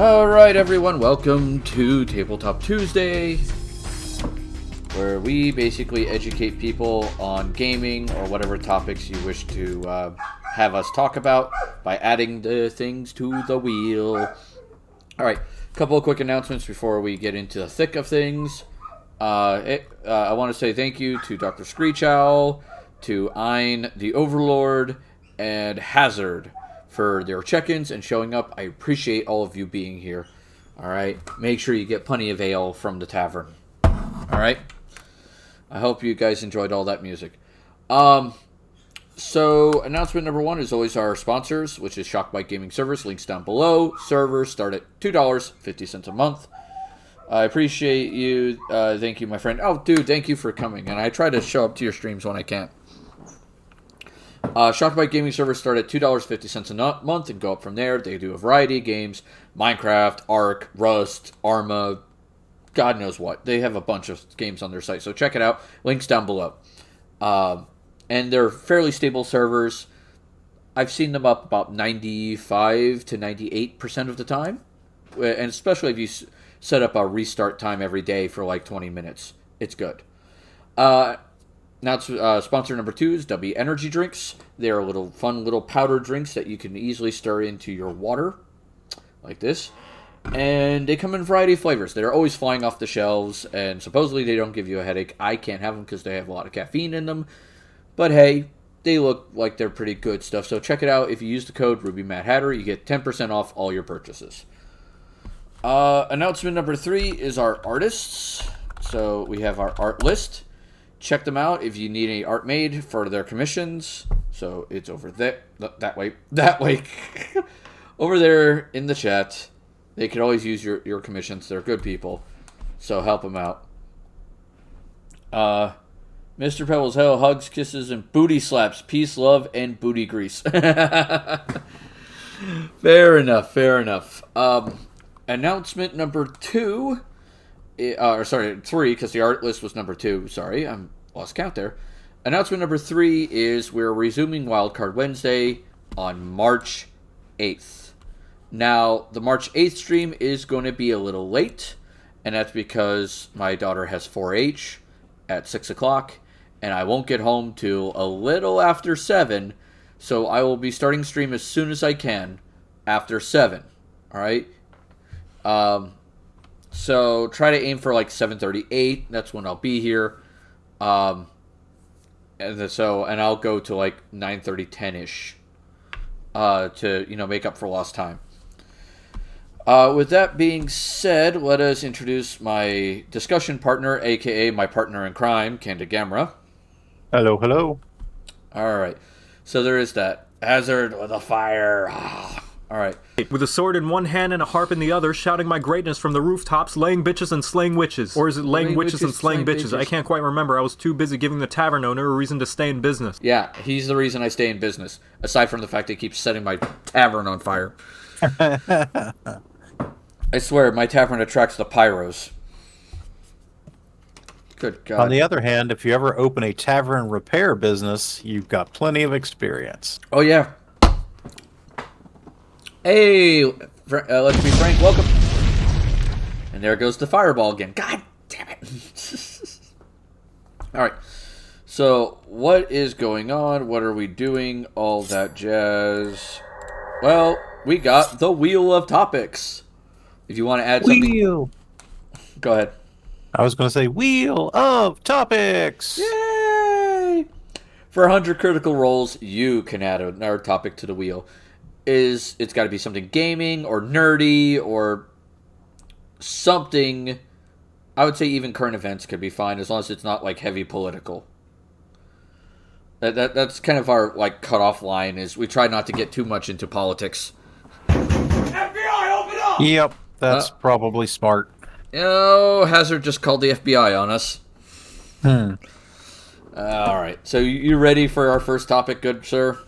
Alright everyone, welcome to Tabletop Tuesday, where we basically educate people on gaming or whatever topics you wish to have us talk about by adding the things to the wheel. Alright, a couple of quick announcements before we get into the thick of things. I want to say thank you to Dr. Screech Owl, to Ein the Overlord, and Hazard for their check-ins and showing up. I appreciate all of you being here. Alright, make sure you get plenty of ale from the tavern. Alright, I hope you guys enjoyed all that music. So, announcement number one is always our sponsors, which is Shockbite Gaming Servers. Links down below. Servers start at $2.50 a month. I appreciate you. Thank you, my friend. Oh, dude, thank you for coming. And I try to show up to your streams when I can. Shockbite Gaming Servers start at $2.50 a month and go up from there. They do a variety of games. Minecraft, Ark, Rust, Arma, God knows what. They have a bunch of games on their site, so check it out. Links down below. And they're fairly stable servers. I've seen them up about 95 to 98% of the time. And especially if you set up a restart time every day for like 20 minutes. It's good. Now, sponsor number two is W Energy Drinks. They are fun little powder drinks that you can easily stir into your water, like this. And they come in a variety of flavors. They're always flying off the shelves, and supposedly they don't give you a headache. I can't have them because they have a lot of caffeine in them. But hey, they look like they're pretty good stuff. So check it out. If you use the code RubyMadHatter, you get 10% off all your purchases. Announcement number three is our artists. So we have our art list. Check them out if you need any art made for their commissions. So it's over there, that way, over there in the chat. They could always use your commissions. They're good people, so help them out. Mr. Pebbles, hell, hugs, kisses, and booty slaps. Peace, love, and booty grease. Fair enough. Announcement number two. Three, because the art list was number two. Sorry, I'm lost count there. Announcement number three is we're resuming Wildcard Wednesday on March 8th. Now, the March 8th stream is going to be a little late, and that's because my daughter has 4-H at 6 o'clock, and I won't get home till a little after 7, so I will be starting stream as soon as I can after 7. Alright? So try to aim for like 7:38. That's when I'll be here. And I'll go to like 9:30, 10-ish to make up for lost time. With that being said, let us introduce my discussion partner, aka my partner in crime, CandidGamera. Hello, hello. All right. So there is that. Hazard with a fire. All right. With a sword in one hand and a harp in the other, shouting my greatness from the rooftops, laying bitches and slaying witches. Or is it laying witches and slaying bitches? I can't quite remember. I was too busy giving the tavern owner a reason to stay in business. Yeah, he's the reason I stay in business. Aside from the fact that he keeps setting my tavern on fire. I swear, my tavern attracts the pyros. Good God. On the other hand, if you ever open a tavern repair business, you've got plenty of experience. Oh, yeah. Hey, let's be frank, welcome. And there goes the fireball again. God damn it. Alright, so what is going on? What are we doing? All that jazz. Well, we got the Wheel of Topics. If you want to add something... Wheel! Go ahead. I was going to say, Wheel of Topics! Yay! For 100 critical roles, you can add another topic to the wheel. It's got to be something gaming or nerdy or something. I would say even current events could be fine as long as it's not like heavy political. That's kind of our like cutoff line. Is we try not to get too much into politics. FBI, open up! Yep, that's probably smart. Oh, Hazard just called the FBI on us. All right, so you ready for our first topic, good sir?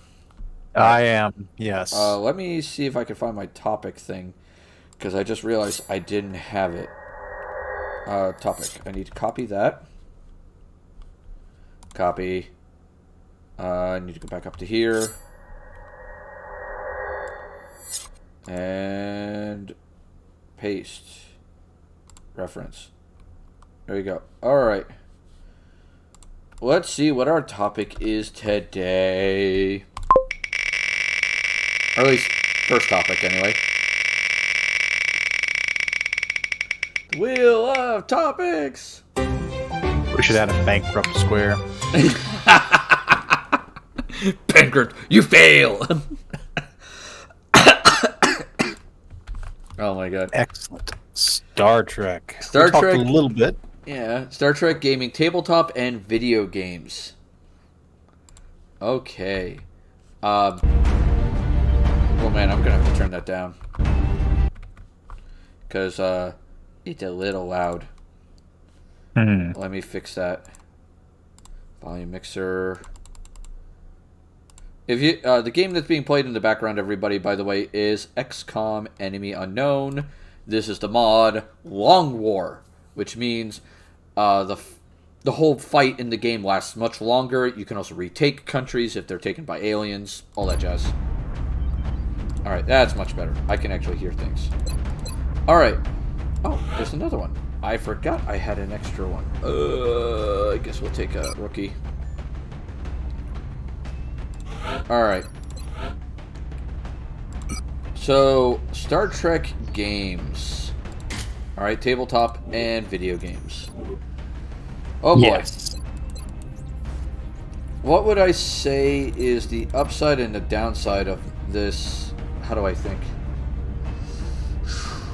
I am, yes. Let me see if I can find my topic thing, because I just realized I didn't have it. Topic. I need to copy that. Copy. I need to go back up to here. And Paste. Reference. There you go. Alright. Let's see what our topic is today. Or at least, first topic, anyway. The Wheel of Topics! We should add a bankrupt square. Bankrupt, you fail! Oh my god. Excellent. Star Trek. Star we talked Trek. a little bit. Yeah, Star Trek gaming, tabletop, and video games. Okay. Oh man, I'm gonna have to turn that down. Because, it's a little loud. Let me fix that. Volume mixer. If you, the game that's being played in the background, everybody, by the way, is XCOM Enemy Unknown. This is the mod Long War, which means the whole fight in the game lasts much longer. You can also retake countries if they're taken by aliens, all that jazz. Alright, that's much better. I can actually hear things. Alright. Oh, there's another one. I forgot I had an extra one. I guess we'll take a rookie. Alright. So, Star Trek games. Alright, tabletop and video games. Oh boy. Yes. What would I say is the upside and the downside of this? How do I think?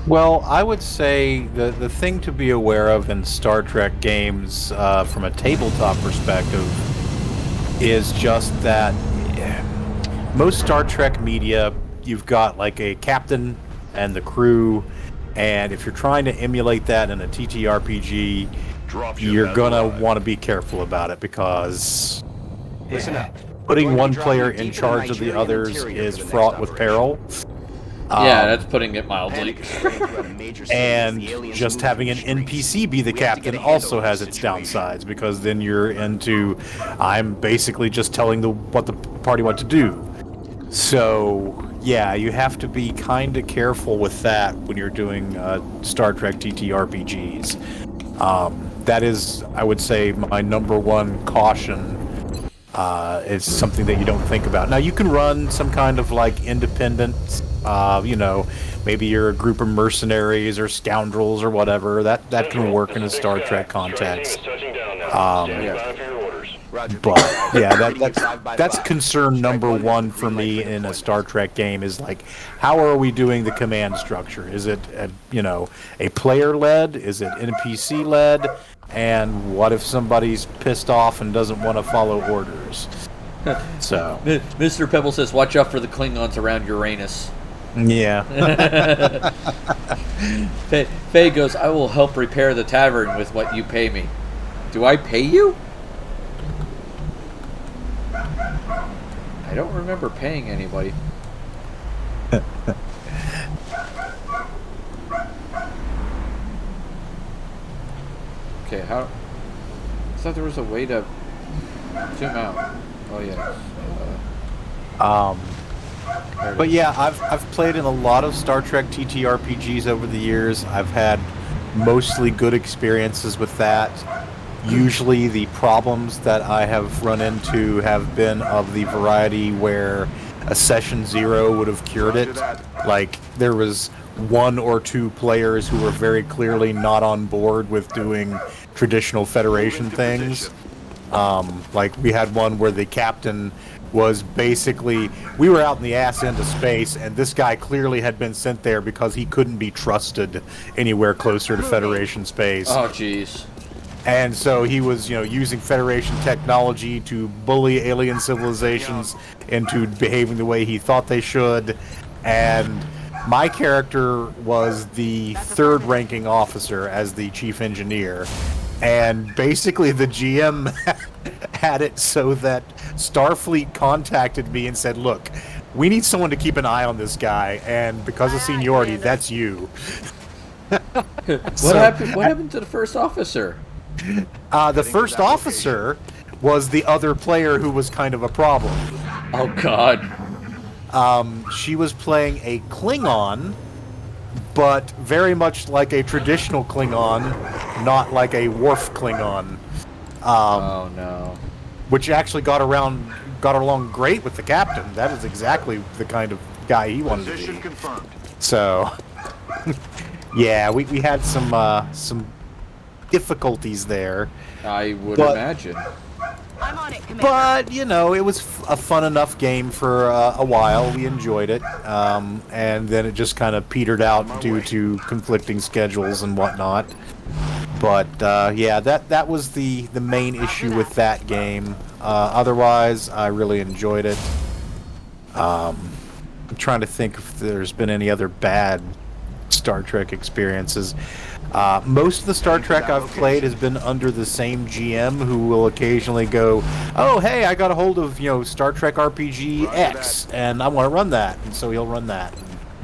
Well, I would say the thing to be aware of in Star Trek games from a tabletop perspective is just that most Star Trek media, you've got like a captain and the crew, and if you're trying to emulate that in a TTRPG, you're gonna want to be careful about it because Listen up. putting one player in charge of the others is fraught with peril. Yeah, that's putting it mildly. And just having an NPC be the captain also has its downsides, because then you're into, I'm basically just telling what the party what to do. So, yeah, you have to be kind of careful with that when you're doing Star Trek TTRPGs. That is, I would say, my number one caution. It's something that you don't think about. Now, you can run some kind of like independent, maybe you're a group of mercenaries or scoundrels or whatever. That can work in a Star Trek context. But yeah, that's concern number one for me in a Star Trek game is like, how are we doing the command structure? Is it a player led? Is it NPC led? And what if somebody's pissed off and doesn't want to follow orders? So, Mr. Pebble says, watch out for the Klingons around Uranus. Yeah. Faye goes, I will help repair the tavern with what you pay me. Do I pay you? I don't remember paying anybody. Okay, how... I thought there was a way to zoom out. Oh, yeah. But yeah, I've played in a lot of Star Trek TTRPGs over the years. I've had mostly good experiences with that. Usually the problems that I have run into have been of the variety where a session 0 would have cured it. Like, there was one or two players who were very clearly not on board with doing traditional Federation things. Like, we had one where the captain was basically, we were out in the ass end of space, and this guy clearly had been sent there because he couldn't be trusted anywhere closer to Federation space. Oh, jeez. And so he was, using Federation technology to bully alien civilizations into behaving the way he thought they should. And my character was the third ranking officer as the chief engineer. And basically the GM had it so that Starfleet contacted me and said, look, we need someone to keep an eye on this guy, and because of seniority, that's you. What happened to the first officer? The first officer was the other player who was kind of a problem. Oh, God. She was playing a Klingon but very much like a traditional Klingon, not like a Worf Klingon. Oh no. Which actually got along great with the captain. That is exactly the kind of guy he wanted to Position be. confirmed. So, yeah, we had some difficulties there. I would But- imagine. I'm on it, Commander. But, you know, it was a fun enough game for a while. We enjoyed it. And then it just kind of petered out due to conflicting schedules and whatnot. But, yeah, that was the main issue with that game. Otherwise, I really enjoyed it. I'm trying to think if there's been any other bad Star Trek experiences. Most of the Star Trek I've played has been under the same GM, who will occasionally go, "Oh, hey, I got a hold of Star Trek RPG X, and I want to run that," and so he'll run that.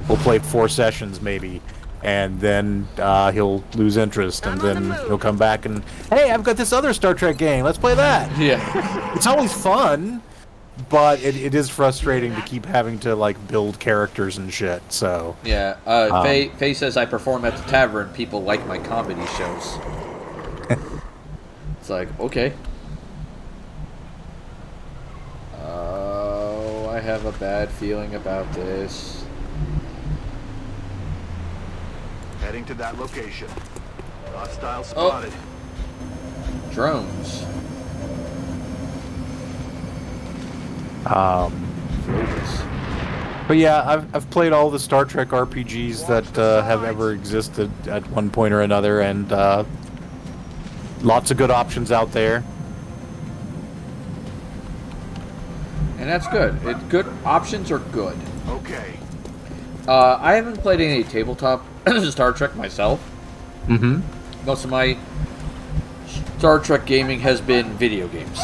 We'll play 4 sessions maybe, and then he'll lose interest, and then he'll come back and, "Hey, I've got this other Star Trek game. Let's play that." Yeah. It's always fun, but it is frustrating to keep having to like build characters and shit. So Yeah. Faye says I perform at the tavern. People like my comedy shows. It's like, okay. Oh, I have a bad feeling about this. Heading to that location. Hostile spotted. Drones. But yeah, I've played all the Star Trek RPGs that have ever existed at one point or another, and lots of good options out there. And that's good. Good options are good. Okay. I haven't played any tabletop Star Trek myself. Mm-hmm. Most of my Star Trek gaming has been video games.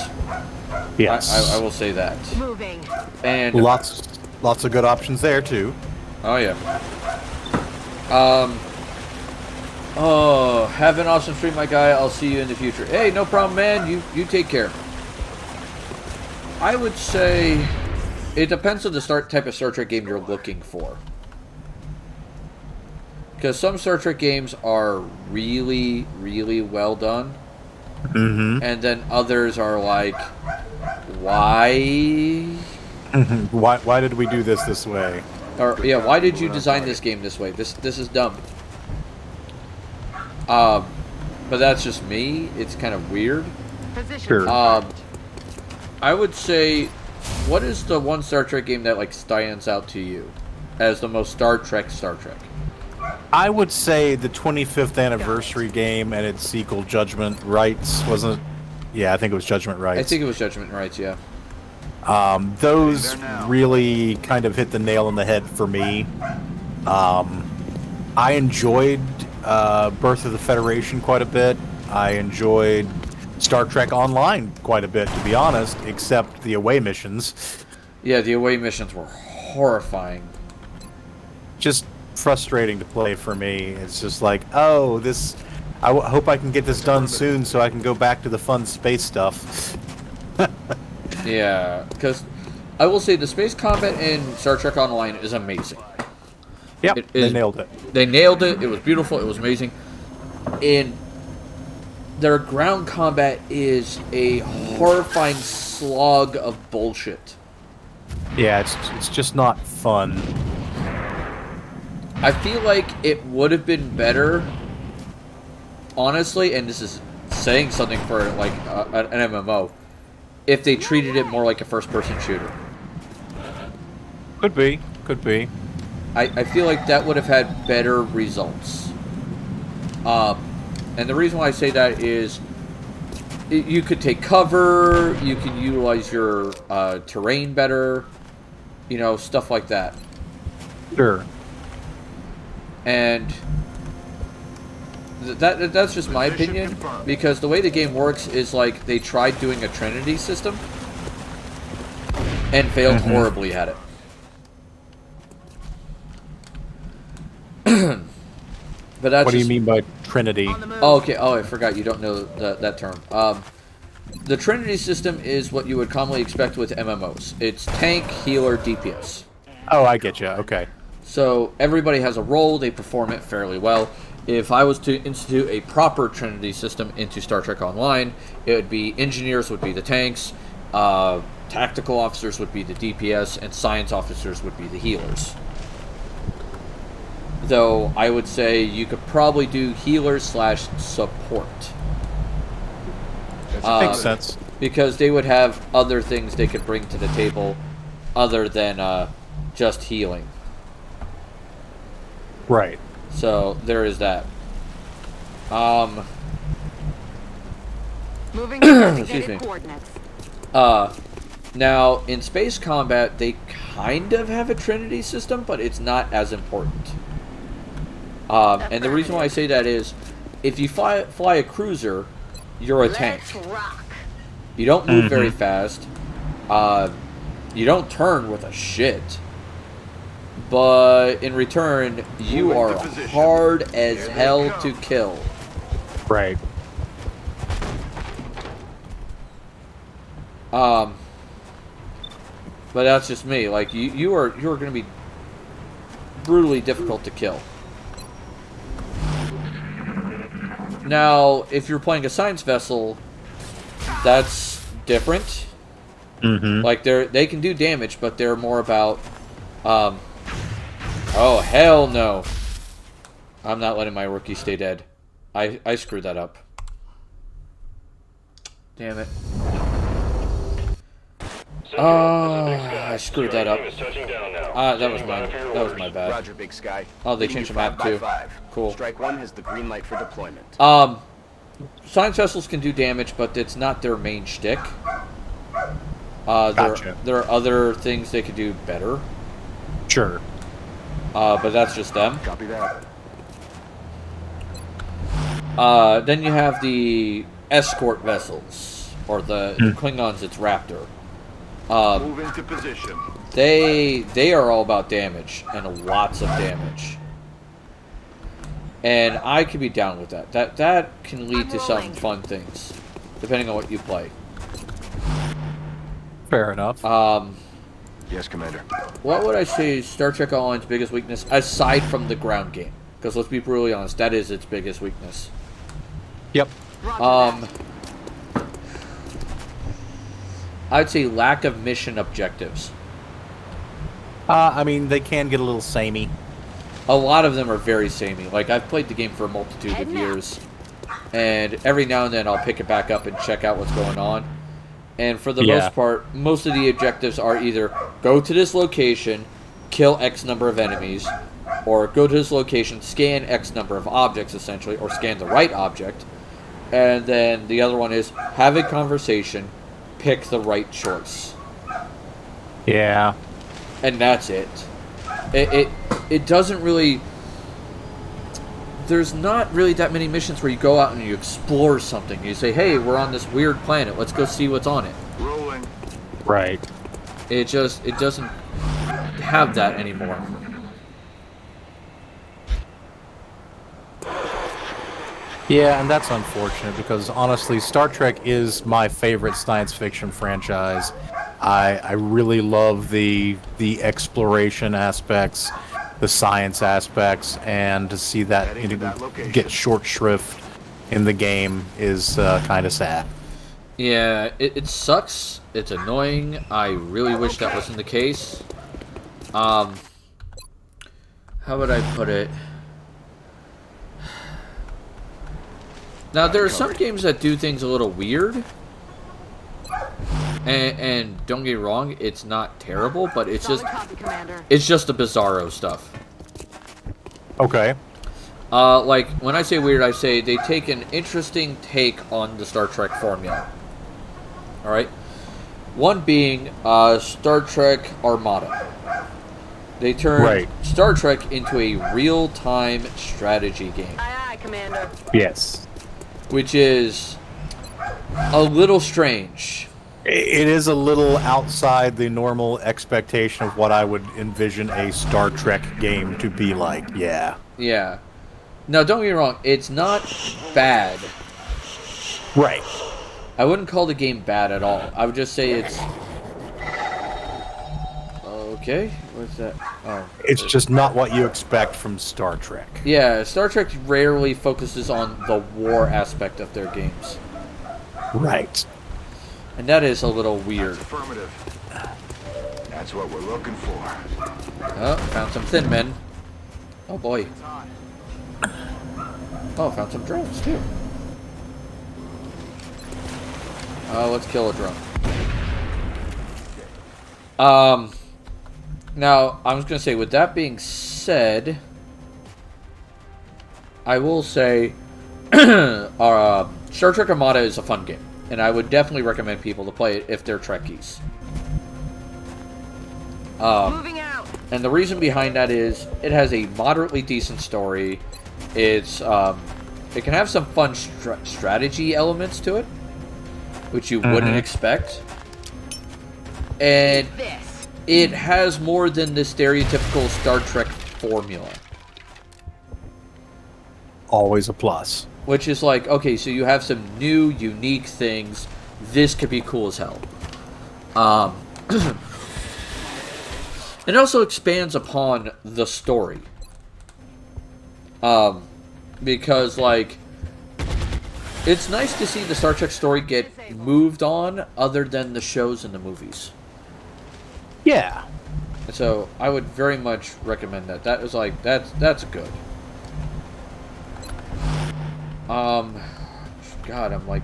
Yes. I will say that. Moving. And Lots of good options there too. oh yeah. Oh, have an awesome stream, my guy. I'll see you in the future. Hey, no problem, man. You take care. I would say it depends on the type of Star Trek game you're looking for. Because some Star Trek games are really, really well done. Mm-hmm. And then others are like, why? Why did we do this way? Or yeah, why did you design this game this way? This is dumb. But that's just me. It's kind of weird. Position. Sure. I would say, what is the one Star Trek game that like stands out to you as the most Star Trek? I would say the 25th anniversary game and its sequel, Judgment Rights, wasn't it? Yeah, I think it was Judgment Rights. I think it was Judgment Rights, yeah. Those really kind of hit the nail on the head for me. I enjoyed Birth of the Federation quite a bit. I enjoyed Star Trek Online quite a bit, to be honest, except the away missions. Yeah, the away missions were horrifying. Just frustrating to play for me. It's just like, oh, this... I hope I can get this done soon so I can go back to the fun space stuff. Yeah, because I will say the space combat in Star Trek Online is amazing. Yep, It they is- nailed it. They nailed it. It was beautiful. It was amazing. And their ground combat is a horrifying slog of bullshit. Yeah, it's just not fun. I feel like it would have been better, honestly, and this is saying something for like an MMO, if they treated it more like a first-person shooter. Could be. I feel like that would have had better results. And the reason why I say that is you could take cover, you can utilize your terrain better, stuff like that. Sure. And that's just my opinion, because the way the game works is like they tried doing a Trinity system and failed horribly at it. But that's What do you just- mean by Trinity? On the move. Oh, okay. Oh, I forgot. You don't know that term. The Trinity system is what you would commonly expect with MMOs. It's tank, healer, DPS. Oh, I get you. Okay. So everybody has a role, they perform it fairly well. If I was to institute a proper Trinity system into Star Trek Online, it would be engineers would be the tanks, tactical officers would be the DPS, and science officers would be the healers. Though I would say you could probably do healers slash support. Makes sense. Because they would have other things they could bring to the table other than just healing. Right. So there is that. Moving to Excuse me. designated coordinates. Now in space combat they kind of have a Trinity system, but it's not as important. And the reason why I say that is, if you fly a cruiser, you're a tank. Let's rock. You don't move very fast. You don't turn with a shit. But in return, you are hard as hell to kill. Right. But that's just me. Like you are going to be brutally difficult to kill. Now, if you're playing a science vessel, that's different. Like they can do damage, but they're more about oh hell no. I'm not letting my rookie stay dead. I screwed that up. Damn it. I screwed that up. That was my bad. Roger, Big Sky. Oh, they changed the map too. 5x5. Cool. Strike 1 has the green light for deployment. Science vessels can do damage, but it's not their main shtick. Gotcha. There are other things they could do better. Sure. But that's just them. Copy that. Then you have the escort vessels, or the Klingons. It's Raptor. Move into position. They are all about damage and lots of damage. And I could be down with that. That can lead to some fun things, depending on what you play. Fair enough. Yes, Commander. What would I say is Star Trek Online's biggest weakness, aside from the ground game? Because let's be brutally honest, that is its biggest weakness. Yep. Roger that. I'd say lack of mission objectives. I mean, they can get a little samey. A lot of them are very samey. Like, I've played the game for a multitude of years, and every now and then I'll pick it back up and check out what's going on. And for the most part, most of the objectives are either go to this location, kill X number of enemies, or go to this location, scan X number of objects, essentially, or scan the right object. And then the other one is have a conversation, pick the right choice. Yeah. And that's it. It doesn't really... There's not really that many missions where you go out and you explore something. You say, hey, we're on this weird planet. Let's go see what's on it. Rolling. Right. It doesn't have that anymore. Yeah, and that's unfortunate because honestly, Star Trek is my favorite science fiction franchise. I really love the exploration aspects, the science aspects, and to see that, get short shrift in the game is kind of sad. Yeah, it sucks. It's annoying. I really wish that wasn't the case. How would I put it? Now, there are some games that do things a little weird. And don't get me wrong, it's not terrible, but it's just the bizarro stuff. Okay. Like, when I say weird, I say they take an interesting take on the Star Trek formula. Alright? One being Star Trek Armada. They turned Star Trek into a real-time strategy game. Aye, aye, Commander. Yes. Which is a little strange. It is a little outside the normal expectation of what I would envision a Star Trek game to be like, yeah. Yeah. Now, don't get me wrong, it's not bad. Right. I wouldn't call the game bad at all. I would just say it's... Okay, what's that? Oh, It's just not what you expect from Star Trek. yeah. Star Trek rarely focuses on the war aspect of their games, Right. and that is a little weird. That's affirmative. That's what we're looking for. Oh, found some thin men. Oh boy. Oh, found some drones too. Let's kill a drone. Now, I was going to say, with that being said, I will say, Star Trek Armada is a fun game, and I would definitely recommend people to play it if they're Trekkies. Moving out. And the reason behind that is, it has a moderately decent story. It's, it can have some fun strategy elements to it, which you wouldn't expect. And This. it has more than the stereotypical Star Trek formula. Always a plus. Which is like, okay, so you have some new, unique things. This could be cool as hell. It also expands upon the story. Because, like, it's nice to see the Star Trek story get moved on other than the shows and the movies. Yeah. So I would very much recommend that. That was like that's good. God, I'm like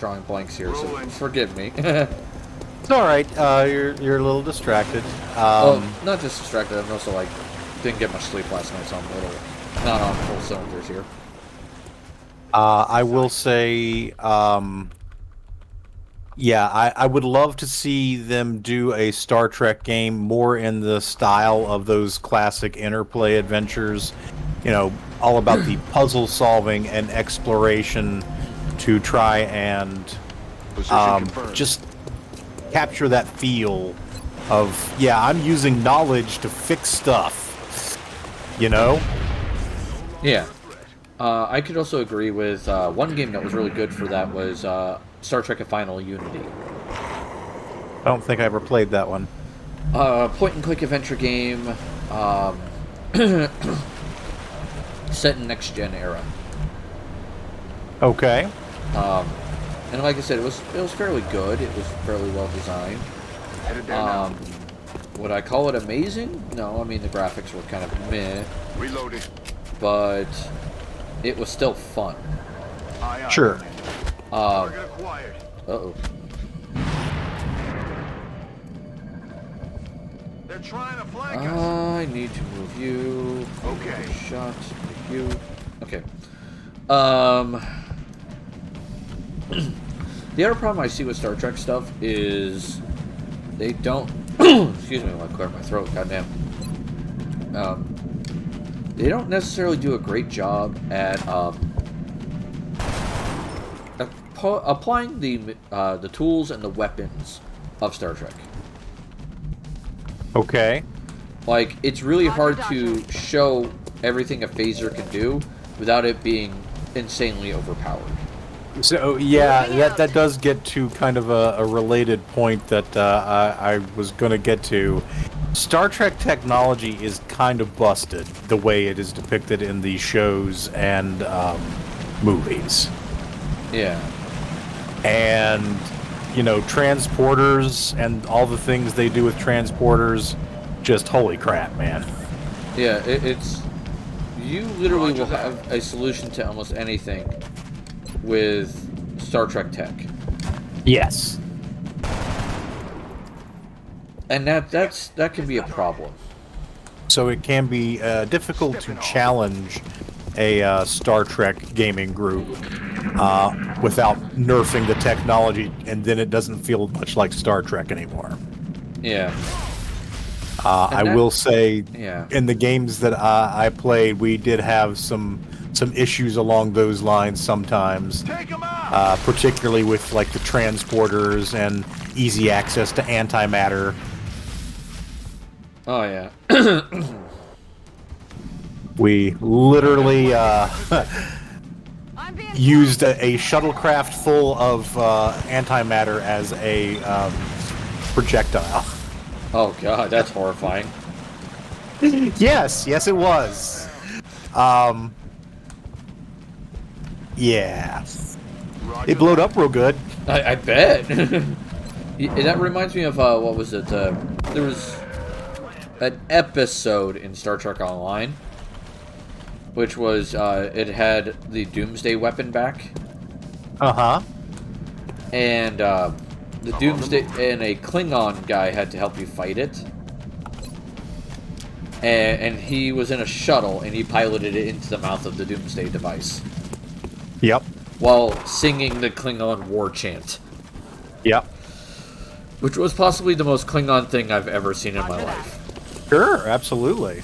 drawing blanks here, so forgive me. It's all right. You're a little distracted. Well, not just distracted. I'm also like didn't get much sleep last night, so I'm a little not on full cylinders here. I will say, yeah, I would love to see them do a Star Trek game more in the style of those classic Interplay adventures. You know, all about the puzzle solving and exploration to try and just capture that feel of, yeah, I'm using knowledge to fix stuff. You know? Yeah. I could also agree with one game that was really good for that was Star Trek: A Final Unity. I don't think I ever played that one. Point-and-click adventure game set in next-gen era. Okay. And like I said, it was fairly good. It was fairly well designed. Headed there now. Would I call it amazing? No, I mean the graphics were kind of meh, Reloaded. but it was still fun. Aye, aye. Sure. Target acquired. Uh-oh. They're trying to flank us. I need to move you. Okay. Shot you. Okay. The other problem I see with Star Trek stuff is they don't. Excuse me, while I clear my throat. Goddamn. They don't necessarily do a great job at applying the tools and the weapons of Star Trek. Okay. Like, it's really hard to show everything a phaser can do without it being insanely overpowered. So yeah, that does get to kind of a related point that I was going to get to. Star Trek technology is kind of busted the way it is depicted in the shows and movies. Yeah. And, you know, transporters and all the things they do with transporters, just holy crap, man. Yeah, it's... You literally will have a solution to almost anything with Star Trek tech. Yes. And that can be a problem. So it can be difficult to challenge a Star Trek gaming group without nerfing the technology, and then it doesn't feel much like Star Trek anymore. Yeah. I will say, yeah. in the games that I played, we did have some issues along those lines sometimes, particularly with like the transporters and easy access to antimatter. Oh, yeah. We literally used a shuttlecraft full of antimatter as a projectile. Oh god, that's horrifying. Yes, it was. Yeah. It blowed up real good. I bet. That reminds me of, what was it? There was an episode in Star Trek Online, which was, it had the Doomsday weapon back. Uh-huh. And, the Doomsday, and a Klingon guy had to help you fight it. And he was in a shuttle, and he piloted it into the mouth of the Doomsday device. Yep. While singing the Klingon war chant. Yep. Which was possibly the most Klingon thing I've ever seen in my life. Sure, absolutely.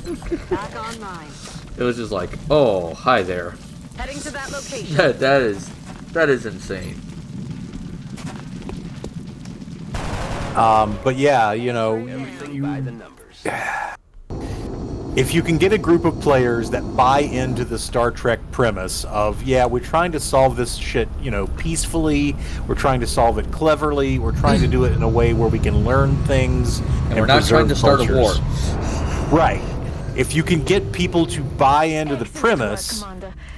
Back online. It was just like, oh, hi there. Heading to that location. That is insane. But yeah, you know, By the numbers. if you can get a group of players that buy into the Star Trek premise of, yeah, we're trying to solve this shit, you know, peacefully, we're trying to solve it cleverly, we're trying to do it in a way where we can learn things, And we're not trying to start a war. Right. If you can get people to buy into the premise,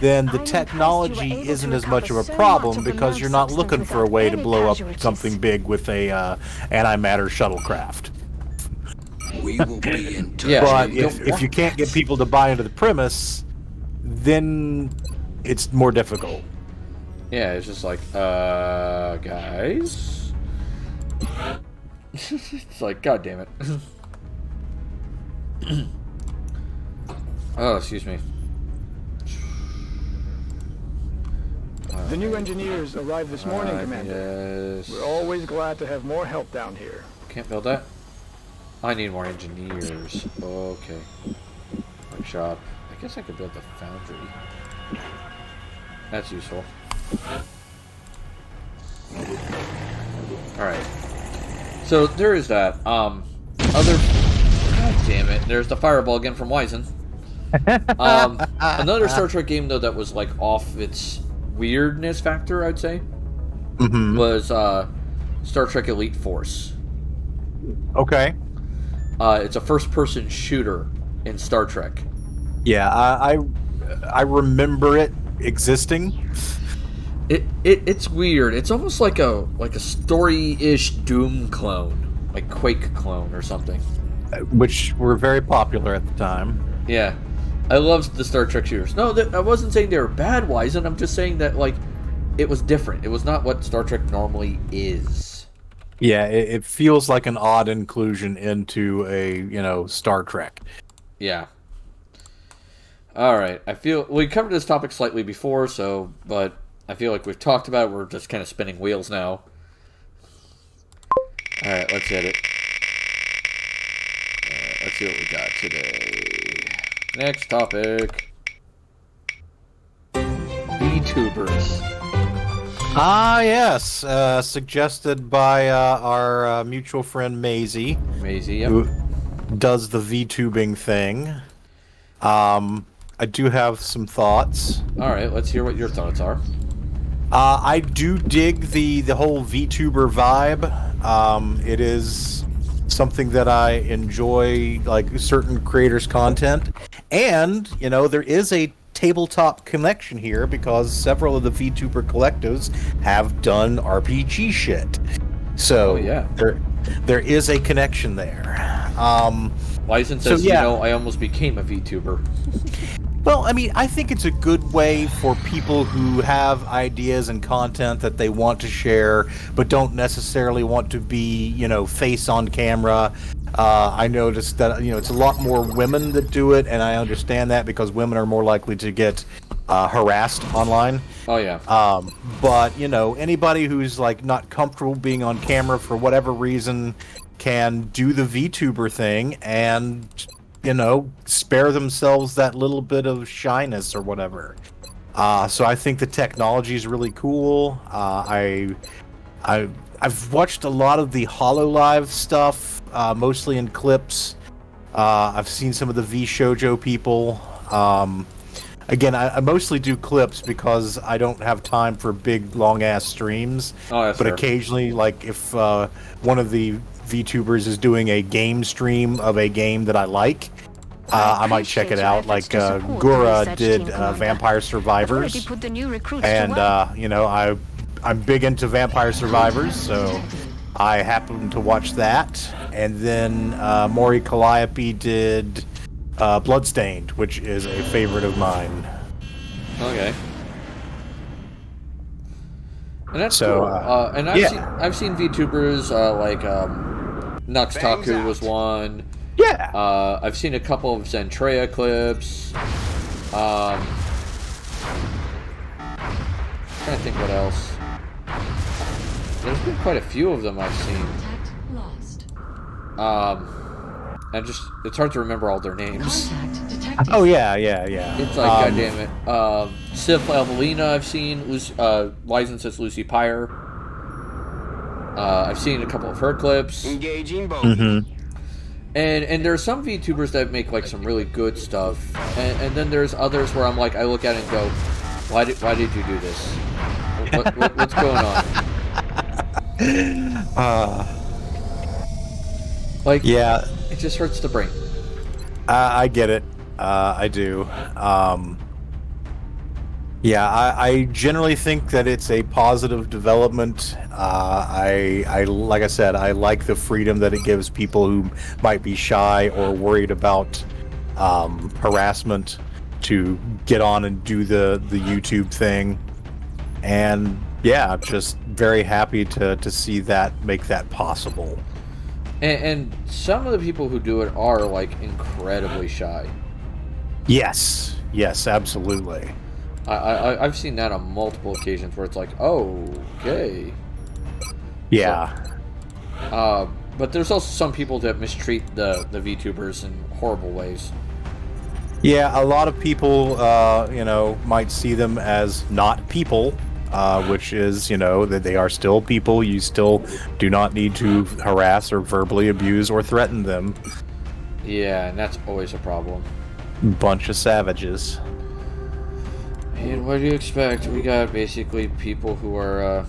then the technology isn't as much of a problem because you're not looking for a way to blow up something big with a antimatter shuttlecraft. We will be in touch. Yeah, But you if you can't get people to buy into the premise, then it's more difficult. Yeah, it's just like, guys? It's like, god damn it. Oh, excuse me. The new engineers arrived this morning, Commander. Yes. We're always glad to have more help down here. Can't build that? I need more engineers. Okay. Workshop. I guess I could build the foundry. That's useful. Alright. So there is that. God damn it. There's the fireball again from Wizen. Another Star Trek game though that was like off its weirdness factor, I'd say, was Star Trek Elite Force. Okay. It's a first-person shooter in Star Trek. Yeah, I remember it existing. It's weird. It's almost like a story-ish Doom clone, like Quake clone or something. Which were very popular at the time. Yeah, I loved the Star Trek shooters. No, I wasn't saying they were bad, Wizen. I'm just saying that like it was different. It was not what Star Trek normally is. Yeah, it feels like an odd inclusion into a, you know, Star Trek. Yeah. All right. I feel we covered this topic slightly before, but I feel like we've talked about it. We're just kind of spinning wheels now. All right, let's hit it. Let's see what we got today. Next topic. VTubers. Ah, yes. Suggested by our mutual friend Maisie. Maisie, yep. Who does the VTubing thing. I do have some thoughts. All right, let's hear what your thoughts are. I do dig the whole VTuber vibe. It is something that I enjoy, like certain creators' content. And, you know, there is a tabletop connection here because several of the VTuber collectives have done RPG shit. So yeah, there is a connection there. License says, so, yeah. you know, I almost became a VTuber. Well, I mean, I think it's a good way for people who have ideas and content that they want to share, but don't necessarily want to be, you know, face on camera. I noticed that, you know, it's a lot more women that do it, and I understand that because women are more likely to get harassed online. Oh, yeah. But, you know, anybody who's, like, not comfortable being on camera for whatever reason can do the VTuber thing and, you know, spare themselves that little bit of shyness or whatever. So I think the technology is really cool. I've watched a lot of the HoloLive stuff, mostly in clips. I've seen some of the VShojo people. Again, I mostly do clips because I don't have time for big, long-ass streams. Oh, that's but fair. occasionally, like, if one of the VTubers is doing a game stream of a game that I like, I might check it out. Like Gura did Vampire Survivors, and you know, I'm big into Vampire Survivors, so I happened to watch that. And then Maury Calliope did Bloodstained, which is a favorite of mine. Okay. And that's so, cool. And I've seen VTubers like Nux Taku was one. Yeah. I've seen a couple of Zentreya clips. Trying to think what else. There's been quite a few of them I've seen. And just it's hard to remember all their names. Oh yeah. It's like goddammit. Sif Evelina I've seen. Licenses Lucy Pyre. I've seen a couple of her clips. Engaging both. Mm-hmm. And there are some VTubers that make like some really good stuff, and then there's others where I'm like, I look at it and go, why did you do this? What's going on? Like, yeah, it just hurts the brain. I get it. I do. Yeah, I generally think that it's a positive development. I like I said, I like the freedom that it gives people who might be shy or worried about harassment to get on and do the YouTube thing. And yeah, just very happy to see that make that possible. And some of the people who do it are like incredibly shy. Yes, absolutely. I've seen that on multiple occasions where it's like, oh, okay. Yeah. So, but there's also some people that mistreat the VTubers in horrible ways. Yeah, a lot of people, you know, might see them as not people, which is, you know, that they are still people. You still do not need to harass or verbally abuse or threaten them. Yeah, and that's always a problem. Bunch of savages. And what do you expect? We got basically people who are,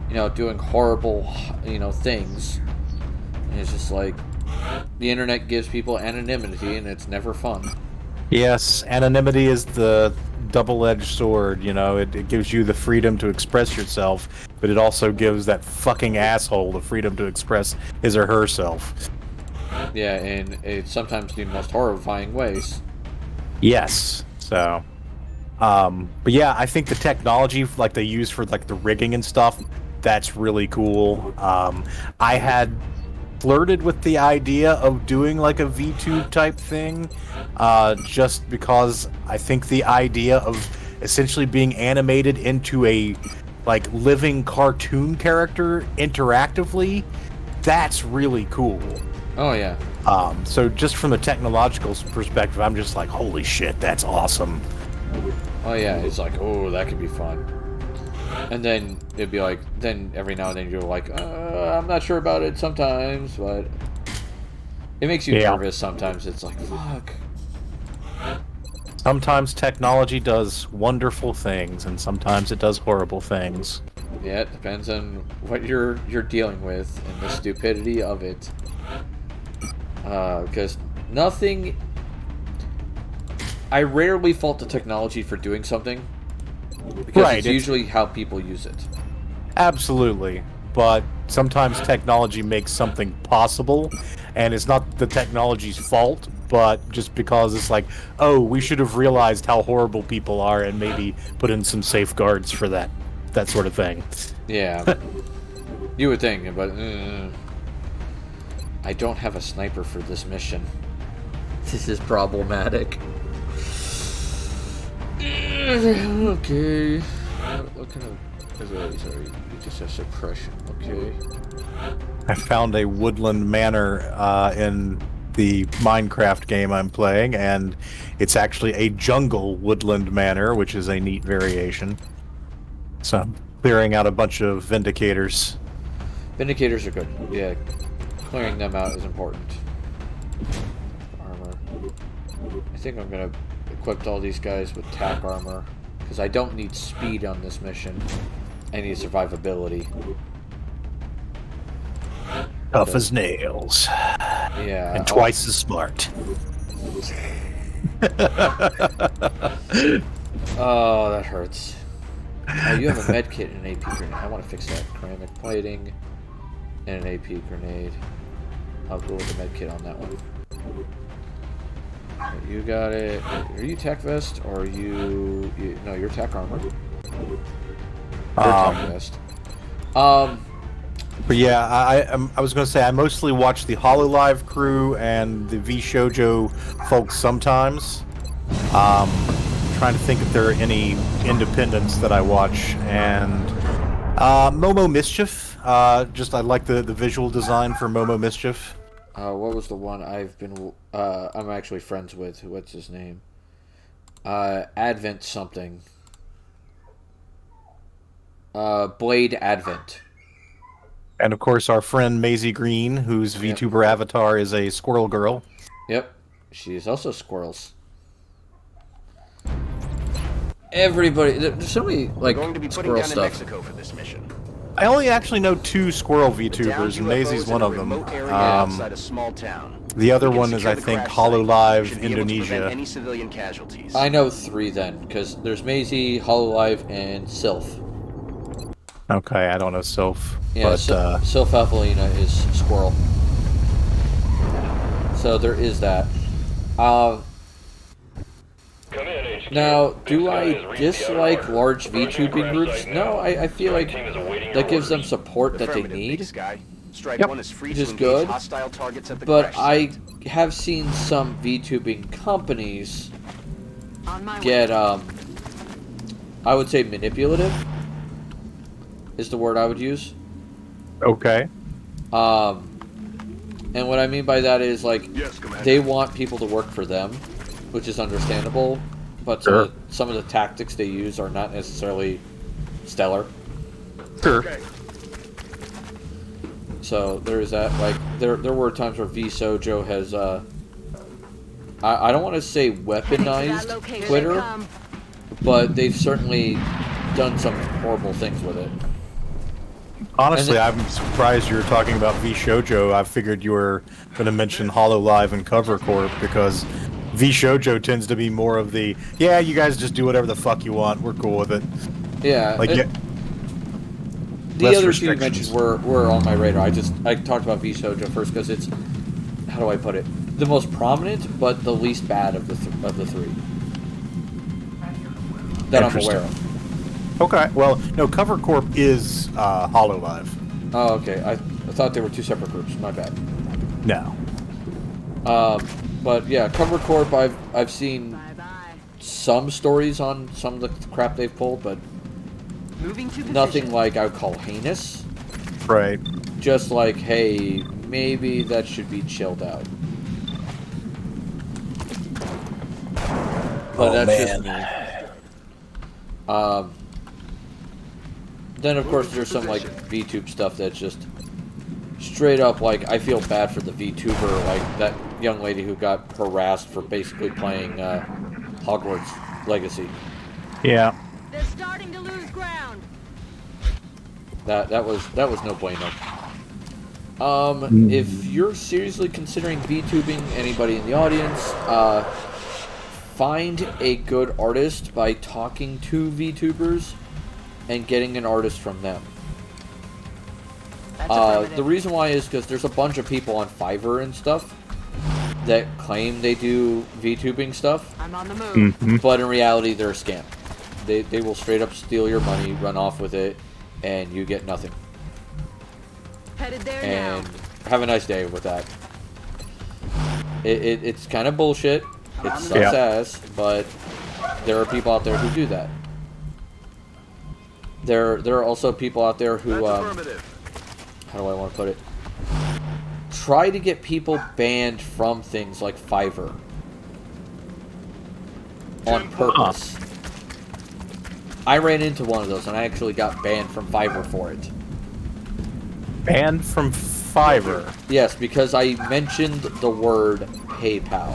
you know, doing horrible, you know, things. And it's just like, the internet gives people anonymity, and it's never fun. Yes, anonymity is the double-edged sword, you know. It gives you the freedom to express yourself, but it also gives that fucking asshole the freedom to express his or herself. Yeah, and it's sometimes the most horrifying ways. Yes, so... but yeah, I think the technology, like, they use for, like, the rigging and stuff, that's really cool. I had flirted with the idea of doing, like, a VTube type thing, just because I think the idea of essentially being animated into a, like, living cartoon character interactively, that's really cool. Oh, yeah. So just from a technological perspective, I'm just like, holy shit, that's awesome. Oh, yeah, it's like, oh, that could be fun. And then it'd be like, then every now and then you're like, I'm not sure about it sometimes, but it makes you nervous sometimes. It's like, fuck. Sometimes technology does wonderful things, and sometimes it does horrible things. Yeah, it depends on what you're dealing with and the stupidity of it. Because nothing... I rarely fault the technology for doing something, because it's usually how people use it. Absolutely. But sometimes technology makes something possible, and it's not the technology's fault, but just because it's like, oh, we should have realized how horrible people are and maybe put in some safeguards for that sort of thing. Yeah. You would think, but... I don't have a sniper for this mission. This is problematic. Okay. What kind of... Sorry, just a suppression. Okay. I found a woodland manor in the Minecraft game I'm playing, and it's actually a jungle woodland manor, which is a neat variation. So I'm clearing out a bunch of Vindicators. Vindicators are good. Yeah. Clearing them out is important. Armor. I think I'm gonna equip all these guys with tack armor, because I don't need speed on this mission. I need survivability. Tough as nails. Yeah. And twice as smart. Oh, that hurts. Oh, you have a med kit and an AP grenade. I want to fix that. Ceramic plating and an AP grenade. I'll go with the med kit on that one. You got it. Are you tech vest or are you no, you're tech armor. You're tech vest. But yeah, I was going to say I mostly watch the HoloLive crew and the V Shoujo folks sometimes. Trying to think if there are any independents that I watch, and Momo Mischief. Just I like the visual design for Momo Mischief. What was the one I'm actually friends with? What's his name? Advent something. Blade Advent. And of course, our friend Maisie Green, whose VTuber avatar is a squirrel girl. Yep, she is also squirrels. Everybody, there's so many like Going to be putting squirrel down in stuff. Mexico for this mission. I only actually know 2 squirrel Downed VTubers, and UFOs Maisie's in one a of them. remote area outside a small town. The other We can one is, secure I the think, crash site. HoloLive Should be able to prevent Indonesia. any civilian casualties. I know 3 then, because there's Maisie, HoloLive, and Sylph. Okay, I don't know Sylph. Yeah, but, Sylph Avelina is squirrel. So there is that. Now, do I dislike large VTubing groups? No, I feel like that gives them support that they need. Strike one is free Which to is engage good, hostile targets at the but crash site. I have seen some VTubing companies On my get, way. I would say manipulative is the word I would use. okay. And what I mean by that is, like, they want people to work for them, which is understandable, but some of the tactics they use are not necessarily stellar. Sure. So there is that. Like, there were times where V Sojo has, I don't want to say weaponized Twitter, but they've certainly done some horrible things with it. Honestly, I'm surprised you were talking about V Shoujo. I figured you were going to mention HoloLive and Cover Corp, because V Shoujo tends to be more of the, yeah, you guys just do whatever the fuck you want, we're cool with it. Yeah. Like, the less other two you restrictions. mentioned were on my radar. I talked about V Sojo first because it's, how do I put it, the most prominent but the least bad of the 3 that I'm aware of. Okay, well, no, Cover Corp is HoloLive. Oh, okay. I thought they were 2 separate groups. My bad. No. But yeah, Cover Corp. I've seen Bye-bye. some stories on some of the crap they've pulled, but Moving to nothing position. like I would call heinous. Right. Just like, hey, maybe that should be chilled out. But that's just me. Then of course there's some like VTube stuff that's just straight up like I feel bad for the VTuber, like that young lady who got harassed for basically playing Hogwarts Legacy. Yeah. They're starting to lose ground. That was no bueno. If you're seriously considering VTubing, anybody in the audience, find a good artist by talking to VTubers and getting an artist from them. The reason why is because there's a bunch of people on Fiverr and stuff that claim they do VTubing stuff, I'm on the move. Mhm. but in reality they're a scam. They will straight up steal your money, run off with it, and you get nothing. Headed there And now. have a nice day with that. It's kind of bullshit. It sucks Yeah. ass, but there are people out there who do that. There are also people out there who, how do I want to put it? Try to get people banned from things like Fiverr on purpose. I ran into one of those, and I actually got banned from Fiverr for it. Banned from Fiverr. Yes, because I mentioned the word PayPal.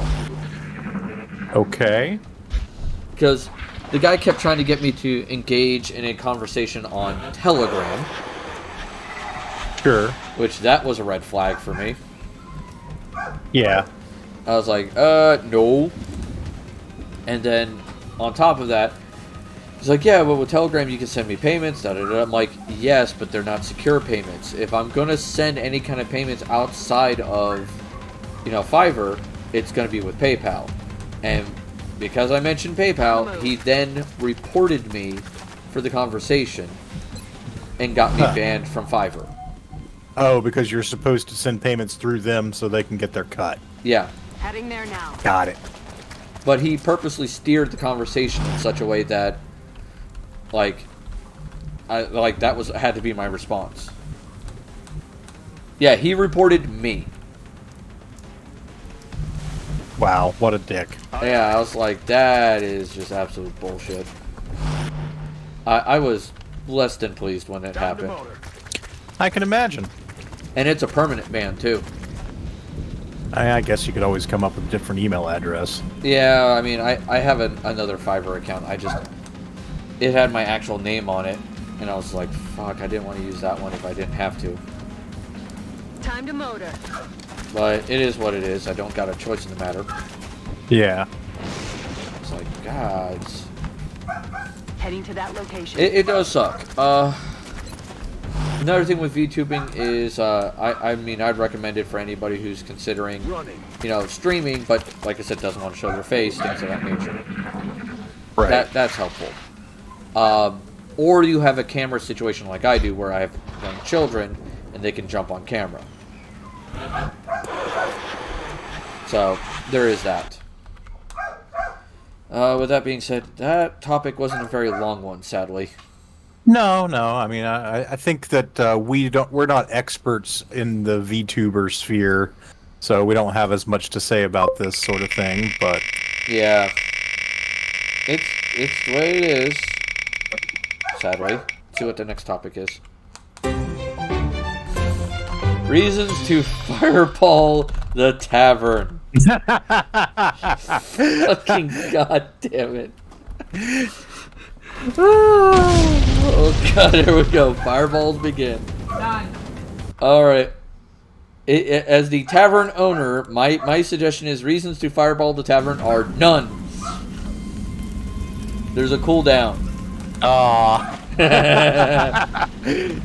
Okay. Because the guy kept trying to get me to engage in a conversation on Telegram. Sure. Which that was a red flag for me. Yeah. I was like, no. And then on top of that, he's like, yeah, but with Telegram you can send me payments, da da da. I'm like, yes, but they're not secure payments. If I'm gonna send any kind of payments outside of, Fiverr, it's gonna be with PayPal. And because I mentioned PayPal, he then reported me for the conversation and got me banned from Fiverr. Oh, because you're supposed to send payments through them so they can get their cut. Yeah. Heading there now. Got it. But he purposely steered the conversation in such a way that, that had to be my response. Yeah, he reported me. Wow, what a dick. Yeah, I was like, that is just absolute bullshit. I was less than pleased when it happened. I can imagine. And it's a permanent ban, too. I guess you could always come up with a different email address. Yeah, I mean, I have another Fiverr account. It had my actual name on it. And I was like, fuck, I didn't want to use that one if I didn't have to. Time to motor. But it is what it is. I don't got a choice in the matter. Yeah. It's like, gods. Heading to that location. It does suck. Another thing with VTubing is, I'd recommend it for anybody who's considering, streaming, but like I said, doesn't want to show their face, things of that nature. Right. That's helpful. Or you have a camera situation like I do, where I have young children, and they can jump on camera. So, there is that. With that being said, that topic wasn't a very long one, sadly. No. I mean, I think that we're not experts in the VTuber sphere, so we don't have as much to say about this sort of thing. But yeah, it's the way it is. Sadly, let's see what the next topic is. Reasons to fireball the tavern. Fucking goddamn it. Oh god, here we go. Fireballs begin. Done. Alright. As the tavern owner, my suggestion is reasons to fireball the tavern are none. There's a cooldown. Aw.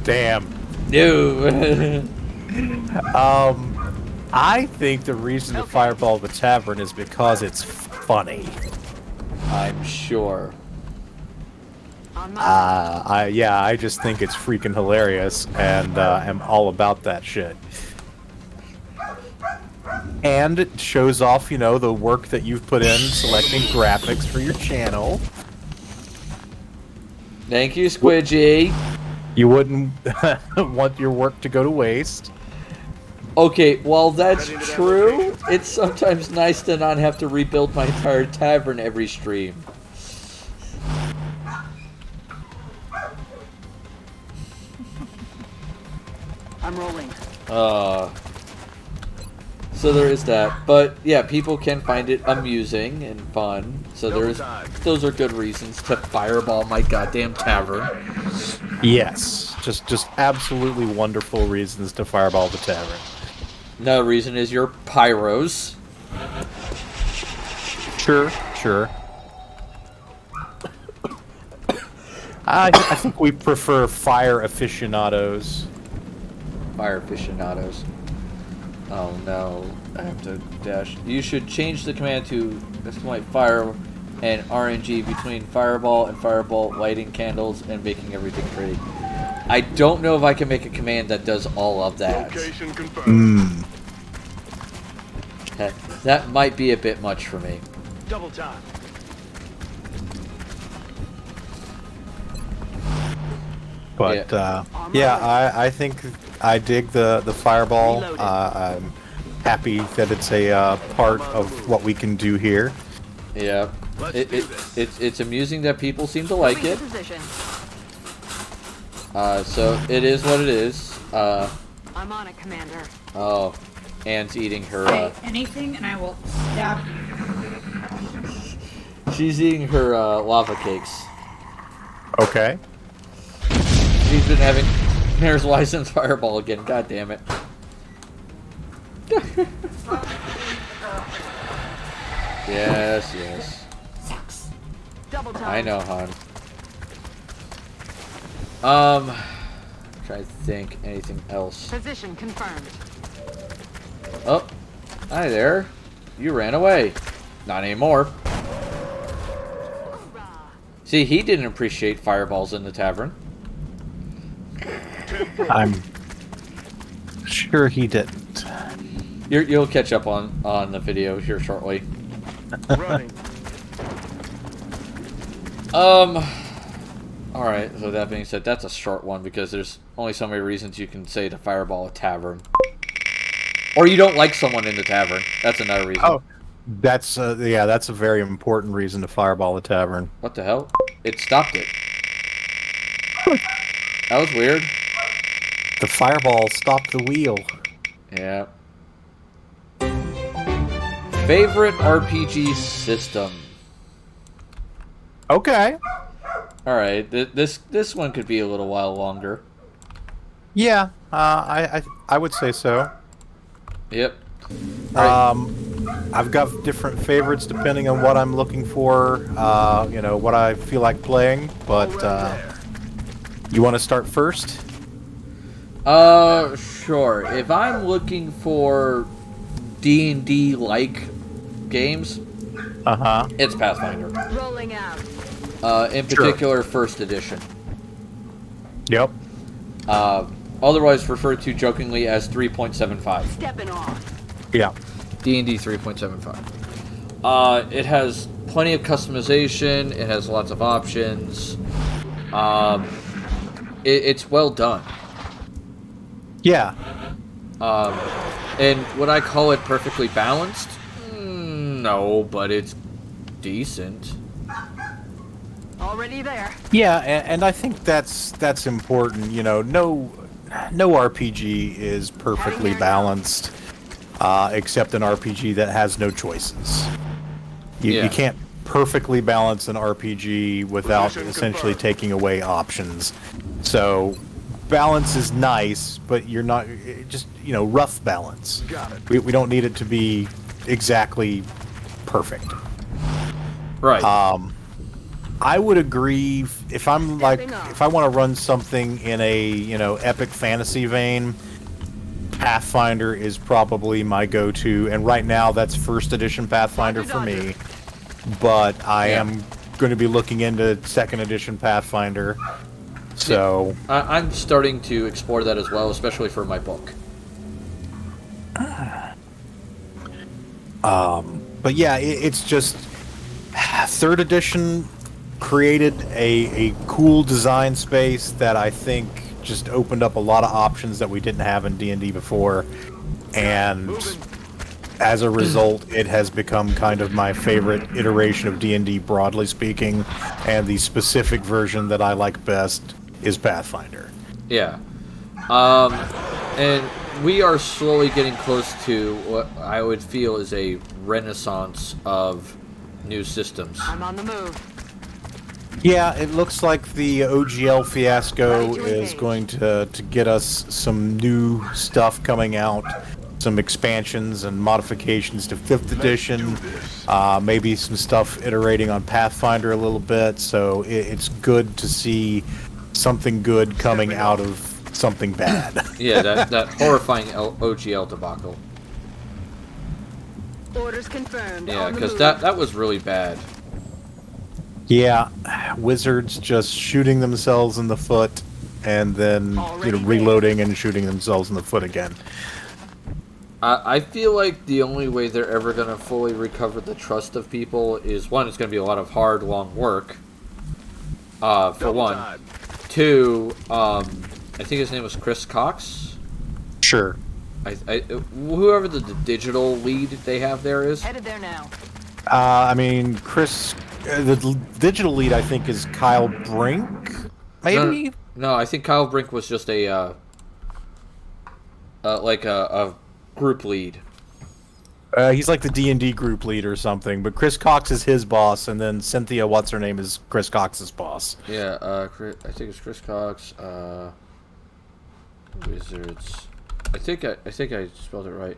Damn. No. I think the reason to fireball the tavern is because it's funny. I'm sure. I just think it's freaking hilarious, and am all about that shit. And it shows off, the work that you've put in selecting graphics for your channel. Thank you, Squidgy. You wouldn't want your work to go to waste. Okay, while that's true, it's sometimes nice to not have to rebuild my entire tavern every stream. I'm rolling. So there is that. But yeah, people can find it amusing and fun. So those are good reasons to fireball my goddamn tavern. Yes, just absolutely wonderful reasons to fireball the tavern. Another reason is your pyros. Sure. I think we prefer fire aficionados. Fire aficionados. Oh no, I have to dash. You should change the command to exclamate fire and RNG between fireball and firebolt, lighting candles and making everything pretty. I don't know if I can make a command that does all of that. Location confirmed. That might be a bit much for me. Double time. But I think I dig the fireball. I'm happy that it's a part of what we can do here. Yeah, it's amusing that people seem to like it. So it is what it is. I'm on it, Commander. Oh, Anne's eating her. Say anything, and I will stab you. She's eating her lava cakes. Okay. She's been having There's License Fireball again. God damn it. Yes. Double time. I know, hon. Try to think anything else. Position confirmed. Oh, hi there. You ran away. Not anymore. See, he didn't appreciate fireballs in the tavern. I'm sure he didn't. You'll catch up on the video here shortly. Running. Alright, so that being said, that's a short one because there's only so many reasons you can say to fireball a tavern. Or you don't like someone in the tavern. That's another reason. Oh, that's a very important reason to fireball a tavern. What the hell? It stopped it. That was weird. The fireball stopped the wheel. Yeah. Favorite RPG system? Okay. Alright, this one could be a little while longer. Yeah, I would say so. Yep. Right. I've got different favorites depending on what I'm looking for, you know, what I feel like playing, but you want to start first? Sure. If I'm looking for D&D like games, it's Pathfinder. Rolling out. In particular, first edition. Yep. Otherwise referred to jokingly as 3.75. Stepping off. Yeah. D&D 3.75. It has plenty of customization. It has lots of options. It's well done. Yeah. And would I call it perfectly balanced? No, but it's decent. Already there. Yeah, and I think that's important. You know, no RPG is perfectly balanced, except an RPG that has no choices. You can't perfectly balance an RPG without essentially taking away options. So balance is nice, but you're not just, you know, rough balance. Got it. We don't need it to be exactly perfect. Right. I would agree if I'm like, if I want to run something in a, you know, epic fantasy vein, Pathfinder is probably my go-to, and right now that's first edition Pathfinder for me, but I am going to be looking into second edition Pathfinder, so... I'm starting to explore that as well, especially for my book. But yeah, it's just... Third edition created a cool design space that I think just opened up a lot of options that we didn't have in D&D before, and as a result it has become kind of my favorite iteration of D&D broadly speaking, and the specific version that I like best is Pathfinder. Yeah. And we are slowly getting close to what I would feel is a renaissance of new systems. I'm on the move. Yeah, it looks like the OGL fiasco is going to get us some new stuff coming out, some expansions and modifications to 5th edition, maybe some stuff iterating on Pathfinder a little bit, so it's good to see something good coming out of something bad. Yeah, that horrifying OGL debacle. Orders confirmed. Yeah, because that was really bad. Yeah, wizards just shooting themselves in the foot and then reloading and shooting themselves in the foot again. I feel like the only way they're ever going to fully recover the trust of people is, one, it's going to be a lot of hard, long work, for one. Two, I think his name was Chris Cox? Sure. Whoever the digital lead they have there is. Headed there now. I mean, the digital lead I think is Kyle Brink, maybe? No, I think Kyle Brink was just a group lead. He's like the D&D group lead or something, but Chris Cox is his boss, and then Cynthia, what's her name, is Chris Cox's boss. Yeah, I think it's Chris Cox. Wizards. I think I spelled it right.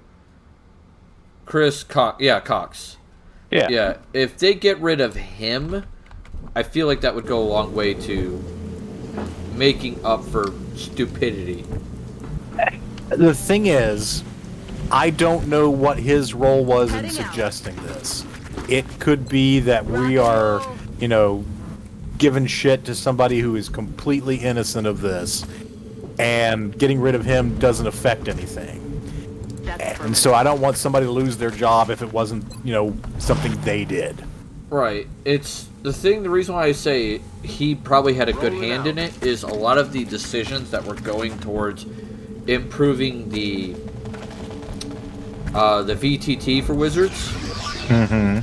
Chris Cox. Yeah, Cox. Yeah. Yeah. If they get rid of him, I feel like that would go a long way to making up for stupidity. The thing is, I don't know what his role was in suggesting this. It could be that we are, giving shit to somebody who is completely innocent of this, and getting rid of him doesn't affect anything. And so I don't want somebody to lose their job if it wasn't, something they did. Right. The reason why I say he probably had a good hand in it is a lot of the decisions that were going towards improving the VTT for Wizards. Mm-hmm.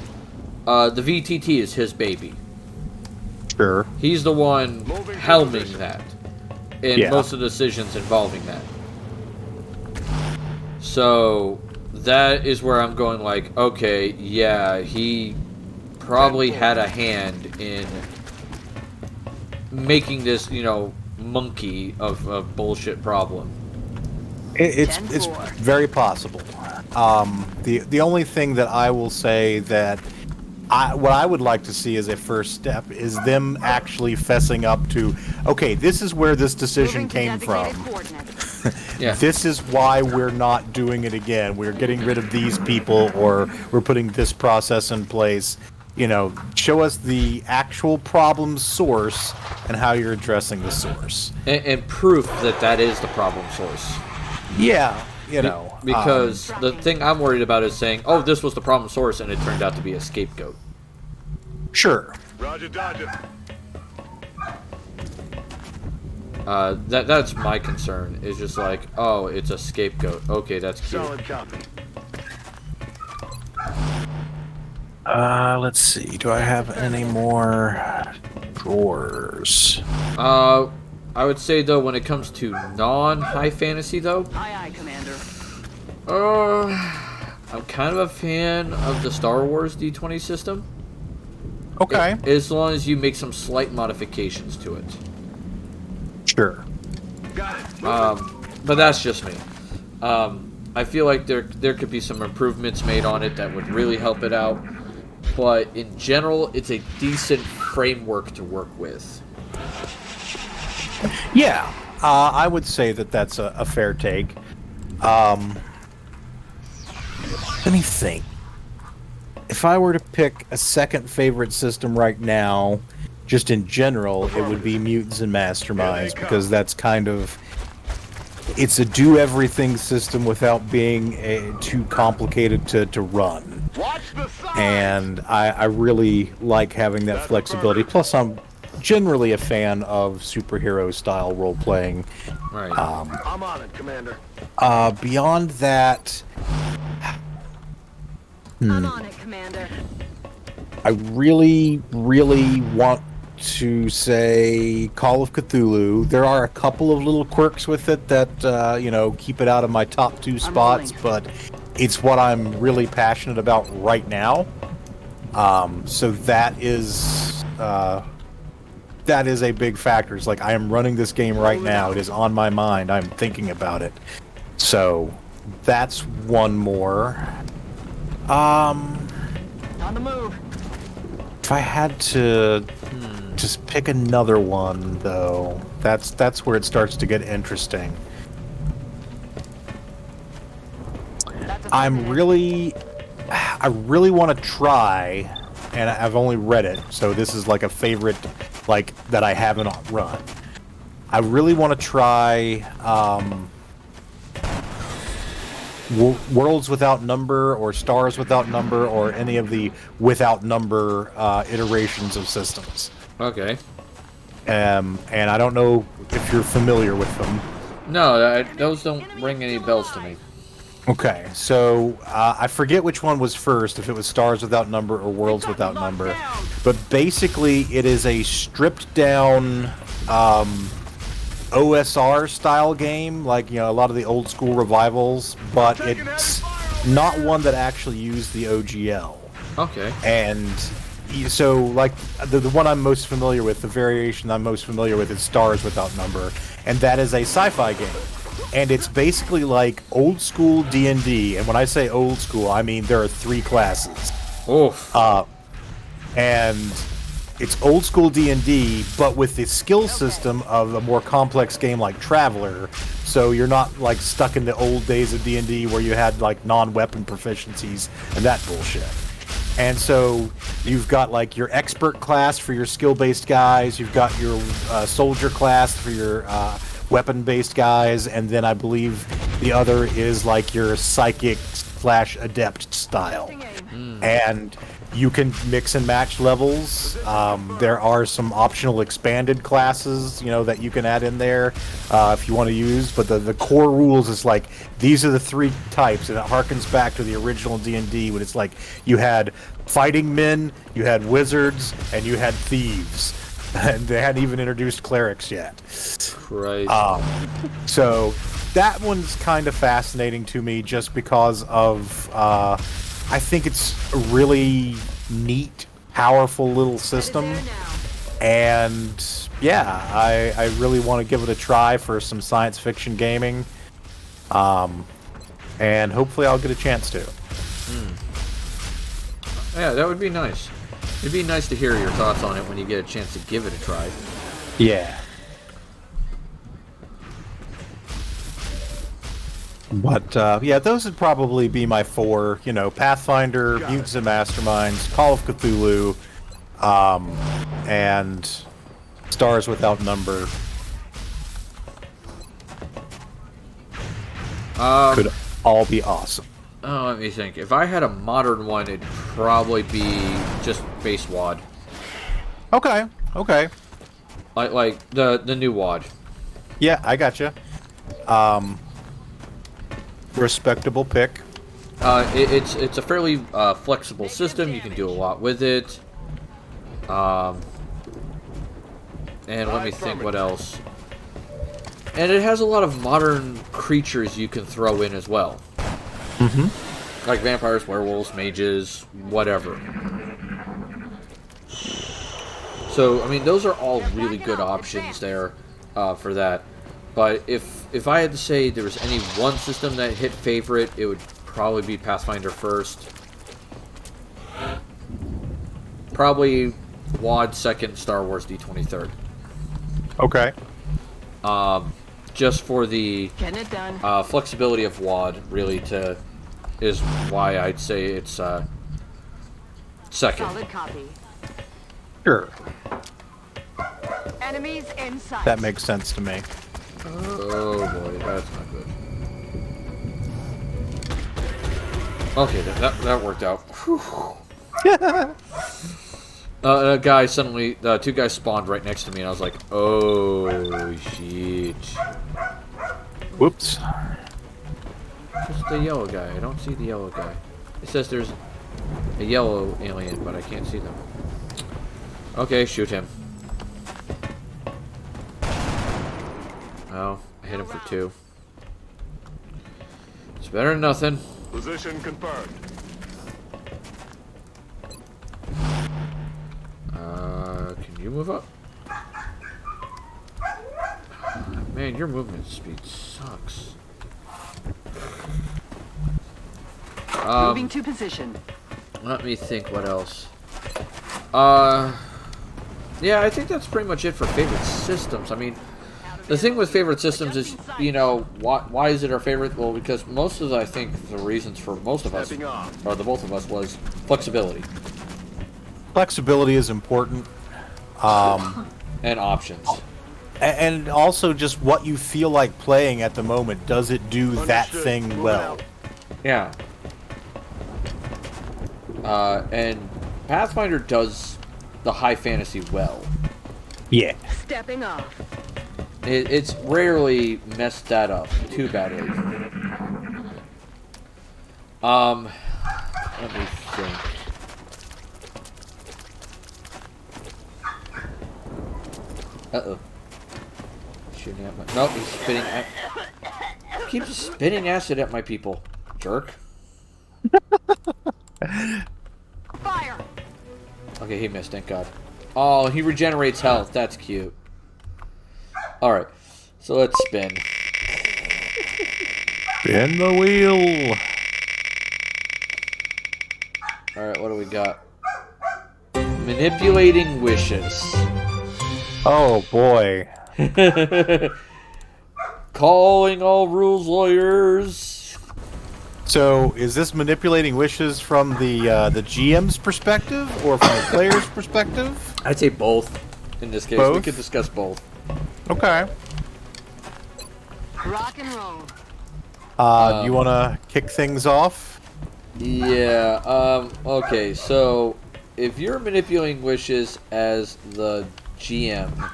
The VTT is his baby. Sure. He's the one helming that. And most of the decisions involving that. So that is where I'm going like, okay, yeah, he probably had a hand in making this, monkey of a bullshit problem. It's very possible. The only thing that I will say that what I would like to see as a first step is them actually fessing up to, okay, this is where this decision came from. Yeah. This is why we're not doing it again. We're getting rid of these people, or we're putting this process in place. Show us the actual problem source and how you're addressing the source. And proof that is the problem source. Yeah, Because the thing I'm worried about is saying, oh, this was the problem source, and it turned out to be a scapegoat. Sure. Roger, Dodger. That's my concern. Is just like, oh, it's a scapegoat. Okay, that's cute. Solid copy. Let's see. Do I have any more drawers? I would say though, when it comes to non-high fantasy though, Aye, Commander. I'm kind of a fan of the Star Wars D20 system. Okay. As long as you make some slight modifications to it. Sure. Got it. But that's just me. I feel like there could be some improvements made on it that would really help it out. But in general, it's a decent framework to work with. Yeah, I would say that that's a fair take. Let me think. If I were to pick a second favorite system right now, just in general, it would be Mutants and Masterminds, because that's kind of... It's a do-everything system without being too complicated to run. And I really like having that flexibility. Plus, I'm generally a fan of superhero-style role-playing. Right. I'm on it, Commander. Beyond that... I'm on it, Commander. I really, really want to say Call of Cthulhu. There are a couple of little quirks with it that, keep it out of my top two spots, but it's what I'm really passionate about right now. So that is a big factor. It's like, I am running this game right now. It is on my mind. I'm thinking about it. So that's one more. On the move. If I had to just pick another one, though, that's where it starts to get interesting. I really want to try, and I've only read it, so this is like a favorite, like, that I haven't run. I really want to try Worlds Without Number, or Stars Without Number, or any of the Without Number iterations of systems. Okay. And I don't know if you're familiar with them. No, those don't ring any bells to me. Okay, so I forget which one was first, if it was Stars Without Number or Worlds Without Number. But basically, it is a stripped-down OSR-style game, like, a lot of the old-school revivals, but it's not one that actually used the OGL. Okay. And so, like, the one I'm most familiar with, the variation I'm most familiar with is Stars Without Number, and that is a sci-fi game. and it's basically like old school D&D. And when I say old school, I mean there are 3 classes. Oof. And it's old school D&D, but with the skill system of a more complex game like Traveler. So you're not like stuck in the old days of D&D where you had like non-weapon proficiencies and that bullshit. And so you've got like your expert class for your skill-based guys, you've got your soldier class for your weapon-based guys, and then I believe the other is like your psychic/adept style. And you can mix and match levels. There are some optional expanded classes, you know, that you can add in there if you want to use. But the core rules is like, these are the 3 types, and it harkens back to the original D&D when it's like you had fighting men, you had wizards, and you had thieves. And they hadn't even introduced clerics yet. Right. So that one's kind of fascinating to me just because of... I think it's a really neat, powerful little system, and yeah, I really want to give it a try for some science fiction gaming, and hopefully I'll get a chance to. Yeah, that would be nice. It'd be nice to hear your thoughts on it when you get a chance to give it a try. Yeah. But, yeah, those would probably be my 4, you know, Pathfinder, Mutants and Masterminds, Call of Cthulhu, and Stars Without Number. Could all be awesome. Oh, let me think. If I had a modern one, it'd probably be just base WAD. Okay, okay. Like the new WAD. Yeah, I gotcha. Respectable pick. It's a fairly flexible system. You can do a lot with it. And let me think what else. And it has a lot of modern creatures you can throw in as well. Mm-hmm. Like vampires, werewolves, mages, whatever. So, I mean, those are all really good options there for that. But if I had to say there was any one system that hit favorite, it would probably be Pathfinder first. Probably WAD second, Star Wars D20 third. Okay. Just for the flexibility of WAD, really, is why I'd say it's second. Solid copy. Sure. Enemies in sight. That makes sense to me. Oh boy, that's not good. Okay, that worked out. A guy suddenly, 2 guys spawned right next to me, and I was like, oh shit. Whoops. Just the yellow guy. I don't see the yellow guy. It says there's a yellow alien, but I can't see them. Okay, shoot him. Oh, I hit him for 2. It's better than nothing. Position confirmed. Can you move up? Man, your movement speed sucks. Moving to position. Let me think what else. Yeah, I think that's pretty much it for favorite systems. I mean, the thing with favorite systems is, you know, why is it our favorite? Well, because most of I think the reasons for most of us, or the both of us, was flexibility. Flexibility is important. And options. And also just what you feel like playing at the moment. Does it do that thing well? Yeah. And Pathfinder does the high fantasy well. Yeah. Stepping off. It's rarely messed that up too badly. Let me think. Uh-oh. Shooting at my... Nope, he's spitting at... Keeps spitting acid at my people. Jerk. Fire! Okay, he missed, thank God. Oh, he regenerates health. That's cute. Alright. So let's spin. Spin the wheel. All right, what do we got? Manipulating wishes. Oh boy. Calling all rules lawyers. So, is this manipulating wishes from the GM's perspective or from the player's perspective? I'd say both. In this case, Both? we could discuss both. Okay. Rock and roll. Do you want to kick things off? Yeah. Okay. So, if you're manipulating wishes as the GM,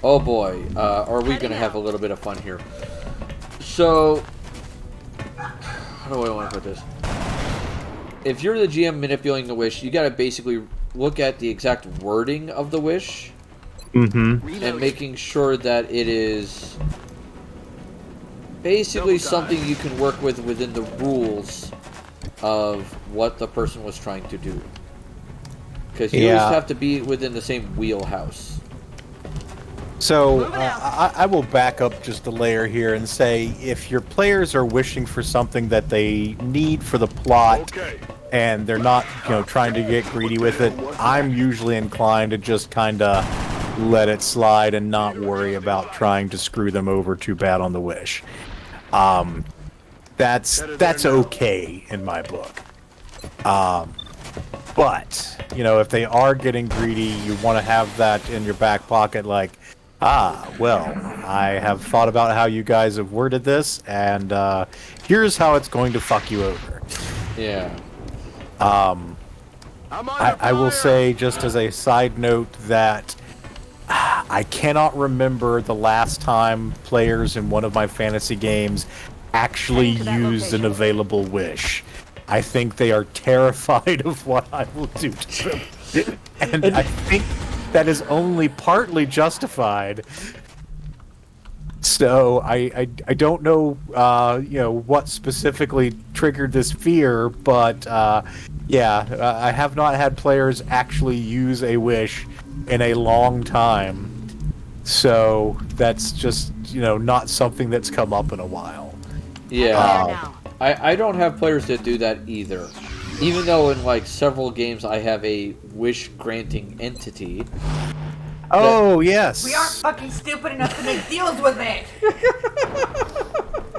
oh boy, are we gonna have a little bit of fun here? So, how do I want to put this? If you're the GM manipulating the wish, you gotta basically look at the exact wording of the wish, and making sure that it is basically something you can work with within the rules of what the person was trying to do. Because you always have to be within the same wheelhouse. So, I will back up just a layer here and say, if your players are wishing for something that they need for the plot, and they're not, trying to get greedy with it, I'm usually inclined to just kind of let it slide and not worry about trying to screw them over too bad on the wish. That's okay in my book. But, if they are getting greedy, you want to have that in your back pocket, like, well, I have thought about how you guys have worded this, and here's how it's going to fuck you over. Yeah. I will say, just as a side note, that I cannot remember the last time players in one of my fantasy games actually used an available wish. I think they are terrified of what I will do to them. And I think that is only partly justified. So I don't know what specifically triggered this fear, but I have not had players actually use a wish in a long time. So that's just not something that's come up in a while. Yeah. I don't have players that do that either. Even though in several games I have a wish granting entity. Oh, yes. We aren't fucking stupid enough to make deals with it.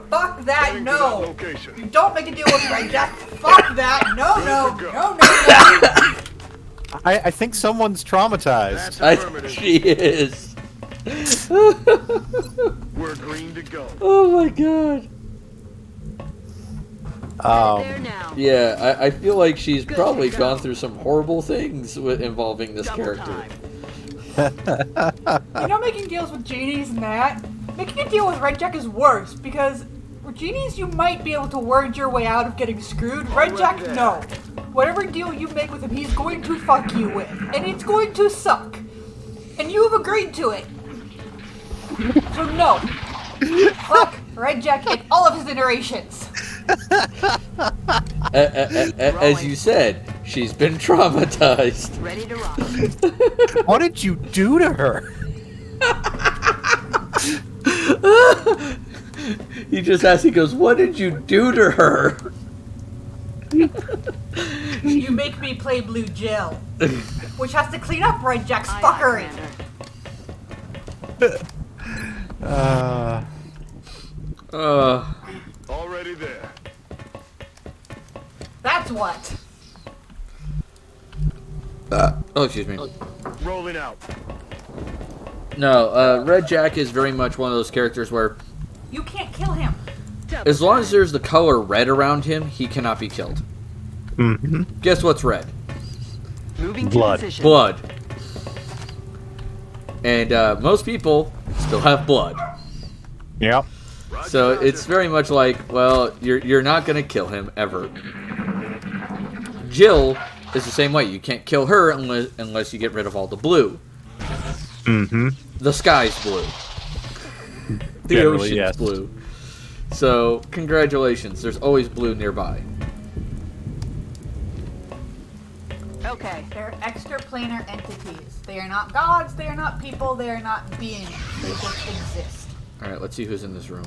Fuck that, no. You don't make a deal with Red Jack. Fuck that. No. I think someone's traumatized. She is. We're green to go. Oh my god. There now. Yeah, I feel like she's probably gone through some horrible things involving this character. Making deals with genies and that. Making a deal with Red Jack is worse, because with genies you might be able to word your way out of getting screwed. Red Jack, no. Whatever deal you make with him, he's going to fuck you with. And it's going to suck. And you have agreed to it. So no. Fuck Red Jack and all of his iterations. As you said, she's been traumatized. Ready to rock. What did you do to her? He just asked, he goes, what did you do to her? You make me play Blue Jill, which has to clean up Red Jack's fuckery. Already there. That's what. Oh, excuse me. Rolling out. No, Red Jack is very much one of those characters where, You can't kill him. as long as there's the color red around him, he cannot be killed. Mm-hmm. Guess what's red? Moving Blood. to position. Blood. And most people still have blood. Yep. So it's very much like, well, you're not going to kill him ever. Jill is the same way. You can't kill her unless you get rid of all the blue. Mm-hmm. The sky's blue. The Generally, ocean's yes. blue. So, congratulations. There's always blue nearby. Okay. They're extraplanar entities. They are not gods, they are not people, they are not beings. They just exist. Alright, let's see who's in this room.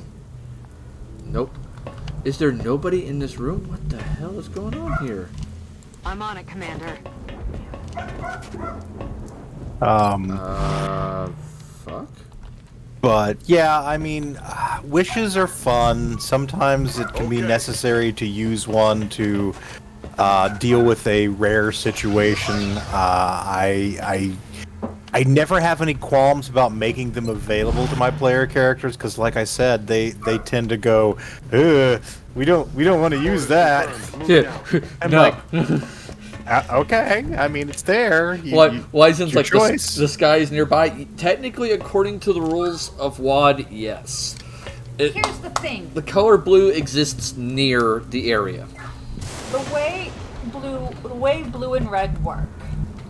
Nope. Is there nobody in this room? What the hell is going on here? I'm on it, Commander. Fuck? But yeah, I mean, wishes are fun. Sometimes it can be necessary to use one to deal with a rare situation. I never have any qualms about making them available to my player characters because, like I said, they tend to go, we don't want to use that. Yeah. I'm No. like, okay. I mean, it's there. Why since your like choice. the sky is nearby? Technically, according to the rules of WAD, yes. Here's the thing. The color blue exists near the area. The way blue and red work.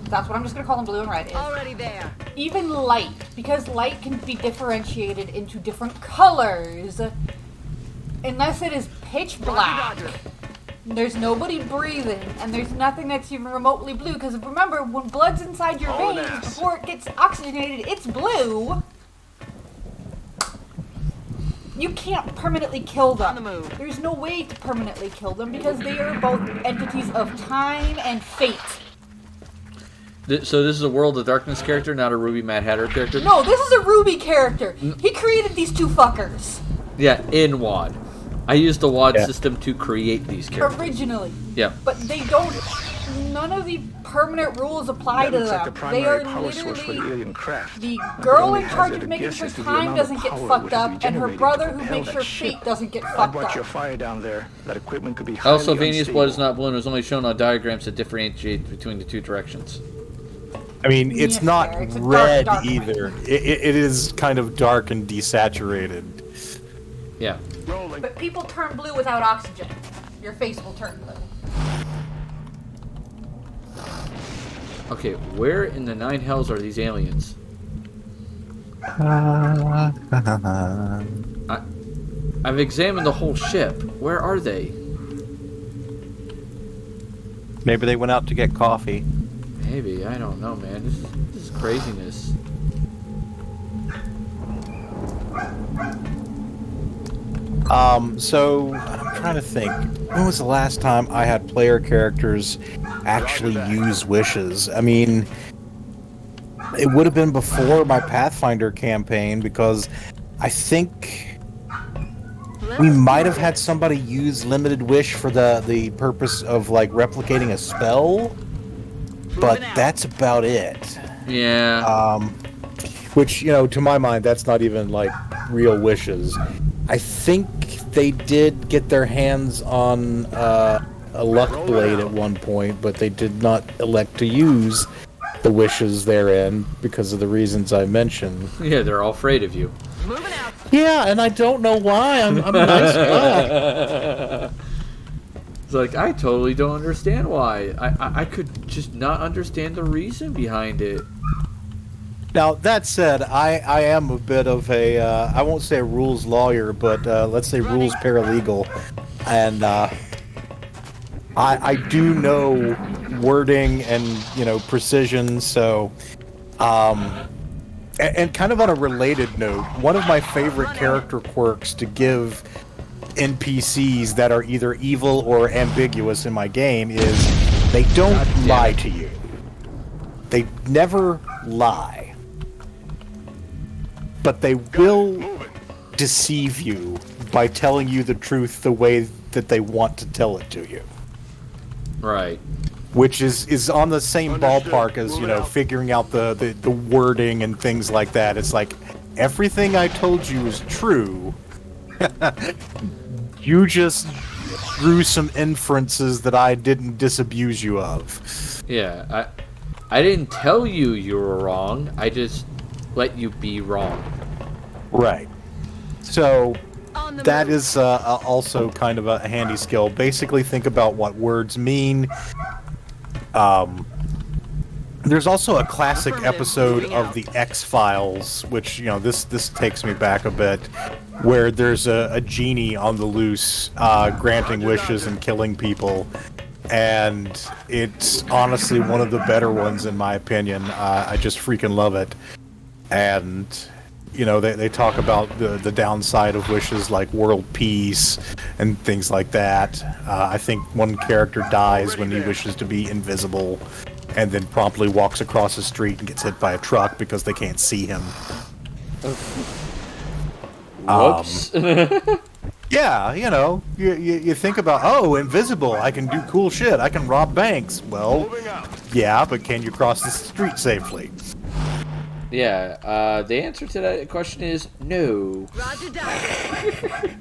That's what I'm just gonna call them, blue and red. Is Already there. even light, because light can be differentiated into different colors, unless it is pitch black. Roger. There's nobody breathing, and there's nothing that's even remotely blue. Because remember, when blood's inside your veins, before it gets oxygenated, it's blue. You can't permanently kill them. On the move. There's no way to permanently kill them because they are both entities of time and fate. So this is a World of Darkness character, not a Ruby Mad Hatter character? No, this is a Ruby character. He created these two fuckers. Yeah, in WAD. I used the WAD system to create these characters. Originally. Yeah. But they don't... None of the permanent rules apply to them. They are literally... The girl in charge of making sure time doesn't get fucked up, and her brother who makes sure fate doesn't get fucked Watch your up. fire down there. That equipment could be Also, highly Vania's blood is unstable. not blue and is only shown on diagrams that differentiate between the two directions. I mean, it's Yes, not Eric, it's a red dark either. It is kind of dark and desaturated. Yeah. But people turn blue without oxygen. Your face will turn blue. Okay, where in the nine hells are these aliens? I've examined the whole ship. Where are they? Maybe they went out to get coffee. Maybe, I don't know, man. This is craziness. So I'm trying to think. When was the last time I had player characters actually use wishes? I mean, it would have been before my Pathfinder campaign because I think we might have had somebody use limited wish for the purpose of like replicating a spell, but that's about it. Yeah. Which, you know, to my mind, that's not even like real wishes. I think they did get their hands on a luck blade at one point, but they did not elect to use the wishes therein because of the reasons I mentioned. Yeah, they're all afraid of you. Moving out. Yeah, and I don't know why. I'm a nice guy. It's like, I totally don't understand why. I could just not understand the reason behind it. Now, that said, I am a bit of a, I won't say a rules lawyer, but let's say rules paralegal. And I do know wording and, you know, precision, so... And kind of on a related note, one of my favorite character quirks to give NPCs that are either evil or ambiguous in my game is they don't lie to you. They never lie. But they will deceive you by telling you the truth the way that they want to tell it to you. Right. Which is on the same ballpark as, you know, figuring out the wording and things like that. It's like, everything I told you is true. You just drew some inferences that I didn't disabuse you of. Yeah, I didn't tell you you were wrong. I just let you be wrong. Right. So that is also kind of a handy skill. Basically, think about what words mean. There's also a classic episode of the X-Files, which, you know, this takes me back a bit, where there's a genie on the loose, granting wishes and killing people. And it's honestly one of the better ones, in my opinion. I just freaking love it. And they talk about the downside of wishes like world peace and things like that. I think one character dies when he wishes to be invisible and then promptly walks across the street and gets hit by a truck because they can't see him. Whoops. Yeah, you think about, oh, invisible, I can do cool shit, I can rob banks. Well, yeah, but can you cross the street safely? Yeah, the answer to that question is no. Roger that.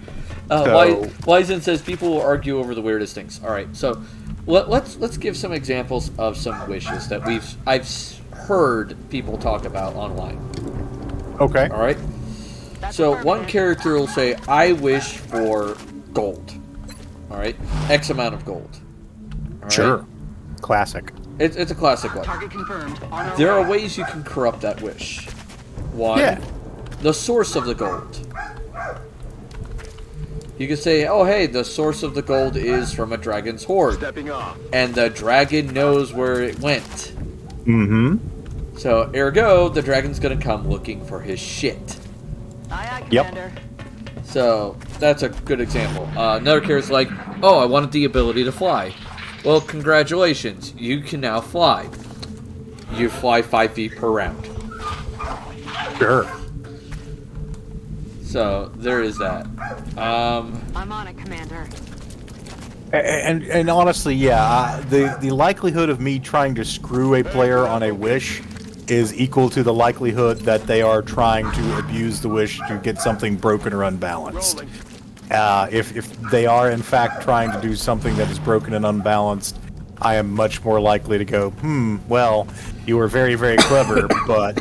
Wyzen says people will argue over the weirdest things. All right, so let's give some examples of some wishes that I've heard people talk about online. Okay. All right. So one character will say, "I wish for gold." All right, X amount of gold. All right? Sure. Classic. It's a classic one. Target confirmed. There are ways you can corrupt that wish. One, the source of the gold. You can say, oh, hey, the source of the gold is from a dragon's hoard. Stepping off. And the dragon knows where it went. Mm-hmm. So, ergo, the dragon's going to come looking for his shit. Aye, Commander. So, that's a good example. Another character's like, oh, I wanted the ability to fly. Well, congratulations. You can now fly. You fly 5 feet per round. Sure. So, there is that. I'm on it, Commander. And honestly, the likelihood of me trying to screw a player on a wish is equal to the likelihood that they are trying to abuse the wish to get something broken or unbalanced. If they are in fact trying to do something that is broken and unbalanced, I am much more likely to go, well, you were very, very clever, but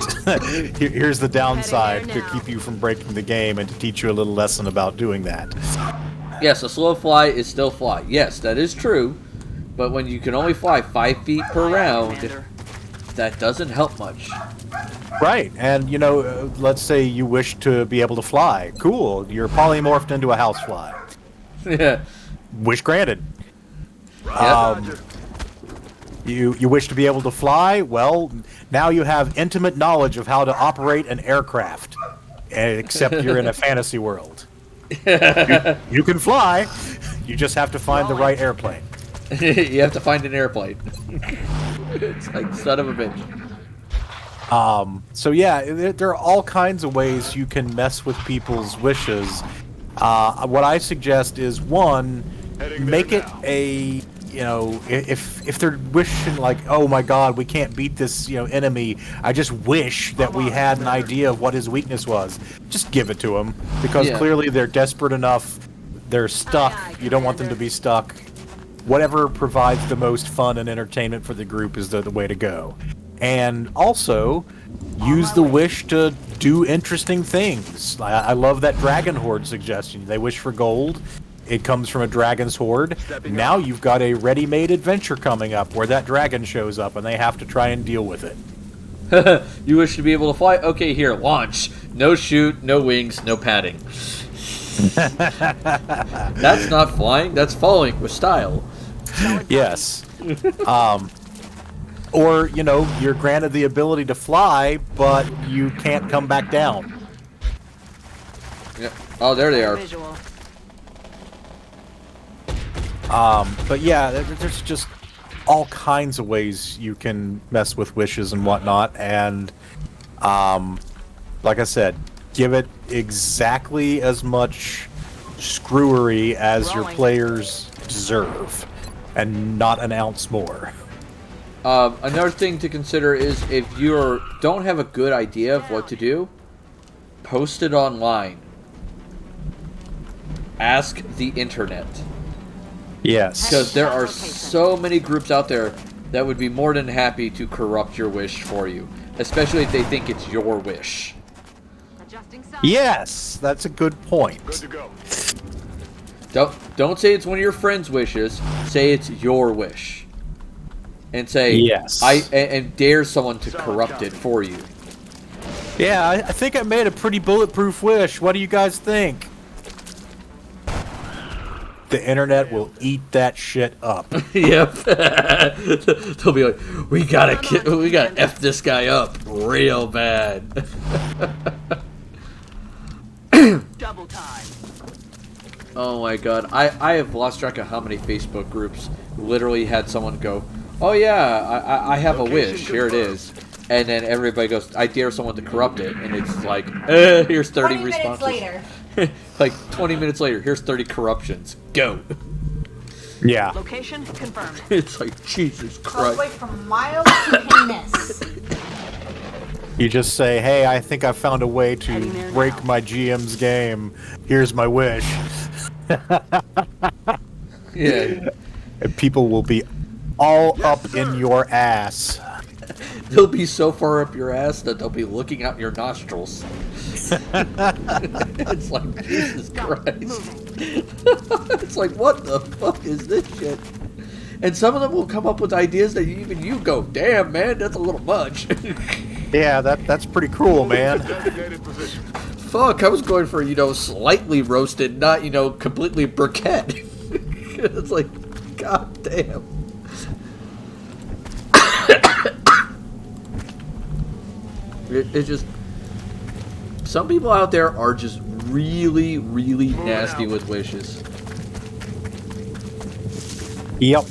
here's the downside to keep you from breaking the game and to teach you a little lesson about doing that. Yes, a slow fly is still fly. Yes, that is true. But when you can only fly 5 feet per round, that doesn't help much. Right, and let's say you wish to be able to fly. Cool, you're polymorphed into a housefly. Yeah. Wish granted. Yep. You wish to be able to fly? Well, now you have intimate knowledge of how to operate an aircraft. Except you're in a fantasy world. You can fly. You just have to find the right airplane. You have to find an airplane. It's like son of a bitch. So yeah, there are all kinds of ways you can mess with people's wishes. What I suggest is, one, make it a, if they're wishing like, oh my god, we can't beat this, enemy, I just wish that we had an idea of what his weakness was. Just give it to them, because clearly they're desperate enough, they're stuck, you don't want them to be stuck. Whatever provides the most fun and entertainment for the group is the way to go. And also, use the wish to do interesting things. I love that dragon hoard suggestion. They wish for gold. It comes from a dragon's hoard. Now you've got a ready-made adventure coming up where that dragon shows up and they have to try and deal with it. You wish to be able to fly? Okay, here, launch. No shoot, no wings, no padding. That's not flying, that's falling with style. Yes. Or, you're granted the ability to fly, but you can't come back down. Yep. Oh, there they are. But yeah, there's just all kinds of ways you can mess with wishes and whatnot, and like I said, give it exactly as much screwery as your players deserve, and not an ounce more. Another thing to consider is if you don't have a good idea of what to do, post it online. Ask the internet. Yes. Because there are so many groups out there that would be more than happy to corrupt your wish for you. Especially if they think it's your wish. Yes, that's a good point. Good to go. Don't say it's one of your friends' wishes. Say it's your wish. And say, yes. And dare someone to corrupt it for you. Yeah, I think I made a pretty bulletproof wish. What do you guys think? The internet will eat that shit up. Yep. They'll be like, we gotta F this guy up real bad. Oh my god. I have lost track of how many Facebook groups literally had someone go, oh yeah, I have a wish, here it is. And then everybody goes, I dare someone to corrupt it. And it's like, here's 30 20 responses. minutes later. Like 20 minutes later, here's 30 corruptions. Go. Yeah. Location confirmed. It's like, Jesus All the way Christ. from miles to heinous. You just say, hey, I think I found a way Heading to there break now. my GM's game. Here's my wish. Yeah. And people will be all up in your ass. They'll be so far up your ass that they'll be looking out your nostrils. It's like, Jesus Christ. It's like, what the fuck is this shit? And some of them will come up with ideas that even you go, damn, man, that's a little much. Yeah, that's pretty cruel, man. Fuck, I was going for, slightly roasted, not, completely briquette. It's like, god damn. It's just, some people out there are just really, really nasty with wishes. Yep.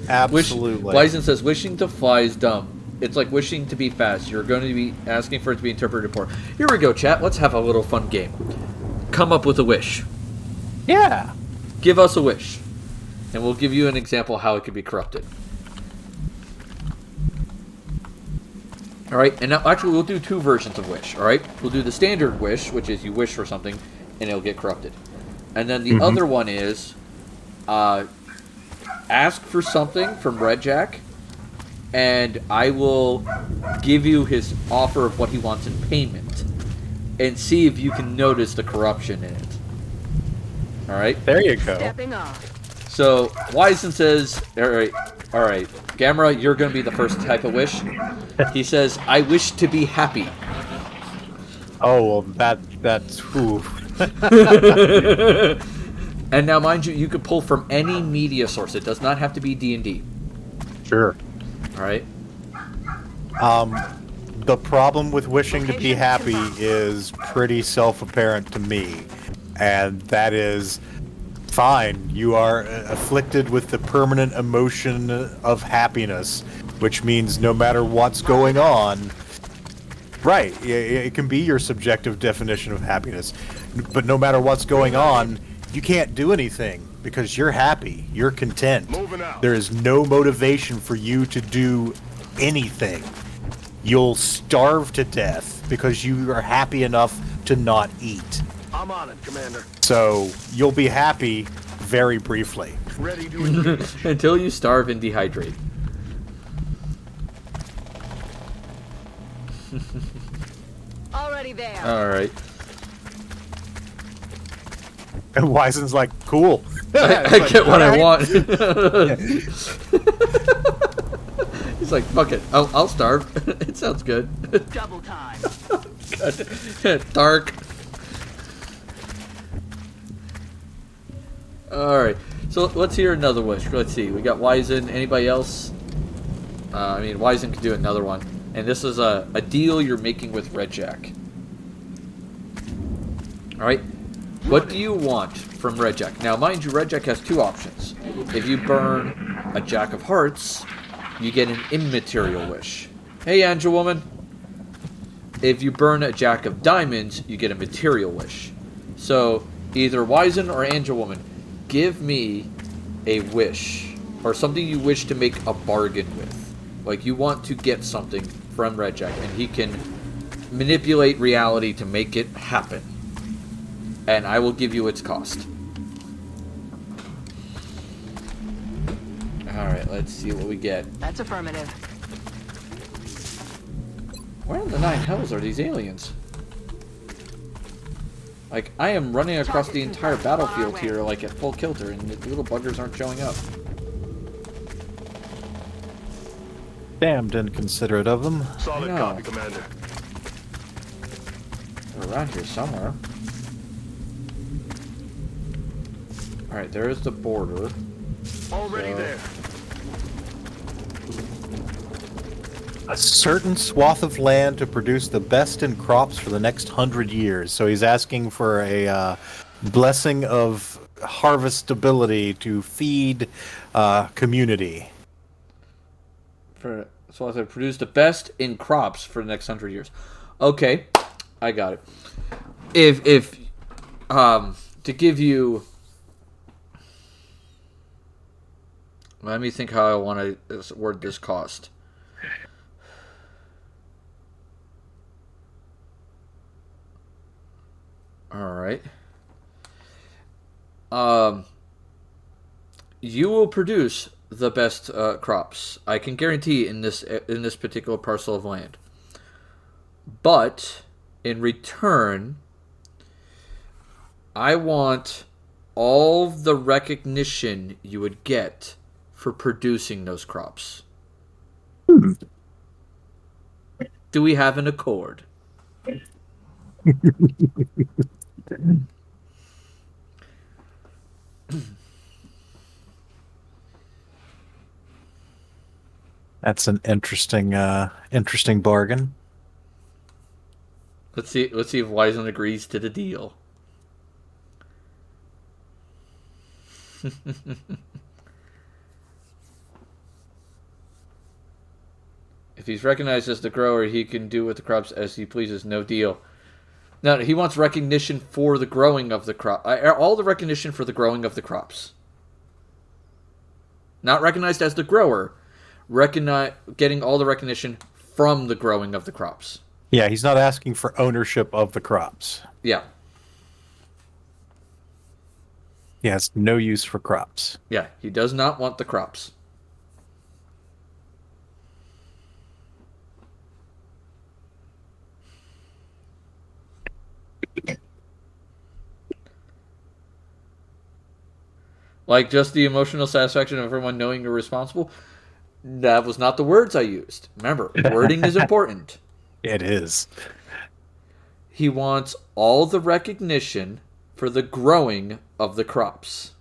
Absolutely. Wyzen says, wishing to fly is dumb. It's like wishing to be fast. You're going to be asking for it to be interpreted for. Here we go, chat. Let's have a little fun game. Come up with a wish. Yeah. Give us a wish. And we'll give you an example how it could be corrupted. Alright, and now actually we'll do two versions of wish, alright? We'll do the standard wish, which is you wish for something and it'll get corrupted. And then the other one is ask for something from Red Jack, and I will give you his offer of what he wants in payment, and see if you can notice the corruption in it. Alright? There you go. Stepping off. So, Wyzen says, alright, Gamera, you're going to be the first type of wish. He says, I wish to be happy. Oh, well, that's whew. And now, mind you, you could pull from any media source. It does not have to be D&D. Sure. Alright? The problem with wishing to be happy is pretty self-apparent to me. And that is, fine, you are afflicted with the permanent emotion of happiness, which means no matter what's going on, right, it can be your subjective definition of happiness, but no matter what's going on, you can't do anything because you're happy, you're content. There is no motivation for you to do anything. You'll starve to death because you are happy enough to not eat. I'm on it, Commander. So you'll be happy very briefly. Ready to engage. Until you starve and dehydrate. Already there. Alright. And Wyzen's like, cool. I get what I want. He's like, fuck it, I'll starve. It sounds good. Double time. Dark. Alright, so let's hear another wish. Let's see, we got Wyzen. Anybody else? Wyzen could do another one. And this is a deal you're making with Red Jack. Alright, what do you want from Red Jack? Now, mind you, Red Jack has two options. If you burn a Jack of Hearts, you get an immaterial wish. Hey, Angel Woman. If you burn a Jack of Diamonds, you get a material wish. So, either Wyzen or Angel Woman, give me a wish, or something you wish to make a bargain with. Like, you want to get something from Red Jack, and he can manipulate reality to make it happen. And I will give you its cost. Alright, let's see what we get. That's affirmative. Where in the nine hells are these aliens? Like, I am running across the entire battlefield here, like, at full kilter, and the little buggers aren't showing up. Damned inconsiderate of them. Solid I know. copy, Commander. They're around here somewhere. Alright, there is the border. Already there. A certain swath of land to produce the best in crops for the next 100 years. So he's asking for a blessing of harvestability to feed community. So I said produce the best in crops for the next 100 years. Okay, I got it. If to give you, let me think how I want to word this cost. All right. You will produce the best crops. I can guarantee in this particular parcel of land. But in return, I want all the recognition you would get for producing those crops. Do we have an accord? That's an interesting bargain. Let's see if Wiseman agrees to the deal. If he's recognized as the grower, he can do with the crops as he pleases. No deal. No, he wants recognition for the growing of the crop. All the recognition for the growing of the crops. Not recognized as the grower. Getting all the recognition from the growing of the crops. Yeah, he's not asking for ownership of the crops. Yeah. He has no use for crops. Yeah, he does not want the crops. Like just the emotional satisfaction of everyone knowing you're responsible. That was not the words I used. Remember, wording is important. It is. He wants all the recognition for the growing of the crops.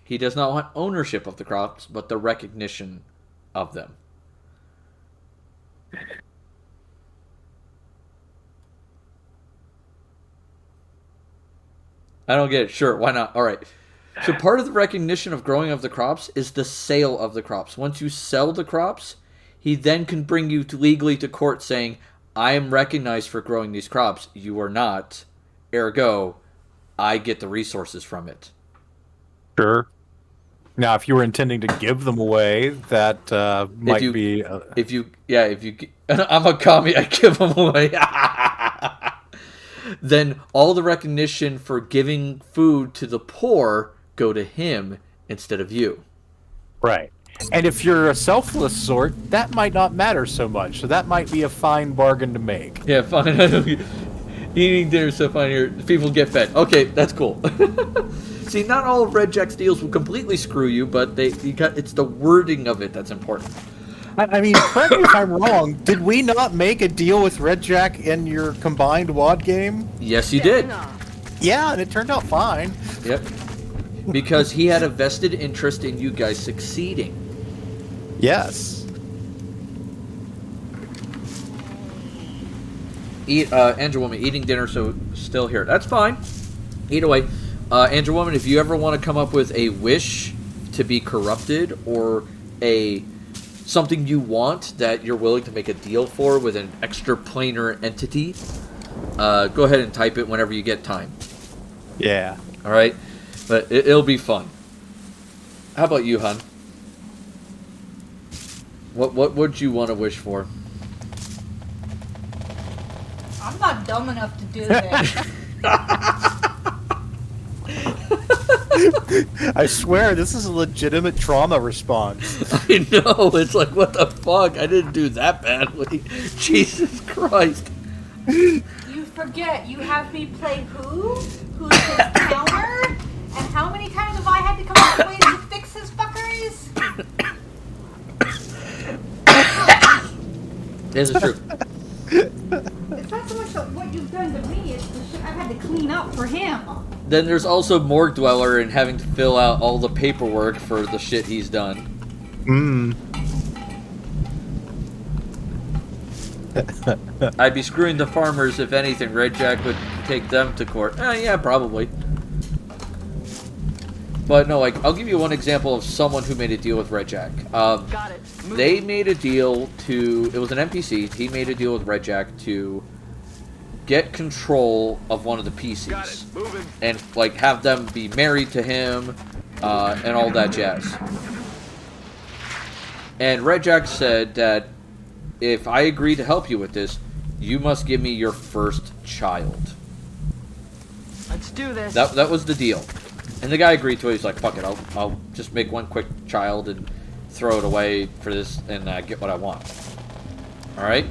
He does not want ownership of the crops, but the recognition of them. I don't get it. Sure, why not? All right. So part of the recognition of growing of the crops is the sale of the crops. Once you sell the crops, he then can bring you legally to court saying, I am recognized for growing these crops. You are not. Ergo, I get the resources from it. Sure. Now, if you were intending to give them away, that might be... If you... I'm a commie, I give them away. Then all the recognition for giving food to the poor go to him instead of you. Right. And if you're a selfless sort, that might not matter so much. So that might be a fine bargain to make. Yeah, fine. Eating dinner so fine here. People get fed. Okay, that's cool. See, not all of Red Jack's deals will completely screw you, but it's the wording of it that's important. I mean, correct me if I'm wrong, did we not make a deal with Red Jack in your combined WAD game? Yes, you did. Yeah, and it turned out fine. Yep. Because he had a vested interest in you guys succeeding. Yes. Angel Woman, eating dinner, so still here. That's fine. Either way, Angel Woman, if you ever want to come up with a wish to be corrupted or something you want that you're willing to make a deal for with an extraplanar entity, go ahead and type it whenever you get time. Yeah. All right? But it'll be fun. How about you, hun? What would you want to wish for? I'm not dumb enough to do that. I swear, this is a legitimate trauma response. I know. It's like, what the fuck? I didn't do that badly. Jesus Christ. You forget, you have me play who? Who's his counter? And how many times have I had to come up with ways to fix his fuckeries? This is true. It's not so much what you've done to me, it's the shit I've had to clean up for him. Then there's also Morgue Dweller and having to fill out all the paperwork for the shit he's done. I'd be screwing the farmers if anything. Red Jack would take them to court. Yeah, probably. But no, like, I'll give you one example of someone who made a deal with Red Jack. Got it. They made a deal to... It was an NPC. He made a deal with Red Jack to get control of one of the PCs. Got it. Moving. And, like, have them be married to him, and all that jazz. And Red Jack said that if I agree to help you with this, you must give me your first child. Let's do this. That was the deal. And the guy agreed to it. He's like, fuck it, I'll just make one quick child and throw it away for this and get what I want. Alright?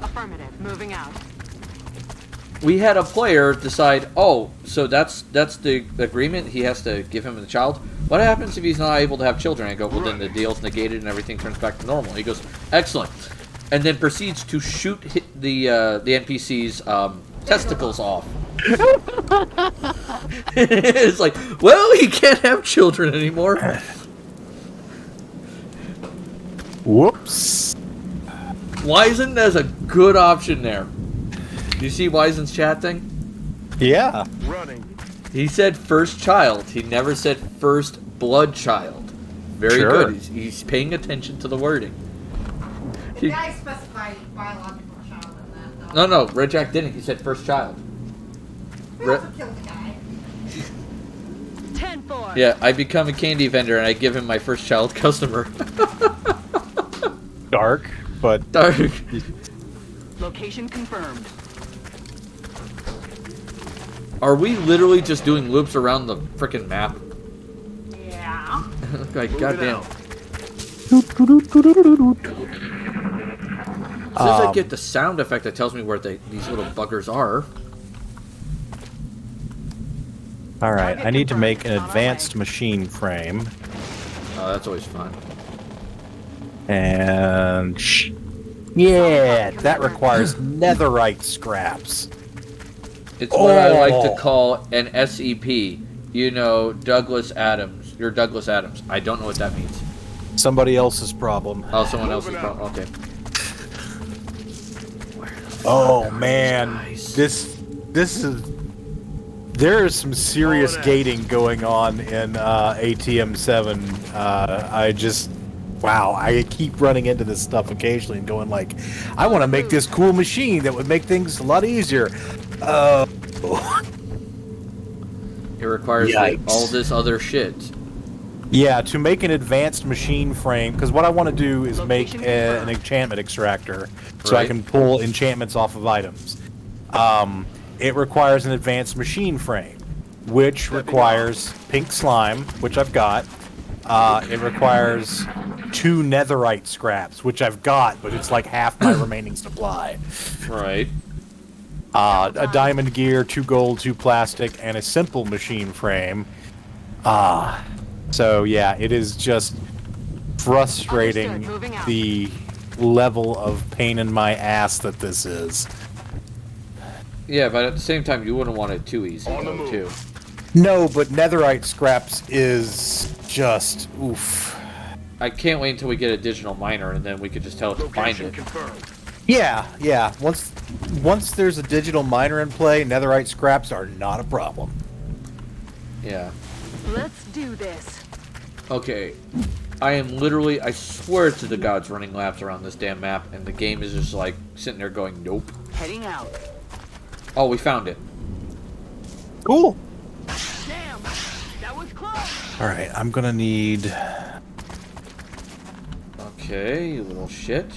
Affirmative. Moving out. We had a player decide, oh, so that's the agreement? He has to give him the child? What happens if he's not able to have children? I go, well, then the deal's negated and everything turns back to normal. He goes, excellent. And then proceeds to shoot the NPC's testicles off. It's like, well, he can't have children anymore. Whoops. Wizen has a good option there. Do you see Wizen's chat thing? Yeah. Running. He said first child. He never said first blood child. Very Sure. good. He's paying attention to the wording. The guy specified biological child in that, though. No, Red Jack didn't. He said first child. We also killed the guy. 10-4. Yeah, I become a candy vendor and I give him my first child customer. Dark, but Dark. Location confirmed. Are we literally just doing loops around the frickin' map? Yeah. Like, goddamn. As soon as I get the sound effect that tells me where these little buggers are. all right. I need to make an advanced machine frame, Oh, that's always fun. and yeah, that requires netherite scraps. It's what I like to call an SEP. You know, Douglas Adams. You're Douglas Adams. I don't know what that means. Somebody else's problem. Oh, someone else's problem. Okay. Oh man, Nice. this is. There is some serious gating going on in ATM 7. Wow, I keep running into this stuff occasionally and going like, I want to make this cool machine that would make things a lot easier. It requires like, all this other shit. Yeah, to make an advanced machine frame, because what I want to do is make Location an enchantment extractor so I Right. can pull enchantments off of items. It requires an advanced machine frame, which requires pink slime, which I've got. It requires 2 netherite scraps, which I've got, but it's like half my remaining supply. Right. A diamond gear, 2 gold, 2 plastic, and a simple machine frame. So yeah, it is just frustrating Understood. Moving out. the level of pain in my ass that this is. Yeah, but at the same time, you wouldn't want it too easy, though, too. No, but netherite scraps is just oof. I can't wait until we get a digital miner, and then we could just tell it to find Location it. confirmed. Yeah. Once there's a digital miner in play, netherite scraps are not a problem. Yeah. Let's do this. Okay. I am literally, I swear to the gods, running laps around this damn map, and the game is just like sitting there going, nope. Heading out. Oh, we found it. Cool. Damn, that was close. All right, I'm gonna need. Okay, you little shit.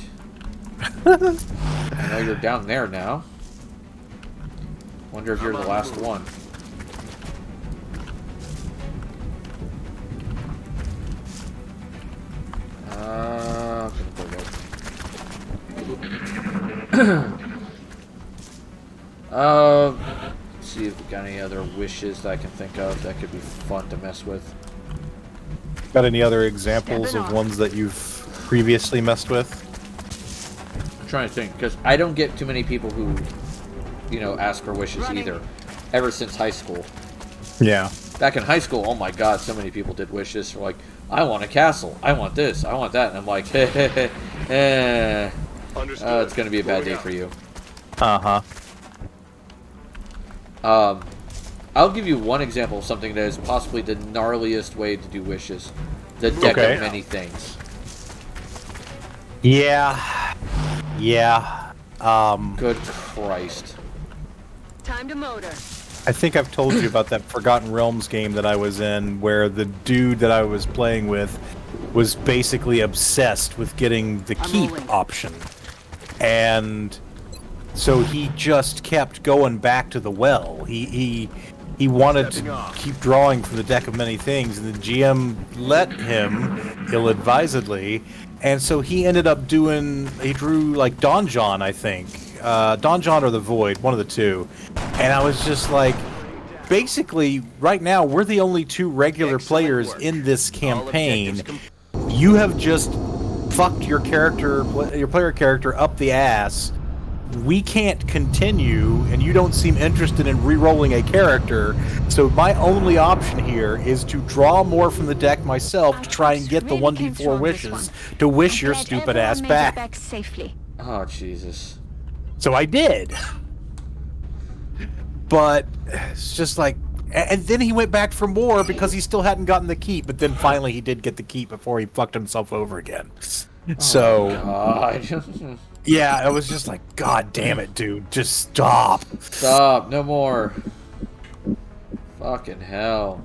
I know you're down there now. Wonder if you're the last one. I'm gonna go let's see if we got any other wishes that I can think of that could be fun to mess with. Got any other examples Stepping of off. ones that you've previously messed with? I'm trying to think, because I don't get too many people who, you know, ask for wishes Running. either. Ever since high school. Yeah. Back in high school, oh my god, so many people did wishes for like, I want a castle, I want this, I want that, and I'm like, Understood. It's going to be a bad day for you. Uh-huh. I'll give you one example of something that is possibly the gnarliest way to do wishes. The deck Okay. of many things. Yeah. Yeah. Good Christ. Time to motor. I think I've told you about that Forgotten Realms game that I was in, where the dude that I was playing with was basically obsessed with getting the keep rolling. option. And so he just kept going back to the well. He wanted to keep drawing from the deck of many things, and the GM let him ill-advisedly, and so he ended up he drew like Donjon, I think. Donjon or the Void, one of the two. And I was just like, basically, right now, we're the only two regular players in this campaign. You have just fucked your player character up the ass. We can't continue, and you don't seem interested in re-rolling a character, so my only option here is to draw more from the deck myself to try and get the 1d4 wishes to wish your stupid ass back. Safely. Oh, Jesus. So I did. But it's just like... And then he went back for more because he still hadn't gotten the keep, but then finally he did get the keep before he fucked himself over again. So... God. Yeah, I was just like, God damn it, dude. Just stop. Stop. No more. Fucking hell.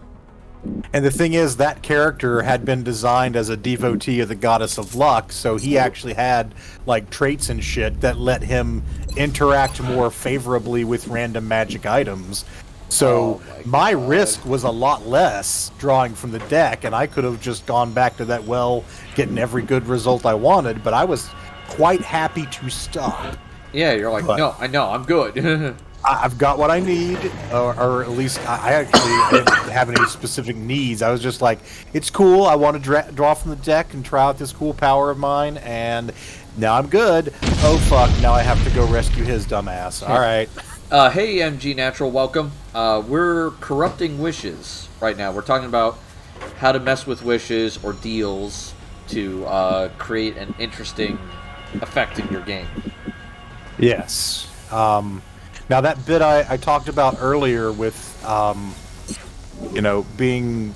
And the thing is, that character had been designed as a devotee of the goddess of luck, so he actually had, like, traits and shit that let him interact more favorably with random magic items. So my risk was a lot less drawing from the deck, and I could have just gone back to that well, getting every good result I wanted, but I was quite happy to stop. Yeah, you're like, no, I know, I'm good. I've got what I need, or at least I actually didn't have any specific needs. I was just like, it's cool, I want to draw from the deck and try out this cool power of mine, and now I'm good. Oh fuck, now I have to go rescue his dumbass. Alright. Hey MG Natural, welcome. We're corrupting wishes right now. We're talking about how to mess with wishes or deals to create an interesting effect in your game. Yes. Now that bit I talked about earlier with, being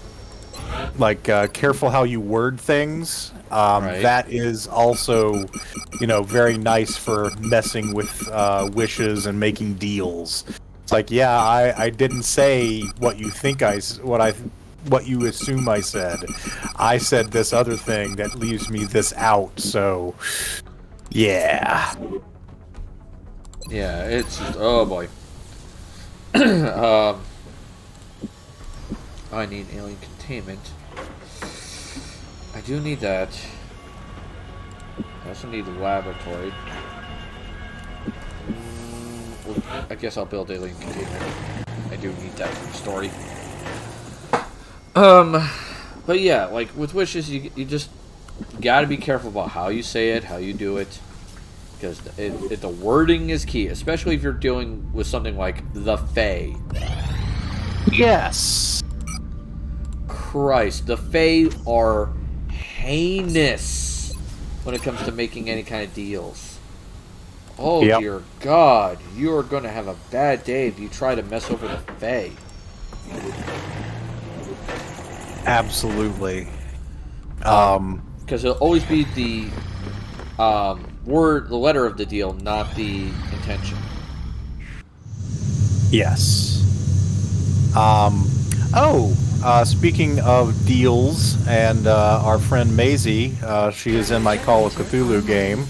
like careful how you word things. Right. That is also, very nice for messing with wishes and making deals. It's like, yeah, I didn't say what you think what you assume I said. I said this other thing that leaves me this out. So, yeah. Yeah, it's just, oh boy. I need alien containment. I do need that. I also need the laboratory. Well, I guess I'll build alien containment. I do need that for the story. But yeah, like with wishes, you just gotta be careful about how you say it, how you do it. Because the wording is key, especially if you're dealing with something like the Fae. Yes. Christ, the Fae are heinous when it comes to making any kind of deals. Oh dear God, you're going to have a bad day if you try to mess over the Fae. Absolutely. Because it'll always be the the letter of the deal, not the intention. Yes. Speaking of deals, and our friend Maisie, she is in my Call of Cthulhu game,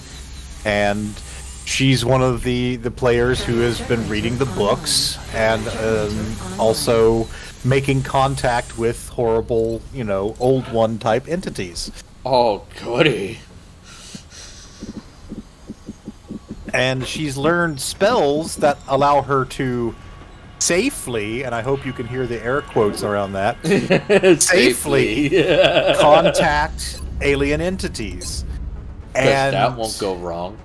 and she's one of the players who has been reading the books and also making contact with horrible, old one type entities. Oh, goody. And she's learned spells that allow her to safely, and I hope you can hear the air quotes around that, safely contact alien entities. And that won't go wrong.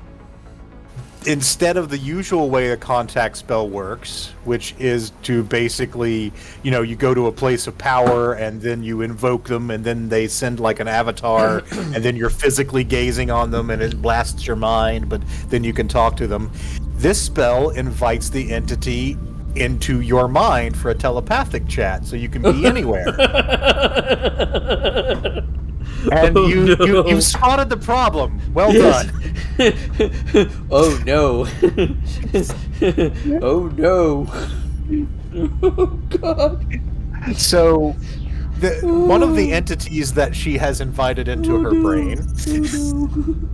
instead of the usual way a contact spell works, which is to basically, you go to a place of power and then you invoke them and then they send like an avatar and then you're physically gazing on them and it blasts your mind, but then you can talk to them. This spell invites the entity into your mind for a telepathic chat, so you can be anywhere. And you spotted the problem. Well done. Oh no. Oh no. Oh god. So, one of the entities that she has invited into her brain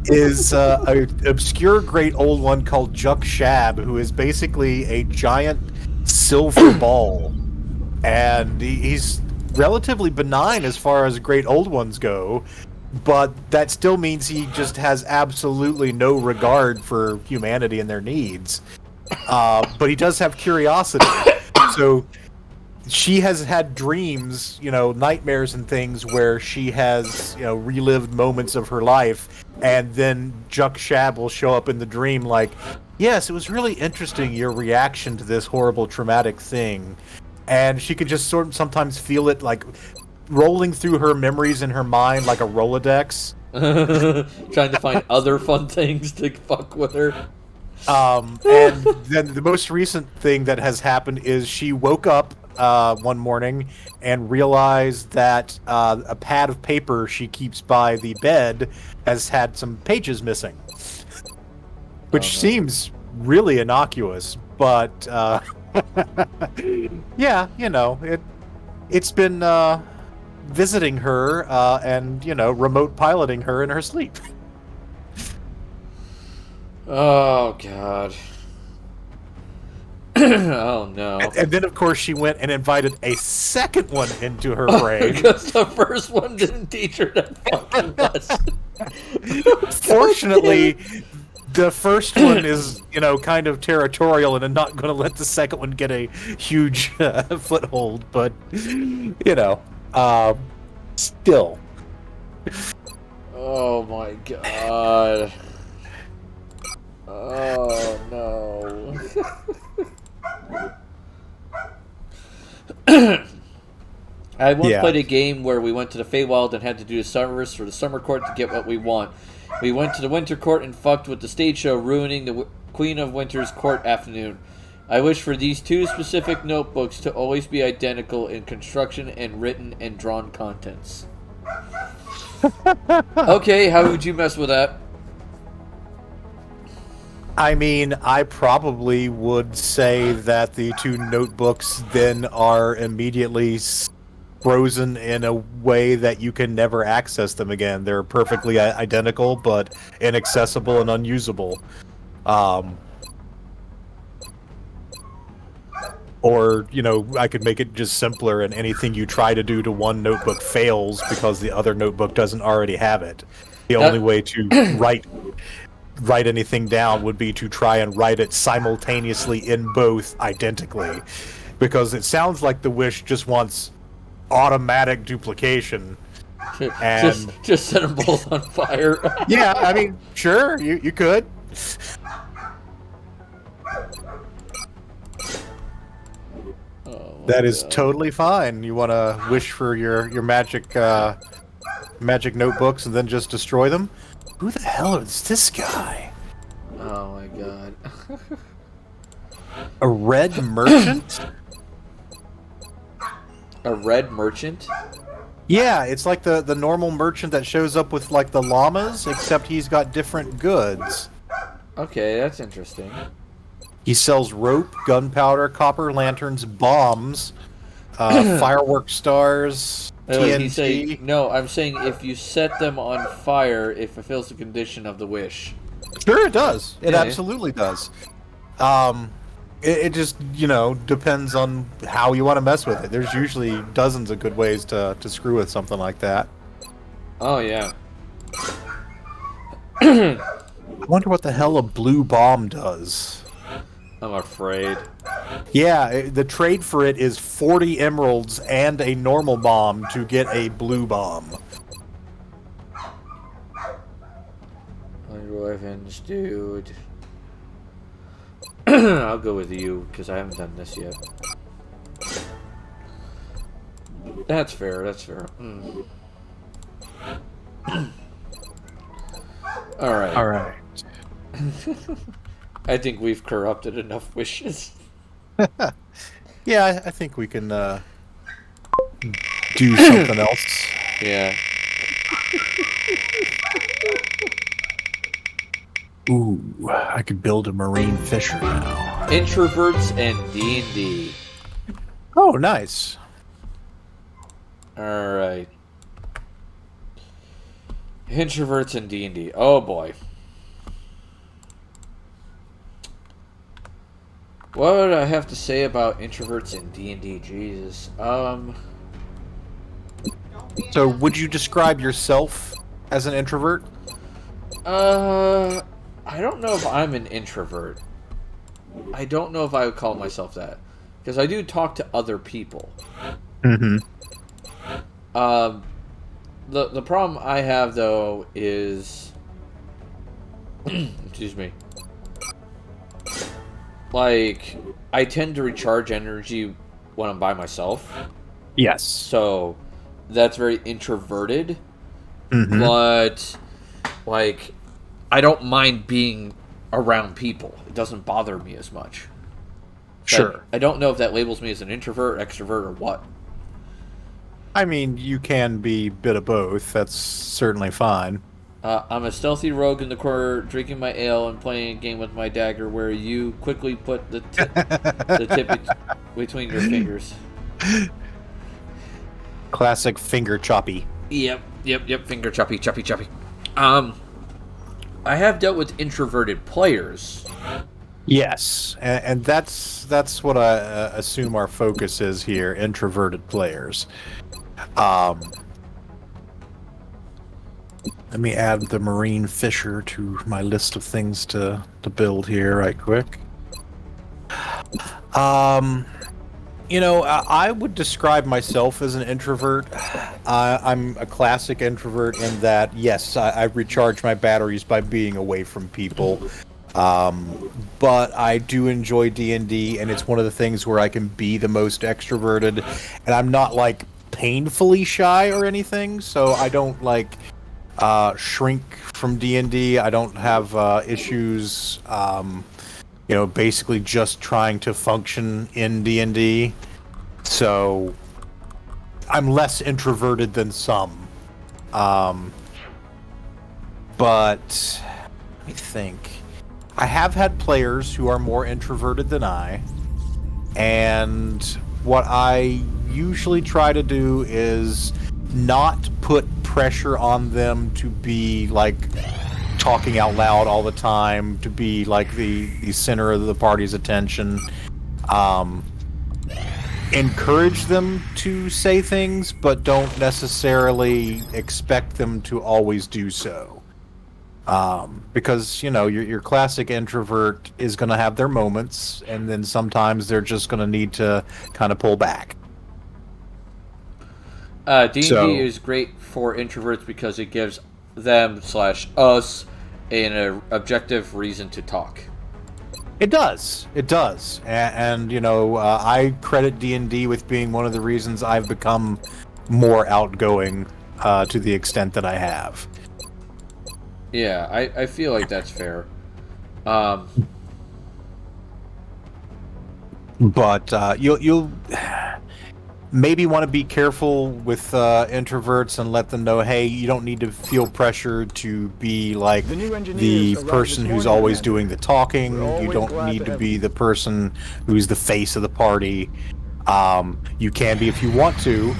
is an obscure great old one called Juk Shab, who is basically a giant silver ball. And he's relatively benign as far as great old ones go, but that still means he just has absolutely no regard for humanity and their needs. But he does have curiosity. So she has had dreams, nightmares and things where she has, relived moments of her life, and then Juk Shab will show up in the dream like, yes, it was really interesting, your reaction to this horrible traumatic thing. And she could just sometimes feel it like rolling through her memories in her mind like a Rolodex. Trying to find other fun things to fuck with her. And then the most recent thing that has happened is she woke up one morning and realized that a pad of paper she keeps by the bed has had some pages missing. Which seems really innocuous, but yeah, it's been visiting her and remote piloting her in her sleep. Oh god. Oh no. And then of course she went and invited a second one into her brain. Because the first one didn't teach her that fucking lesson. Fortunately, the first one is, kind of territorial and I'm not going to let the second one get a huge foothold, but, still. Oh my god. Oh no. I once played a game where we went to the Feywild and had to do a service for the summer court to get what we want. We went to the winter court and fucked with the stage show, ruining the Queen of Winter's court afternoon. I wish for these two specific notebooks to always be identical in construction and written and drawn contents. Okay, how would you mess with that? I mean, I probably would say that the two notebooks then are immediately frozen in a way that you can never access them again. They're perfectly identical, but inaccessible and unusable. Or, I could make it just simpler and anything you try to do to one notebook fails because the other notebook doesn't already have it. The only way to write anything down would be to try and write it simultaneously in both identically. Because it sounds like the Wish just wants automatic duplication. And just set them both on fire. Yeah, I mean, sure, you could. That is totally fine. You want to wish for your magic notebooks and then just destroy them? Who the hell is this guy? Oh my god. A red merchant? A red merchant? Yeah, it's like the normal merchant that shows up with like the llamas, except he's got different goods. Okay, that's interesting. He sells rope, gunpowder, copper lanterns, bombs, firework stars, TNT. No, I'm saying if you set them on fire, it fulfills the condition of the wish. Sure, it does. It absolutely does. It just, depends on how you want to mess with it. There's usually dozens of good ways to screw with something like that. Oh, yeah. I wonder what the hell a blue bomb does. I'm afraid. Yeah, the trade for it is 40 emeralds and a normal bomb to get a blue bomb. Weapons, dude. I'll go with you because I haven't done this yet. That's fair. That's fair. All right. All right. I think we've corrupted enough wishes. Yeah, I think we can do something else. Yeah. Ooh, I could build a marine fisher now. Introverts and D&D. Oh, nice. All right. Introverts and D&D. Oh boy. What would I have to say about introverts and D&D? Jesus. So, would you describe yourself as an introvert? I don't know if I'm an introvert. I don't know if I would call myself that. Because I do talk to other people. Mm-hmm. The problem I have, though, is... excuse me. Like, I tend to recharge energy when I'm by myself. Yes. So, that's very introverted. Mm-hmm. But, like, I don't mind being around people. It doesn't bother me as much. Sure. I don't know if that labels me as an introvert, extrovert, or what. I mean, you can be a bit of both. That's certainly fine. I'm a stealthy rogue in the corner, drinking my ale and playing a game with my dagger, where you quickly put the tip between your fingers. Classic finger choppy. Yep, finger choppy. I have dealt with introverted players. Yes, and that's what I assume our focus is here, introverted players. Let me add the marine fisher to my list of things to build here right quick. You know, I would describe myself as an introvert. I'm a classic introvert in that, yes, I recharge my batteries by being away from people. But I do enjoy D&D, and it's one of the things where I can be the most extroverted, and I'm not, like, painfully shy or anything, so I don't, like, shrink from D&D. I don't have issues, you know, basically just trying to function in D&D. So I'm less introverted than some. But let me think. I have had players who are more introverted than I, and what I usually try to do is not put pressure on them to be like talking out loud all the time, to be like the center of the party's attention. Encourage them to say things, but don't necessarily expect them to always do so. Because, you know, your classic introvert is going to have their moments, and then sometimes they're just going to need to kind of pull back. D&D is great for introverts because it gives them/us an objective reason to talk. It does. And you know, I credit D&D with being one of the reasons I've become more outgoing to the extent that I have. Yeah, I feel like that's fair. But you'll maybe want to be careful with introverts and let them know, hey, you don't need to feel pressure to be like the person who's always doing the talking. You don't need to be the person who's the face of the party. You can be if you want to.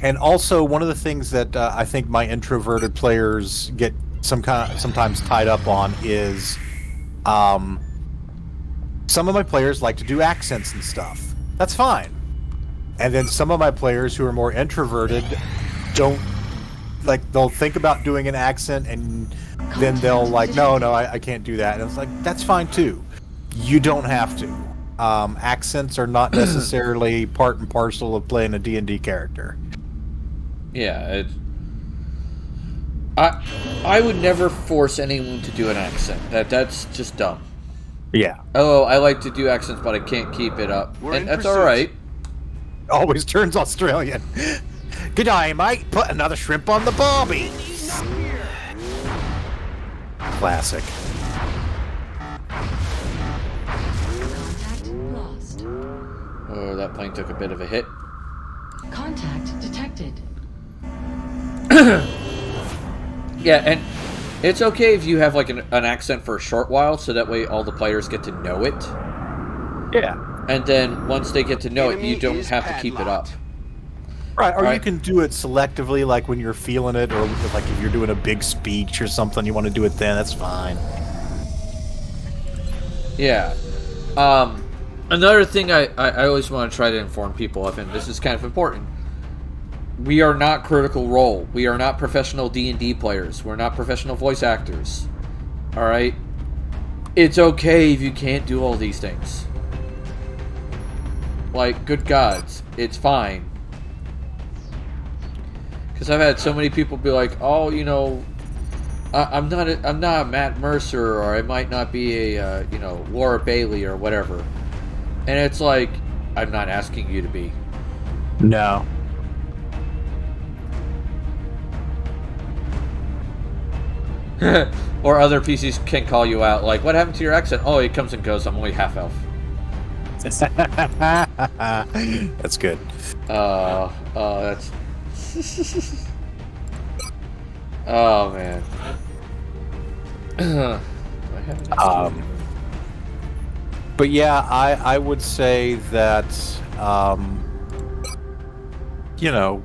And also, one of the things that I think my introverted players get sometimes tied up on is some of my players like to do accents and stuff. That's fine. And then some of my players who are more introverted don't, like, they'll think about doing an accent and then they'll like, no, I can't do that. And it's like, that's fine too. You don't have to. Accents are not necessarily part and parcel of playing a D&D character. Yeah, I would never force anyone to do an accent. That's just dumb. Yeah. Oh, I like to do accents, but I can't keep it up. We're And in that's pursuit. alright. Always turns Australian. Good day, mate. Put another shrimp on the barbie. Classic. Contact lost. Oh, that plane took a bit of a hit. Contact detected. Yeah, and it's okay if you have like an accent for a short while, so that way all the players get to know it. Yeah. And then once they get to know it, you Enemy don't is have to keep it up. padlocked. Right, or you Right. can do it selectively, like when you're feeling it, or like if you're doing a big speech or something, you want to do it then, that's fine. Yeah. Another thing I always want to try to inform people of, and this is kind of important. We are not Critical Role. We are not professional D&D players. We're not professional voice actors. Alright? It's okay if you can't do all these things. Like, good gods. It's fine. Because I've had so many people be like, oh, you know, I'm not a Matt Mercer, or I might not be a, you know, Laura Bailey or whatever. And it's like, I'm not asking you to be. No. Or other PCs can call you out, like, what happened to your accent? Oh, it comes and goes. I'm only half elf. That's good. That's... Oh, man. Do I have any- But yeah, I would say that, you know,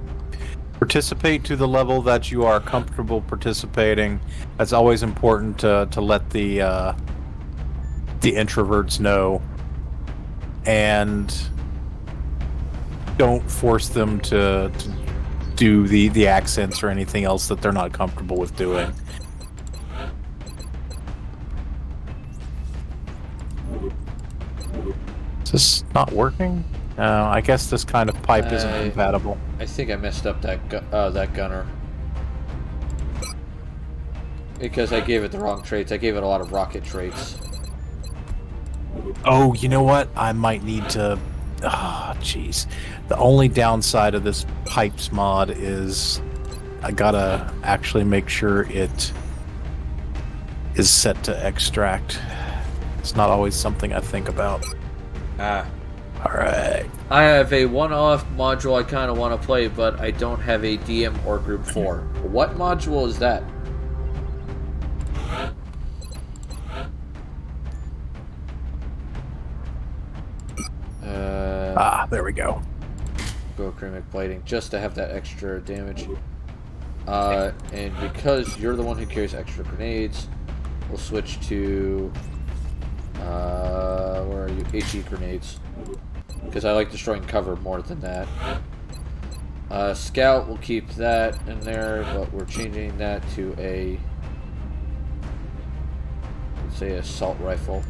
participate to the level that you are comfortable participating. That's always important to let the introverts know, and don't force them to do the accents or anything else that they're not comfortable with doing. Is this not working? I guess this kind of pipe isn't compatible. I think I messed up that that gunner. Because I gave it the wrong traits. I gave it a lot of rocket traits. Oh, you know what? I might need to... Ah, jeez. The only downside of this pipes mod is I gotta actually make sure it is set to extract. It's not always something I think about. Ah. Alright. I have a one-off module I kind of want to play, but I don't have a DM or group for. What module is that? There we go. Go ceramic plating, just to have that extra damage. And because you're the one who carries extra grenades, we'll switch to... where are you? HE grenades. Because I like destroying cover more than that. Scout, we'll keep that in there, but we're changing that to a... let's say assault rifle.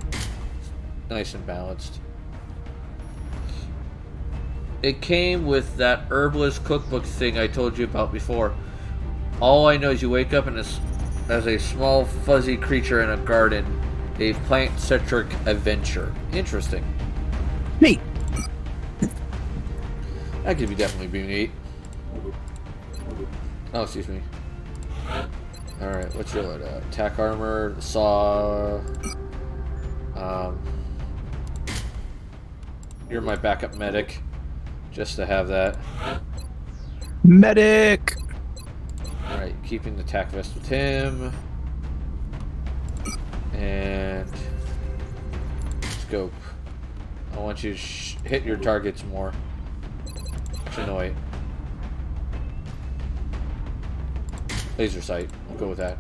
Nice and balanced. It came with that herbalist cookbook thing I told you about before. All I know is you wake up as a small fuzzy creature in a garden. A plant-centric adventure. Interesting. Neat. That could definitely be neat. Oh, excuse me. Alright, what's your load? Attack armor, saw... You're my backup medic. Just to have that. Medic! Alright, keeping the tack vest with him. And... scope. I want you to hit your targets more. Actually, no, wait. Laser sight. We'll go with that.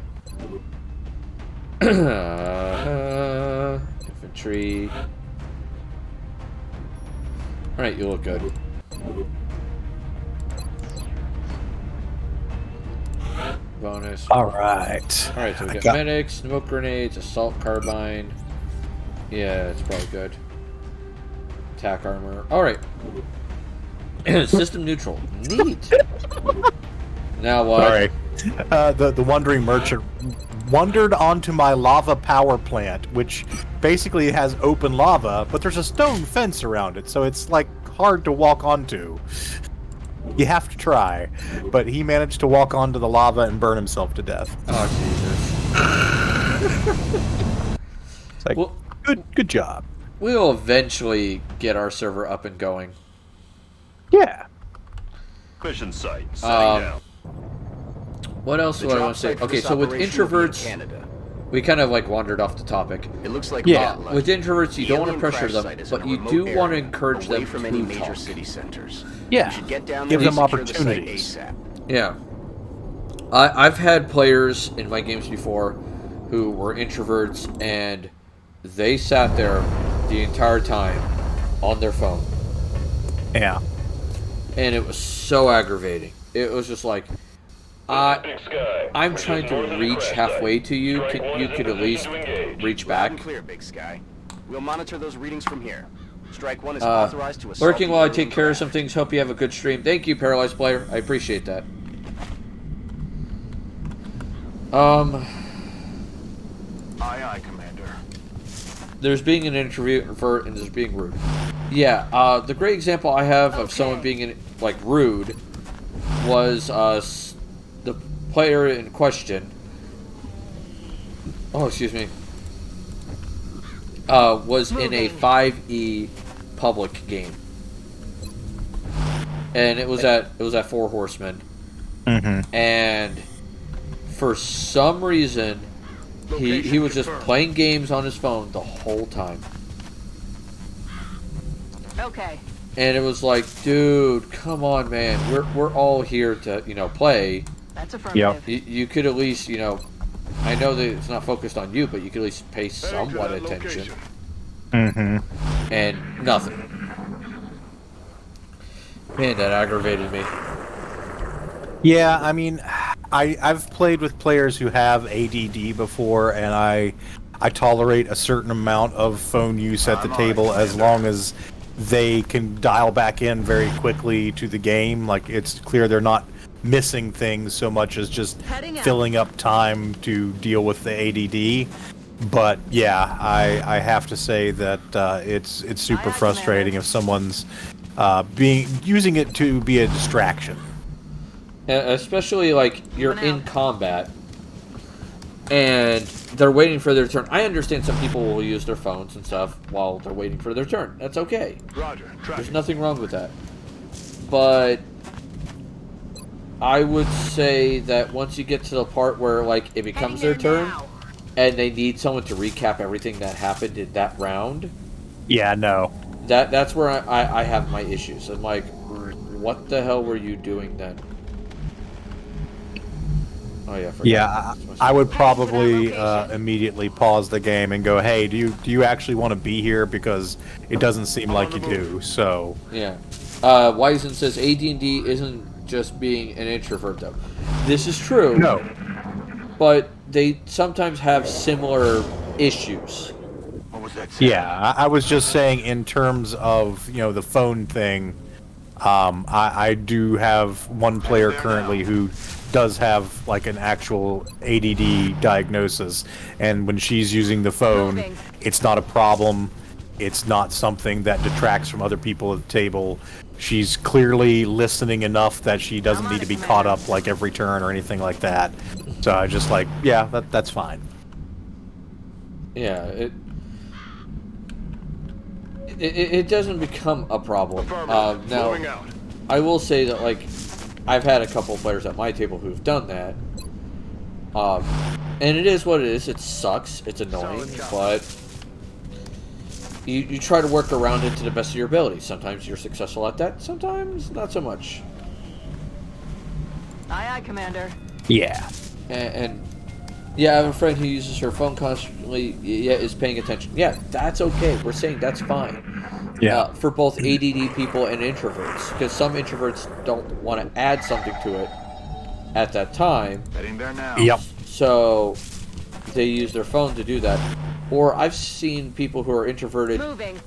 Infantry. Alright, you look good. Bonus. Alright. Alright, so we got medics, smoke grenades, assault carbine. Yeah, that's probably good. Attack armor. Alright. System neutral. Neat. Now what? Sorry. The wandering merchant wandered onto my lava power plant, which basically has open lava, but there's a stone fence around it, so it's like hard to walk onto. You have to try. But he managed to walk onto the lava and burn himself to death. Oh, Jesus. It's like, well, good job. We'll eventually get our server up and going. Yeah. Mission site. Setting down. What else do I want to say? Okay, so with introverts, we kind of like wandered off the topic. It looks like with introverts, you don't want to pressure them, but you do want to encourage them from to any major talk. city centers. Yeah, you should get down there give them and secure the site opportunities. ASAP. Yeah, I've had players in my games before who were introverts, and they sat there the entire time on their phone. Yeah, and it was so aggravating. It was just like, I'm trying to reach halfway to you. You could at least reach back. Clear, Big Sky. We'll monitor those readings from here. Strike 1 is authorized to assault. Lurking while I take care of some things. Hope you have a good stream. Thank you, Paralyzed Player. I appreciate that. Aye, aye, Commander. There's being an introvert and there's being rude. Yeah, the great example I have of someone being rude was the player in question. Oh, excuse me. Was in a 5e public game, and it was at Four Horsemen, and for some reason he was just playing games on his phone the whole time. Okay. And it was like, dude, come on, man. We're all here to, play. That's affirmative. You could at least, I know that it's not focused on you, but you could at least pay somewhat attention. And nothing. Man, that aggravated me. Yeah, I mean, I've played with players who have ADD before, and I tolerate a certain amount of phone use at the table as long as they can dial back in very quickly to the game. Like, it's clear they're not missing things so much as just filling up time to deal with the ADD. But yeah, I have to say that it's super frustrating if someone's using it to be a distraction. Especially like you're in combat and they're waiting for their turn. I understand some people will use their phones and stuff while they're waiting for their turn. That's okay. Roger. There's nothing wrong with that. But I would say that once you get to the part where it becomes their turn and they need someone to recap everything that happened in that round. Yeah, no. That's where I have my issues. I'm like, what the hell were you doing then? Oh yeah. Yeah, I would probably immediately pause the game and go, "Hey, do you actually want to be here? Because it doesn't seem like you do." So yeah. Wizen says AD&D isn't just being an introvert though. This is true. No. But they sometimes have similar issues. What was that? Yeah, I was just saying in terms of the phone thing. I do have one player currently who does have an actual ADD diagnosis, and when she's using the phone, it's not a problem. It's not something that detracts from other people at the table. She's clearly listening enough that she doesn't need to be caught up every turn or anything like that. So I just yeah, that's fine. Yeah, it doesn't become a problem. Now, I will say that I've had a couple of players at my table who've done that. And it is what it is. It sucks. It's annoying, but you try to work around it to the best of your ability. Sometimes you're successful at that. Sometimes not so much. Aye, aye, Commander. Yeah. And yeah, I have a friend who uses her phone constantly. Yeah, is paying attention. Yeah, that's okay. We're saying that's fine. Yeah. For both ADD people and introverts, because some introverts don't want to add something to it at that time. Heading there now. Yep. So they use their phone to do that. Or I've seen people who are introverted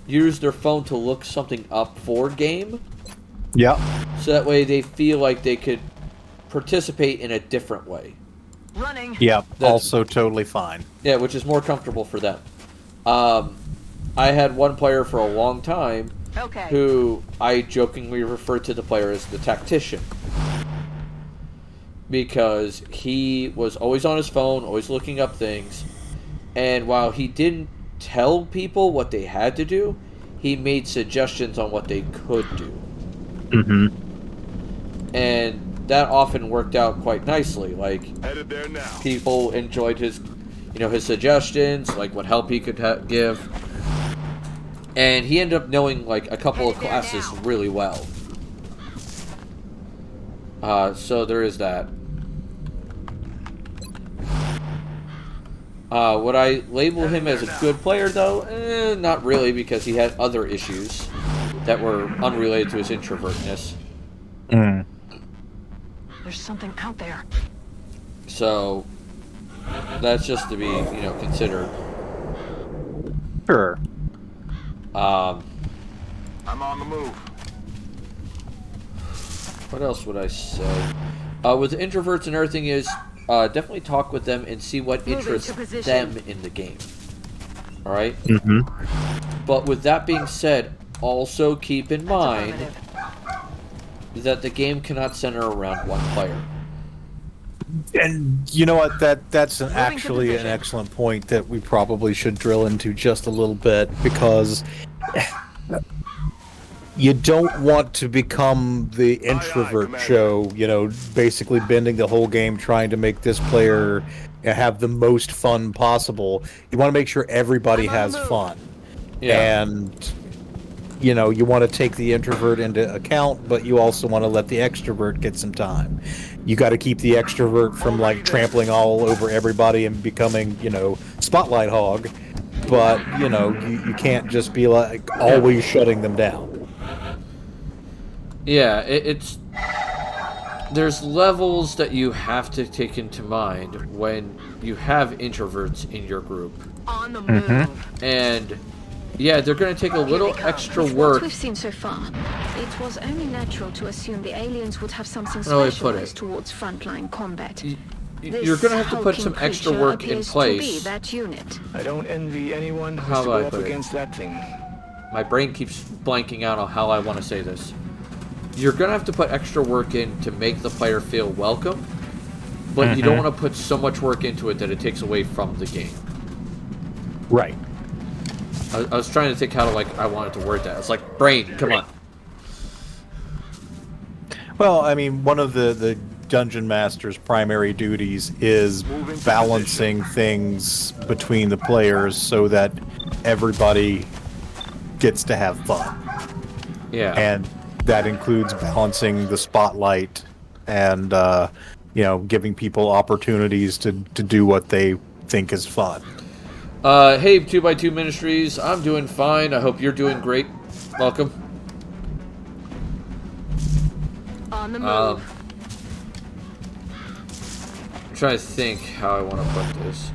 use their phone to look something up for game. Yep. So that way they feel like they could participate in a different way. Running. Yep, That's- also totally fine. Yeah, which is more comfortable for them. I had one player for a long time Okay. who I jokingly referred to the player as the tactician. Because he was always on his phone, always looking up things. And while he didn't tell people what they had to do, he made suggestions on what they could do. Mm-hmm. And that often worked out quite nicely. Like, Headed there now. people enjoyed his suggestions, like what help he could give. And he ended up knowing like a couple of classes really well. So there is that. Would I label him as a good player though? Not really, because he had other issues that were unrelated to his introvertness. Mm. There's something out there. So that's just to be, considered. Sure. I'm on the move. What else would I say? With the introverts and everything is, definitely talk with them and see what interests them in the game. Alright? Mm-hmm. But with that being said, also keep in mind that the game cannot center around one player. And you know what? That's actually an excellent point that we probably should drill into just a little bit, because you don't want to become the introvert show, basically bending the whole game trying to make this player have the most fun possible. You want to make sure everybody has fun. Yeah. And you want to take the introvert into account, but you also want to let the extrovert get some time. You got to keep the extrovert from like trampling all over everybody and becoming, spotlight hog. But, you can't just be like always shutting them down. Yeah, there's levels that you have to take into mind when you have introverts in your group. On the move. And yeah, they're going to take a little extra With work. what we've seen so far, it was only natural to assume the aliens would have something How do I put specialized it? towards frontline combat. You're going to have to put some extra work in place. That unit. I don't envy anyone who's How to do I go up put it? against that thing. My brain keeps blanking out on how I want to say this. You're going to have to put extra work in to make the player feel welcome, but you don't want to put so much work into it that it takes away from the game. Right. I was trying to think how to, I wanted to word that. It's like, brain, come on. Well, I mean, one of the Dungeon Master's primary duties is balancing things between the players so that everybody gets to have fun. Yeah. And that includes balancing the spotlight and, giving people opportunities to do what they think is fun. Hey, 2x2 Ministries, I'm doing fine. I hope you're doing great. Welcome. On the move. I'm trying to think how I want to put this.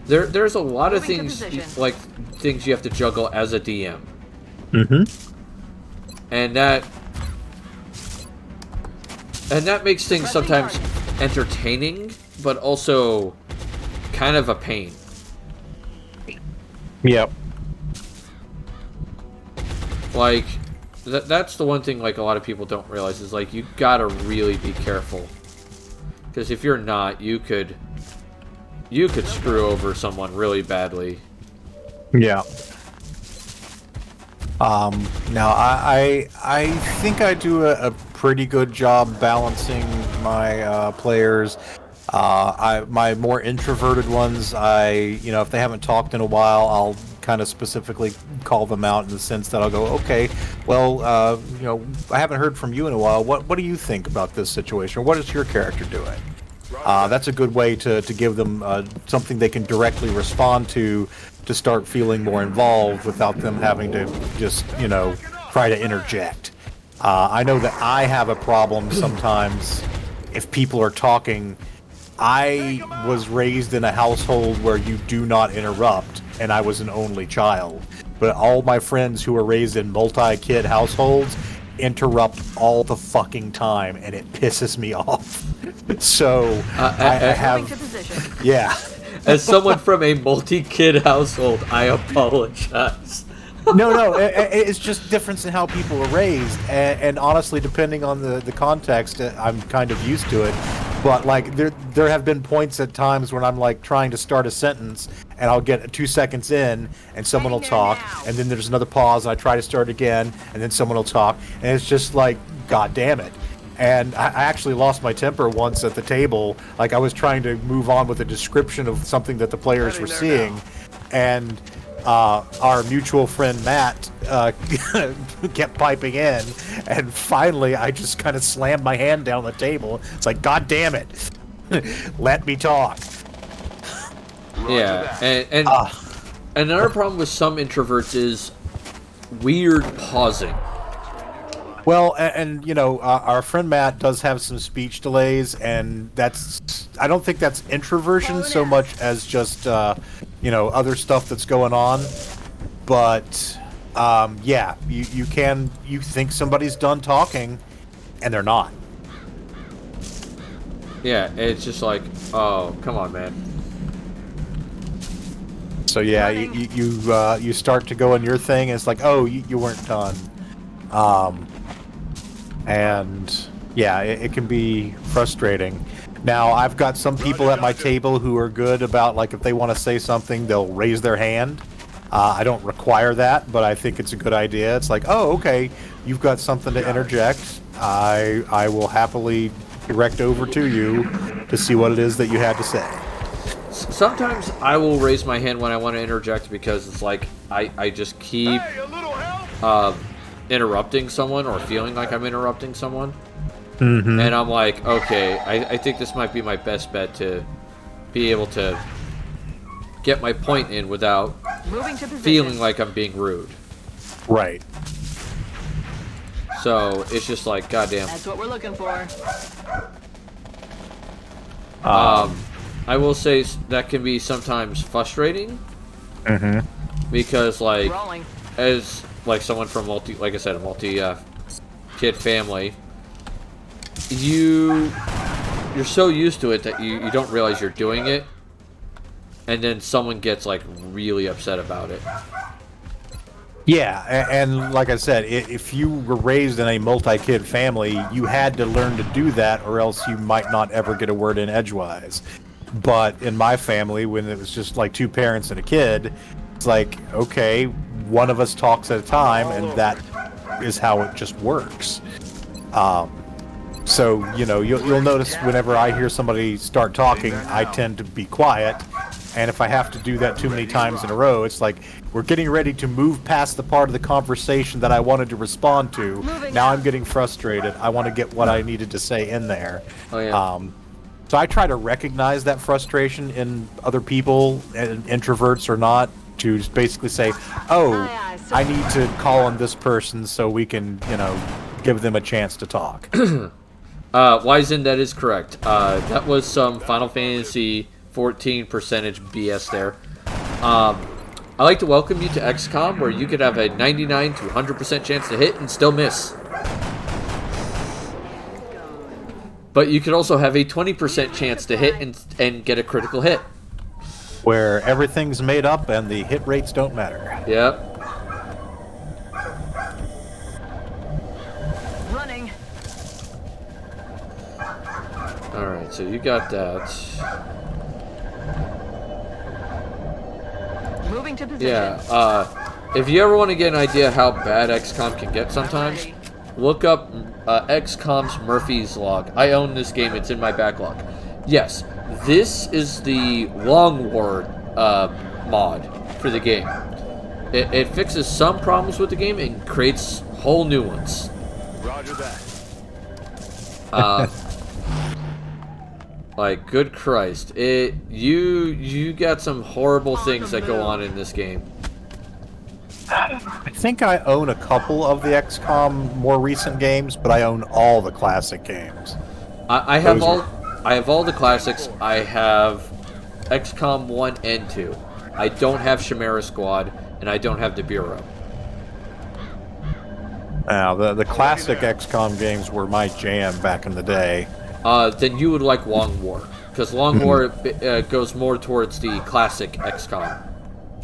There's a lot of Moving to things, position. things you have to juggle as a DM. Mm-hmm. And that makes things sometimes entertaining, but also kind of a pain. Yep. That's the one thing, a lot of people don't realize is, you gotta really be careful. Because if you're not, you could screw over someone really badly. Yeah. Now, I think I do a pretty good job balancing my players. My more introverted ones, if they haven't talked in a while, I'll kind of specifically call them out in the sense that I'll go, okay, well, I haven't heard from you in a while. What do you think about this situation? What is your character doing? That's a good way to give them something they can directly respond to start feeling more involved without them having to just, try to interject. I know that I have a problem sometimes if people are talking. I was raised in a household where you do not interrupt, and I was an only child. But all my friends who were raised in multi-kid households, interrupt all the fucking time, and it pisses me off. So I have, yeah. As someone from a multi-kid household, I apologize. No, it's just difference in how people are raised, and honestly, depending on the context, I'm kind of used to it. But like, there have been points at times when I'm like trying to start a sentence, and I'll get 2 seconds in, and someone will talk, and then there's another pause, and I try to start again, and then someone will talk, and it's just like, God damn it. And I actually lost my temper once at the table. Like, I was trying to move on with a description of something that the players were seeing, and our mutual friend Matt kept piping in, and finally I just kind of slammed my hand down the table. It's like, God damn it, let me talk. Yeah, and another problem with some introverts is weird pausing. Well, and you know, our friend Matt does have some speech delays, and I don't think that's introversion so much as just, you know, other stuff that's going on. But, yeah, you think somebody's done talking, and they're not. Yeah, it's just like, oh, come on, man. So yeah, you start to go on your thing, and it's like, oh, you weren't done. And yeah, it can be frustrating. Now, I've got some people at my table who are good about, like, if they want to say something, they'll raise their hand. I don't require that, but I think it's a good idea. It's like, oh, okay, you've got something to interject. I will happily direct over to you to see what it is that you had to say. Sometimes I will raise my hand when I want to interject because it's like I just keep interrupting someone or feeling like I'm interrupting someone. Mm-hmm. And I'm like, okay, I think this might be my best bet to be able to get my point in without feeling like I'm being rude. Right. So it's just like, goddamn. That's what we're looking for. I will say that can be sometimes frustrating. Mm-hmm. Because, like, as like someone from a multi-kid family, you're so used to it that you don't realize you're doing it, and then someone gets like really upset about it. Yeah, and like I said, if you were raised in a multi-kid family, you had to learn to do that, or else you might not ever get a word in edgewise. But in my family, when it was just like 2 parents and a kid, it's like, okay, one of us talks at a time, and that is how it just works. So, you know, you'll notice whenever I hear somebody start talking, I tend to be quiet. And if I have to do that too many times in a row, it's like, we're getting ready to move past the part of the conversation that I wanted to respond to. Now I'm getting frustrated. I want to get what I needed to say in there. Oh, yeah. So I try to recognize that frustration in other people, and introverts or not, to just basically say, oh, I need to call on this person so we can, you know, give them a chance to talk. Wizen, that is correct. That was some Final Fantasy 14 percentage BS there. I'd like to welcome you to XCOM, where you could have a 99 to 100% chance to hit and still miss. But you could also have a 20% chance to hit and get a critical hit. Where everything's made up and the hit rates don't matter. Yep. Running. Alright, so you got that. Moving to position. Yeah, if you ever want to get an idea how bad XCOM can get sometimes, look up XCOM's Murphy's Log. I own this game, it's in my backlog. Yes, this is the Long War mod for the game. It fixes some problems with the game and creates whole new ones. Roger that. Like, good Christ, you got some horrible things that go on in this game. I think I own a couple of the XCOM more recent games, but I own all the classic games. I have all the classics. I have XCOM 1 and 2. I don't have Chimera Squad, and I don't have the Bureau. Now, the classic XCOM games were my jam back in the day. Then you would like Long War, because Long War goes more towards the classic XCOM.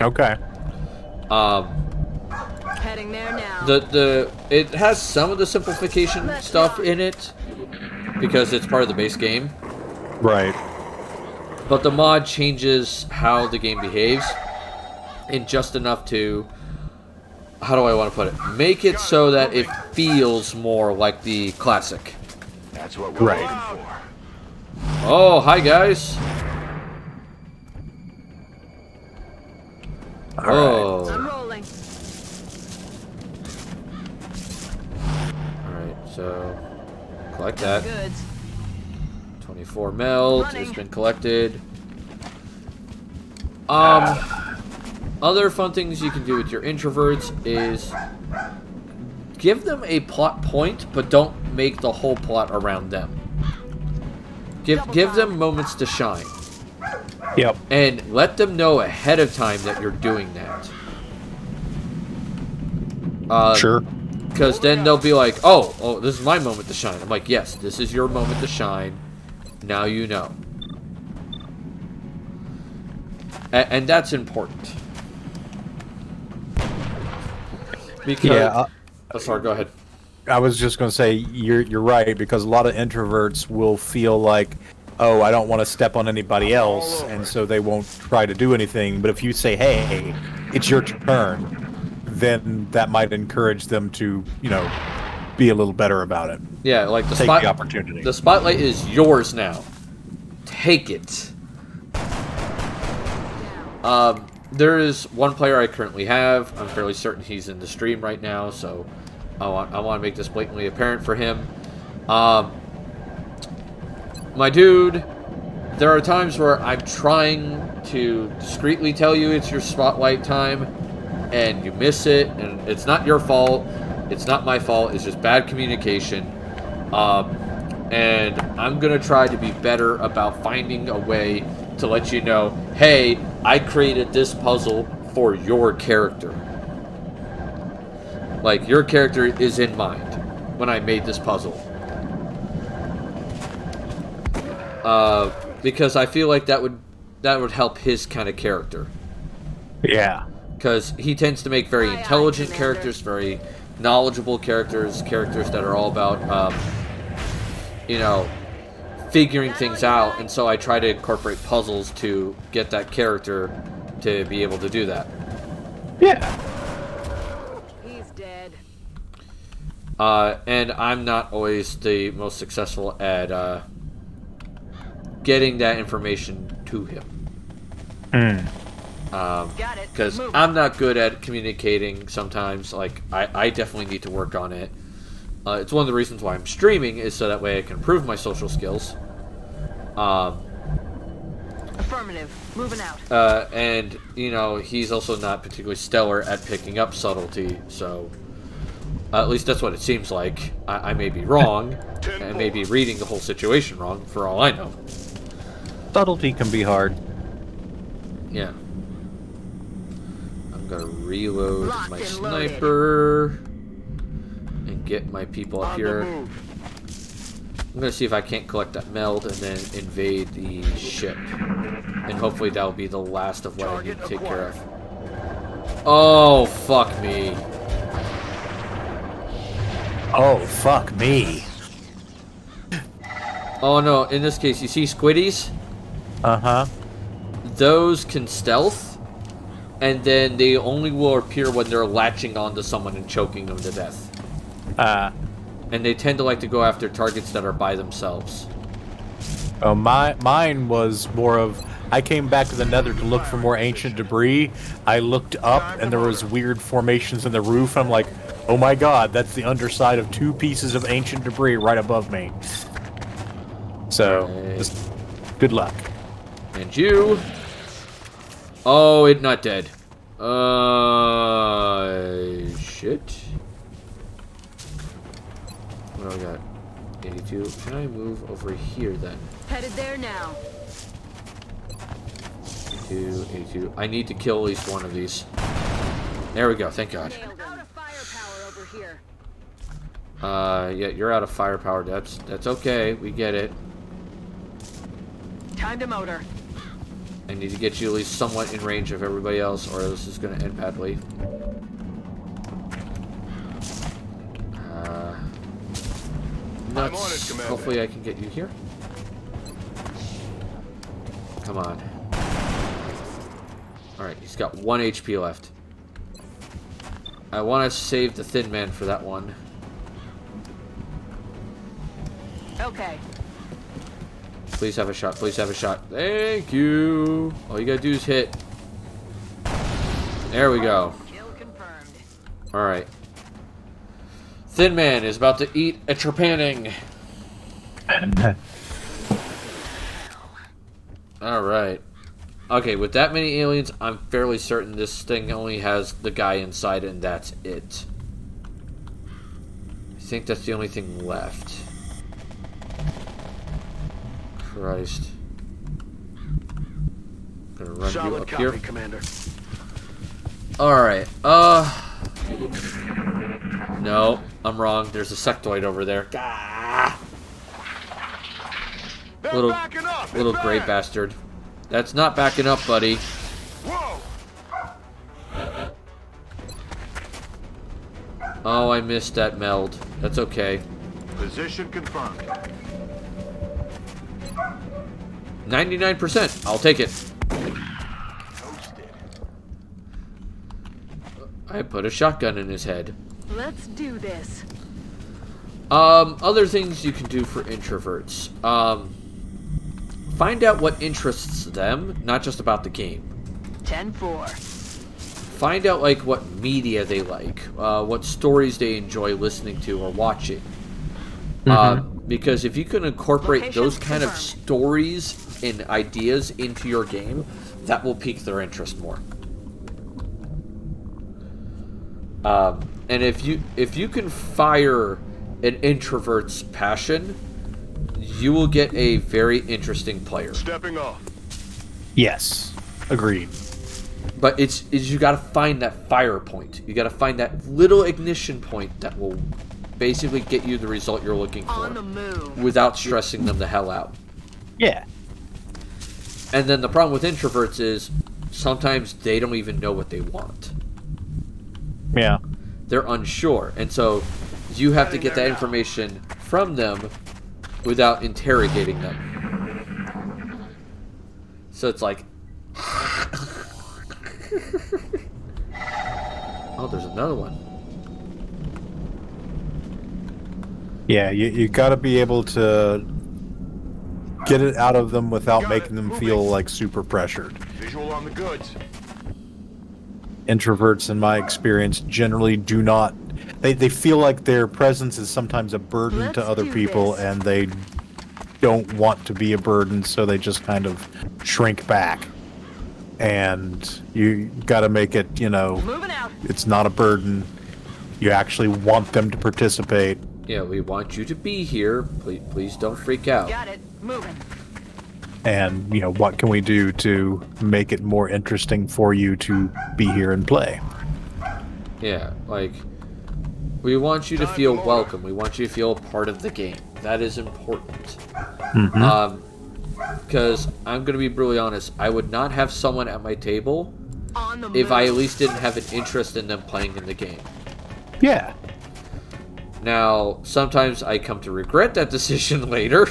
Okay. Heading there now. It has some of the simplification stuff in it because it's part of the base game. Right. But the mod changes how the game behaves in just enough to, how do I want to put it? Make it so that it feels more like the classic. That's what we're looking for. Oh, hi guys. Oh. I'm rolling. Alright, so collect that. Goods. 24 meld has been collected. Other fun things you can do with your introverts is give them a plot point, but don't make the whole plot around them. Give them moments to shine. Yep. And let them know ahead of time that you're doing that. Sure. Because then they'll be like, oh, this is my moment to shine. I'm like, yes, this is your moment to shine. Now you know. And that's important. Because, yeah. Oh, sorry, go ahead. I was just going to say, you're right, because a lot of introverts will feel like, oh, I don't want to step on anybody else, and so they won't try to do anything. But if you say, hey, it's your turn, then that might encourage them to, be a little better about it. Yeah, like take the opportunity. The spotlight is yours now. Take it. There is one player I currently have. I'm fairly certain he's in the stream right now, so I want to make this blatantly apparent for him. My dude, there are times where I'm trying to discreetly tell you it's your spotlight time, and you miss it, and it's not your fault. It's not my fault. It's just bad communication. And I'm going to try to be better about finding a way to let you know, hey, I created this puzzle for your character. Like, your character is in mind when I made this puzzle. Because I feel like that would help his kind of character. Yeah. Because he tends to make very intelligent characters, very knowledgeable characters that are all about, figuring things out. And so I try to incorporate puzzles to get that character to be able to do that. Yeah. He's dead. And I'm not always the most successful at getting that information to him. Because I'm not good at communicating sometimes. Like, I definitely need to work on it. It's one of the reasons why I'm streaming, is so that way I can improve my social skills. Affirmative. Moving out. And, he's also not particularly stellar at picking up subtlety, so at least that's what it seems like. I may be wrong. I may be reading the whole situation wrong, for all I know. Subtlety can be hard. Yeah. I'm gonna reload my sniper and get my people up here. I'm gonna see if I can't collect that meld and then invade the ship. And hopefully that'll be the last of what I need to take care of. Oh, fuck me. Oh, fuck me. Oh no, in this case, you see squiddies? Uh-huh. Those can stealth, and then they only will appear when they're latching onto someone and choking them to death. And they tend to like to go after targets that are by themselves. Oh, mine was more of, I came back to the Nether to look for more ancient debris. I looked up, and there was weird formations in the roof. I'm like, oh my god, that's the underside of 2 pieces of ancient debris right above me. So, just good luck. And you... Oh, it's not dead. Shit. What do I got? 82. Can I move over here then? Headed there now. 82, 82. I need to kill at least one of these. There we go, thank God. Out of firepower over here. Yeah, you're out of firepower. That's okay. We get it. Time to motor. I need to get you at least somewhat in range of everybody else, or this is going to end badly. Nuts. Hopefully I can get you here. Come on. Alright, he's got 1 HP left. I want to save the thin man for that one. Okay. Please have a shot. Please have a shot. Thank you. All you gotta do is hit. There we go. Kill confirmed. Alright. Thin man is about to eat a trepanning. Alright. Okay, with that many aliens, I'm fairly certain this thing only has the guy inside and that's it. I think that's the only thing left. Christ. Gonna run you up here. Commander. Alright, no, I'm wrong. There's a sectoid over there. Ah! Little gray bastard. That's not backing up, buddy. Whoa! Oh, I missed that meld. That's okay. Position confirmed. 99%. I'll take it. I put a shotgun in his head. Let's do this. Other things you can do for introverts. Find out what interests them, not just about the game. 10-4. Find out, like, what media they like, what stories they enjoy listening to or watching. Because if you can incorporate those kind of stories and ideas into your game, that will pique their interest more. And if you can fire an introvert's passion, you will get a very interesting player. Stepping off. Yes, agreed. But it's you got to find that fire point. You got to find that little ignition point that will basically get you the result you're looking for On the move. without stressing them the hell out. Yeah. And then the problem with introverts is sometimes they don't even know what they want. Yeah. They're unsure. And so you have to get that information from them without interrogating them. So it's like... Oh, there's another one. Yeah, you got to be able to get it out of them without making them feel like super pressured. Visual on the goods. Introverts, in my experience, generally do not... They feel like their presence is sometimes a burden to other people, and they don't want to be a burden, so they just kind of shrink back. And you got to make it, Moving out. it's not a burden. You actually want them to participate. Yeah, we want you to be here. Please don't freak out. Got it. Moving. And, what can we do to make it more interesting for you to be here and play? Yeah, like, we want you to feel welcome. We want you to feel a part of the game. That is important. Because I'm going to be brutally honest, I would not have someone at my table if I at least didn't have an interest in them playing in the game. Yeah. Now, sometimes I come to regret that decision later.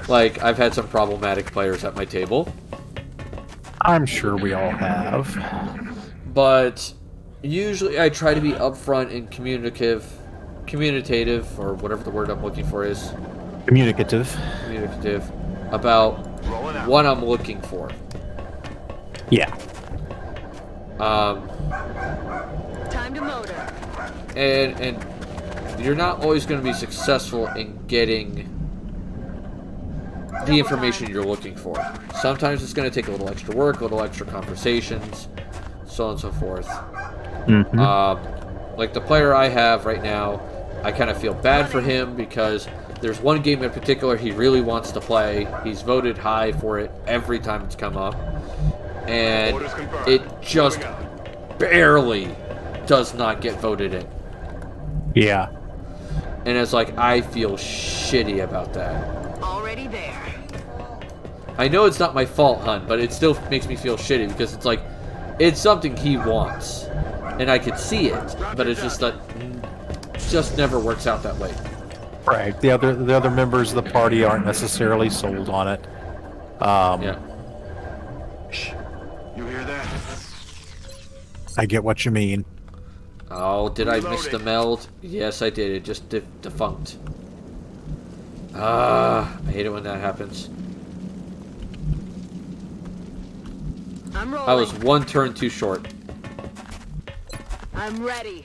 Like, I've had some problematic players at my table. I'm sure we all have. But usually I try to be upfront and communicative, or whatever the word I'm looking for is. Communicative about what I'm looking for. Yeah. Time to motor. And you're not always going to be successful in getting the information you're looking for. Sometimes it's going to take a little extra work, a little extra conversations, so on and so forth. Like the player I have right now, I kind of feel bad for him because there's one game in particular he really wants to play. He's voted high for it every time it's come up. And it just barely does not get voted in. Yeah. And it's like, I feel shitty about that. Already there. I know it's not my fault, hun, but it still makes me feel shitty because it's like, it's something he wants. And I could see it, but it's just that just never works out that way. Right. The other members of the party aren't necessarily sold on it. Yeah. Shh. You hear that? I get what you mean. Oh, did I miss the meld? Yes, I did. It just defunct. I hate it when that happens. I'm rolling. I was one turn too short. I'm ready.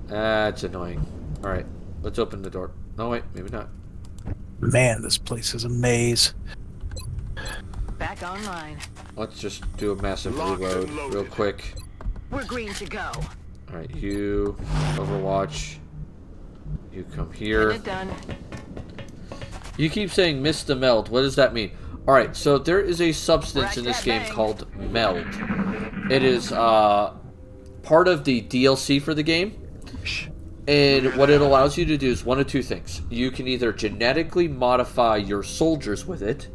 That's annoying. Alright, let's open the door. No, wait, maybe not. Man, this place is a maze. Back online. Let's just do a massive reload real quick. We're green to go. Alright, you, Overwatch. You come here. Get it done. You keep saying miss the meld. What does that mean? Alright, so there is a substance in this game called meld. It is part of the DLC for the game. And what it allows you to do is one of two things. You can either genetically modify your soldiers with it,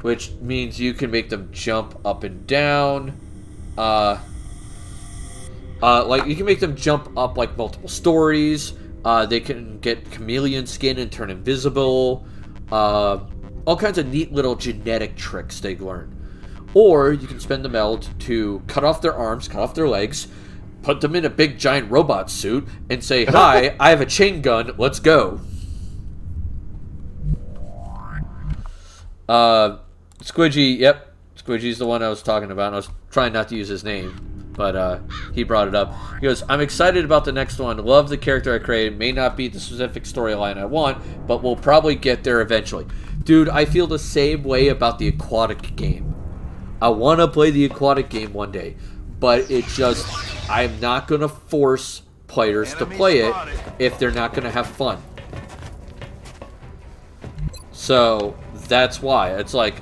which means you can make them jump up and down. Like you can make them jump up like multiple stories. They can get chameleon skin and turn invisible. All kinds of neat little genetic tricks they learn. Or you can spend the meld to cut off their arms, cut off their legs, put them in a big giant robot suit, and say, "Hi, I have a chain gun. Let's go." Squidgy, yep. Squidgy's the one I was talking about. I was trying not to use his name, but he brought it up. He goes, "I'm excited about the next one. Love the character I created. May not be the specific storyline I want, but we'll probably get there eventually." Dude, I feel the same way about the aquatic game. I want to play the aquatic game one day, but it just, I'm not going to force players to play it if they're not going to have fun. So that's why it's like,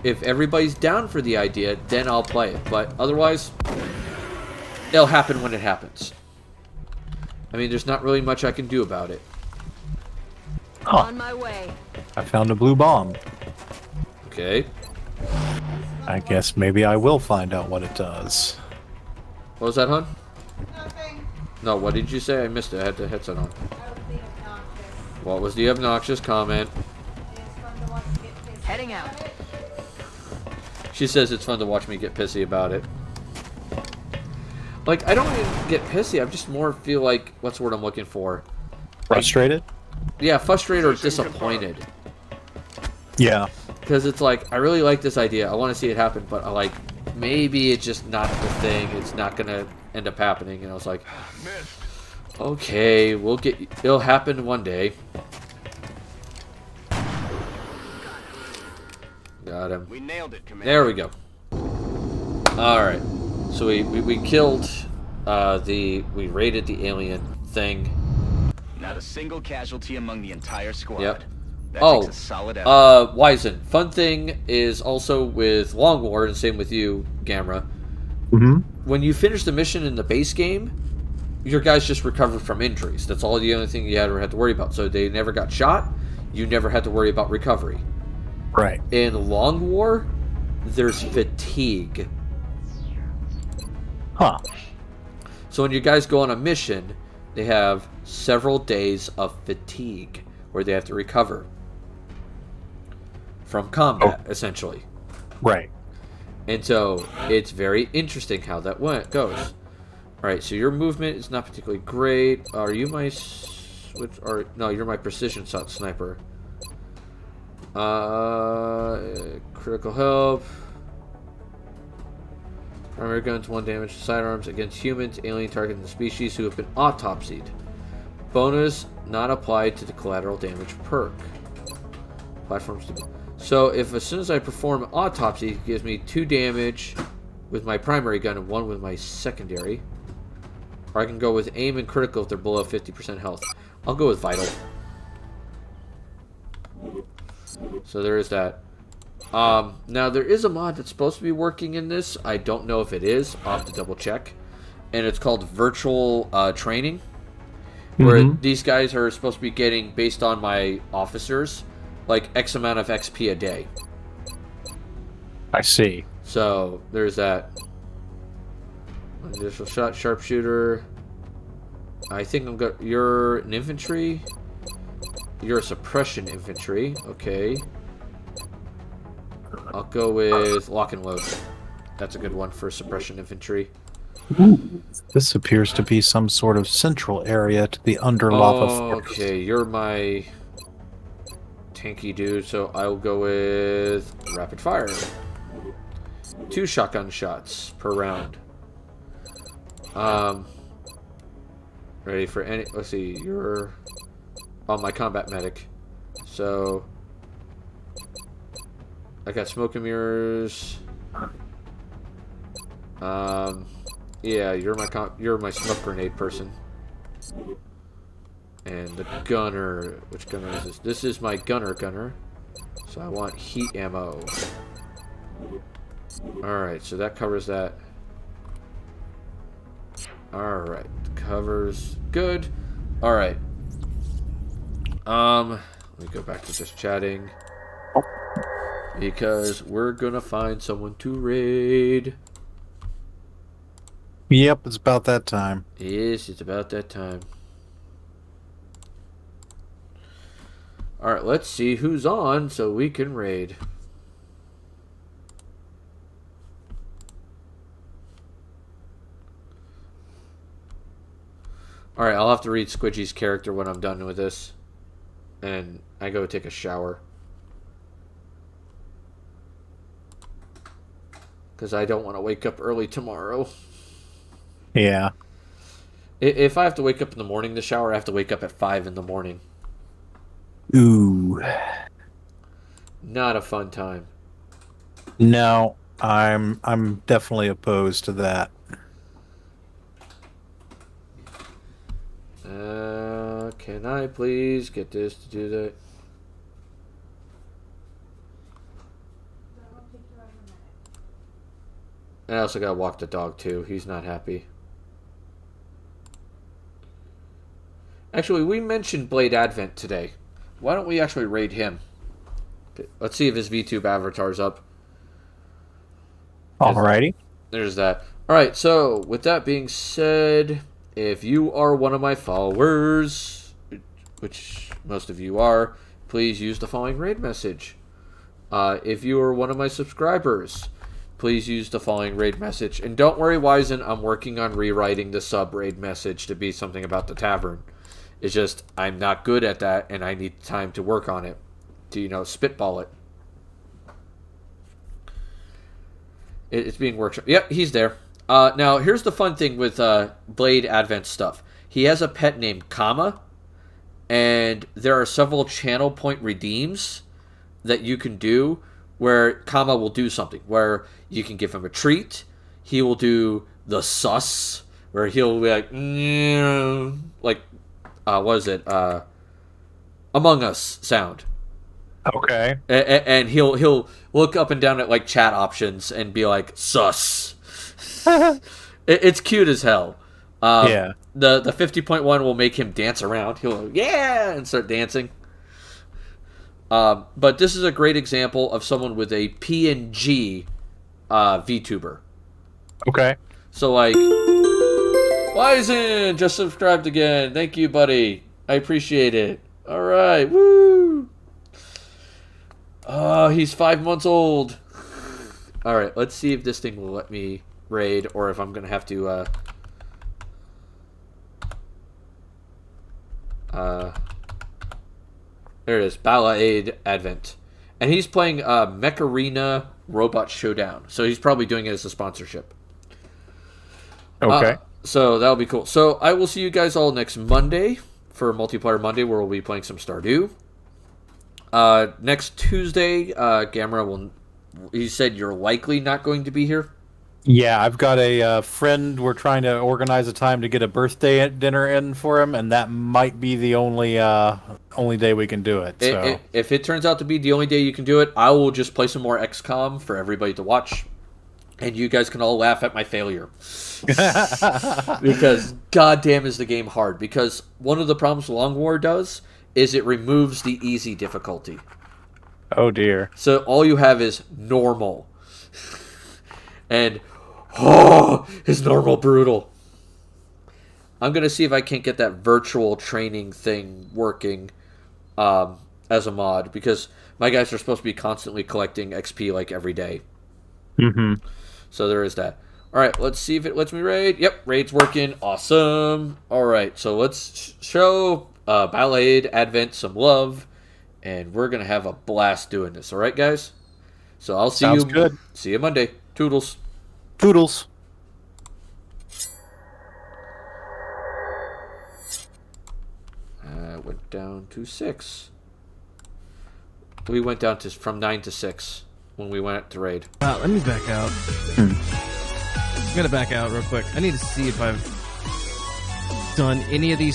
if everybody's down for the idea, then I'll play it. But otherwise, it'll happen when it happens. I mean, there's not really much I can do about it. Huh. On my way. I found a blue bomb. Okay. I guess maybe I will find out what it does. What was that, hon? Nothing. No, what did you say? I missed it. I had the headset on. I was being obnoxious. What was the obnoxious comment? It's fun to watch you get pissed. Heading out. She says it's fun to watch me get pissy about it. Like, I don't even get pissy. I just more feel like, what's the word I'm looking for? Frustrated? Yeah, frustrated or disappointed. Yeah. Because it's like, I really like this idea. I want to see it happen, but I like, maybe it's just not the thing. It's not going to end up happening. And I was like, okay, it'll happen one day. Got him. We nailed it, Commander. There we go. Alright. So we killed we raided the alien thing. Not a single casualty among the entire squad. Yep. That takes a solid effort. Wizen. Fun thing is also with Long War, and same with you, Gamera. Mm-hmm. When you finish the mission in the base game, your guys just recovered from injuries. That's all the only thing you had to worry about. So they never got shot. You never had to worry about recovery. Right. In Long War, there's fatigue. Huh. So when you guys go on a mission, they have several days of fatigue where they have to recover from combat, essentially. Right. And so it's very interesting how that goes. All right, so your movement is not particularly great. Are you my no, you're my precision shot sniper. Critical help. Primary guns, 1 damage to sidearms against humans, alien targets, and species who have been autopsied. Bonus not applied to the collateral damage perk. Platforms. So if as soon as I perform autopsy, it gives me 2 damage with my primary gun and 1 with my secondary. Or I can go with aim and critical if they're below 50% health. I'll go with vital. So there is that. Now there is a mod that's supposed to be working in this. I don't know if it is. I'll have to double check. and it's called virtual training, where these guys are supposed to be getting, based on my officers, like X amount of XP a day. I see. So there's that. Initial shot, sharpshooter. I think I'm good. You're an infantry. You're a suppression infantry. Okay. I'll go with lock and load. That's a good one for suppression infantry. Ooh, this appears to be some sort of central area to the under lava forest. Okay, you're my tanky dude, so I'll go with rapid fire. 2 shotgun shots per round. Ready for any... Let's see, you're... Oh, my combat medic. So... I got smoke and mirrors. Yeah, you're my smoke grenade person. And the gunner... Which gunner is this? This is my gunner. So I want heat ammo. Alright, so that covers that. Alright, covers good. Alright. Let me go back to just chatting. Because we're gonna find someone to raid. Yep, it's about that time. Yes, it's about that time. Alright, let's see who's on so we can raid. Alright, I'll have to read Squidgy's character when I'm done with this. And I go take a shower. Because I don't want to wake up early tomorrow. Yeah. If I have to wake up in the morning to shower, I have to wake up at 5 in the morning. Ooh. Not a fun time. No, I'm definitely opposed to that. Can I please get this to do that? And I also gotta walk the dog too. He's not happy. Actually, we mentioned Blade Advent today. Why don't we actually raid him? Let's see if his VTube avatar's up. Alrighty. There's that. Alright, so with that being said, if you are one of my followers, which most of you are, please use the following raid message. If you are one of my subscribers, please use the following raid message. And don't worry, Wizen, I'm working on rewriting the sub-raid message to be something about the tavern. It's just, I'm not good at that, and I need time to work on it. To, spitball it. It's being workshopped. Yep, he's there. Now, here's the fun thing with Blade Advent stuff. He has a pet named Kama, and there are several channel point redeems that you can do where Kama will do something, where you can give him a treat. He will do the sus, where he'll be like, what is it? Among Us sound. Okay. And he'll look up and down at like chat options and be like, sus. It's cute as hell. Yeah. The 50.1 will make him dance around. He'll yeah and start dancing. But this is a great example of someone with a PNG VTuber. Okay. So like, Wizen just subscribed again. Thank you, buddy. I appreciate it. All right, woo. Oh, he's 5 months old. All right, let's see if this thing will let me raid, or if I'm gonna have to. There it is, Ballade Advent, and he's playing Mech Arena Robot Showdown. So he's probably doing it as a sponsorship. Okay. So that'll be cool. So I will see you guys all next Monday for Multiplayer Monday, where we'll be playing some Stardew. Next Tuesday, Gamera will... He said you're likely not going to be here? Yeah, I've got a friend. We're trying to organize a time to get a birthday dinner in for him, and that might be the only day we can do it. So. If it turns out to be the only day you can do it, I will just play some more XCOM for everybody to watch. And you guys can all laugh at my failure. Because goddamn is the game hard. Because one of the problems Long War does is it removes the easy difficulty. Oh dear. So all you have is normal. And oh, is normal brutal. I'm going to see if I can't get that virtual training thing working as a mod, because my guys are supposed to be constantly collecting XP like every day. Mm-hmm. So there is that. All right, let's see if it lets me raid. Yep, raid's working. Awesome. All right, so let's show Ballade Advent some love, and we're going to have a blast doing this. All right, guys? So I'll see Sounds you. good. See you Monday. Toodles. Toodles. Went down to 6. We went down to from 9 to 6 when we went to raid. Let me back out. I'm gonna back out real quick. I need to see if I've done any of these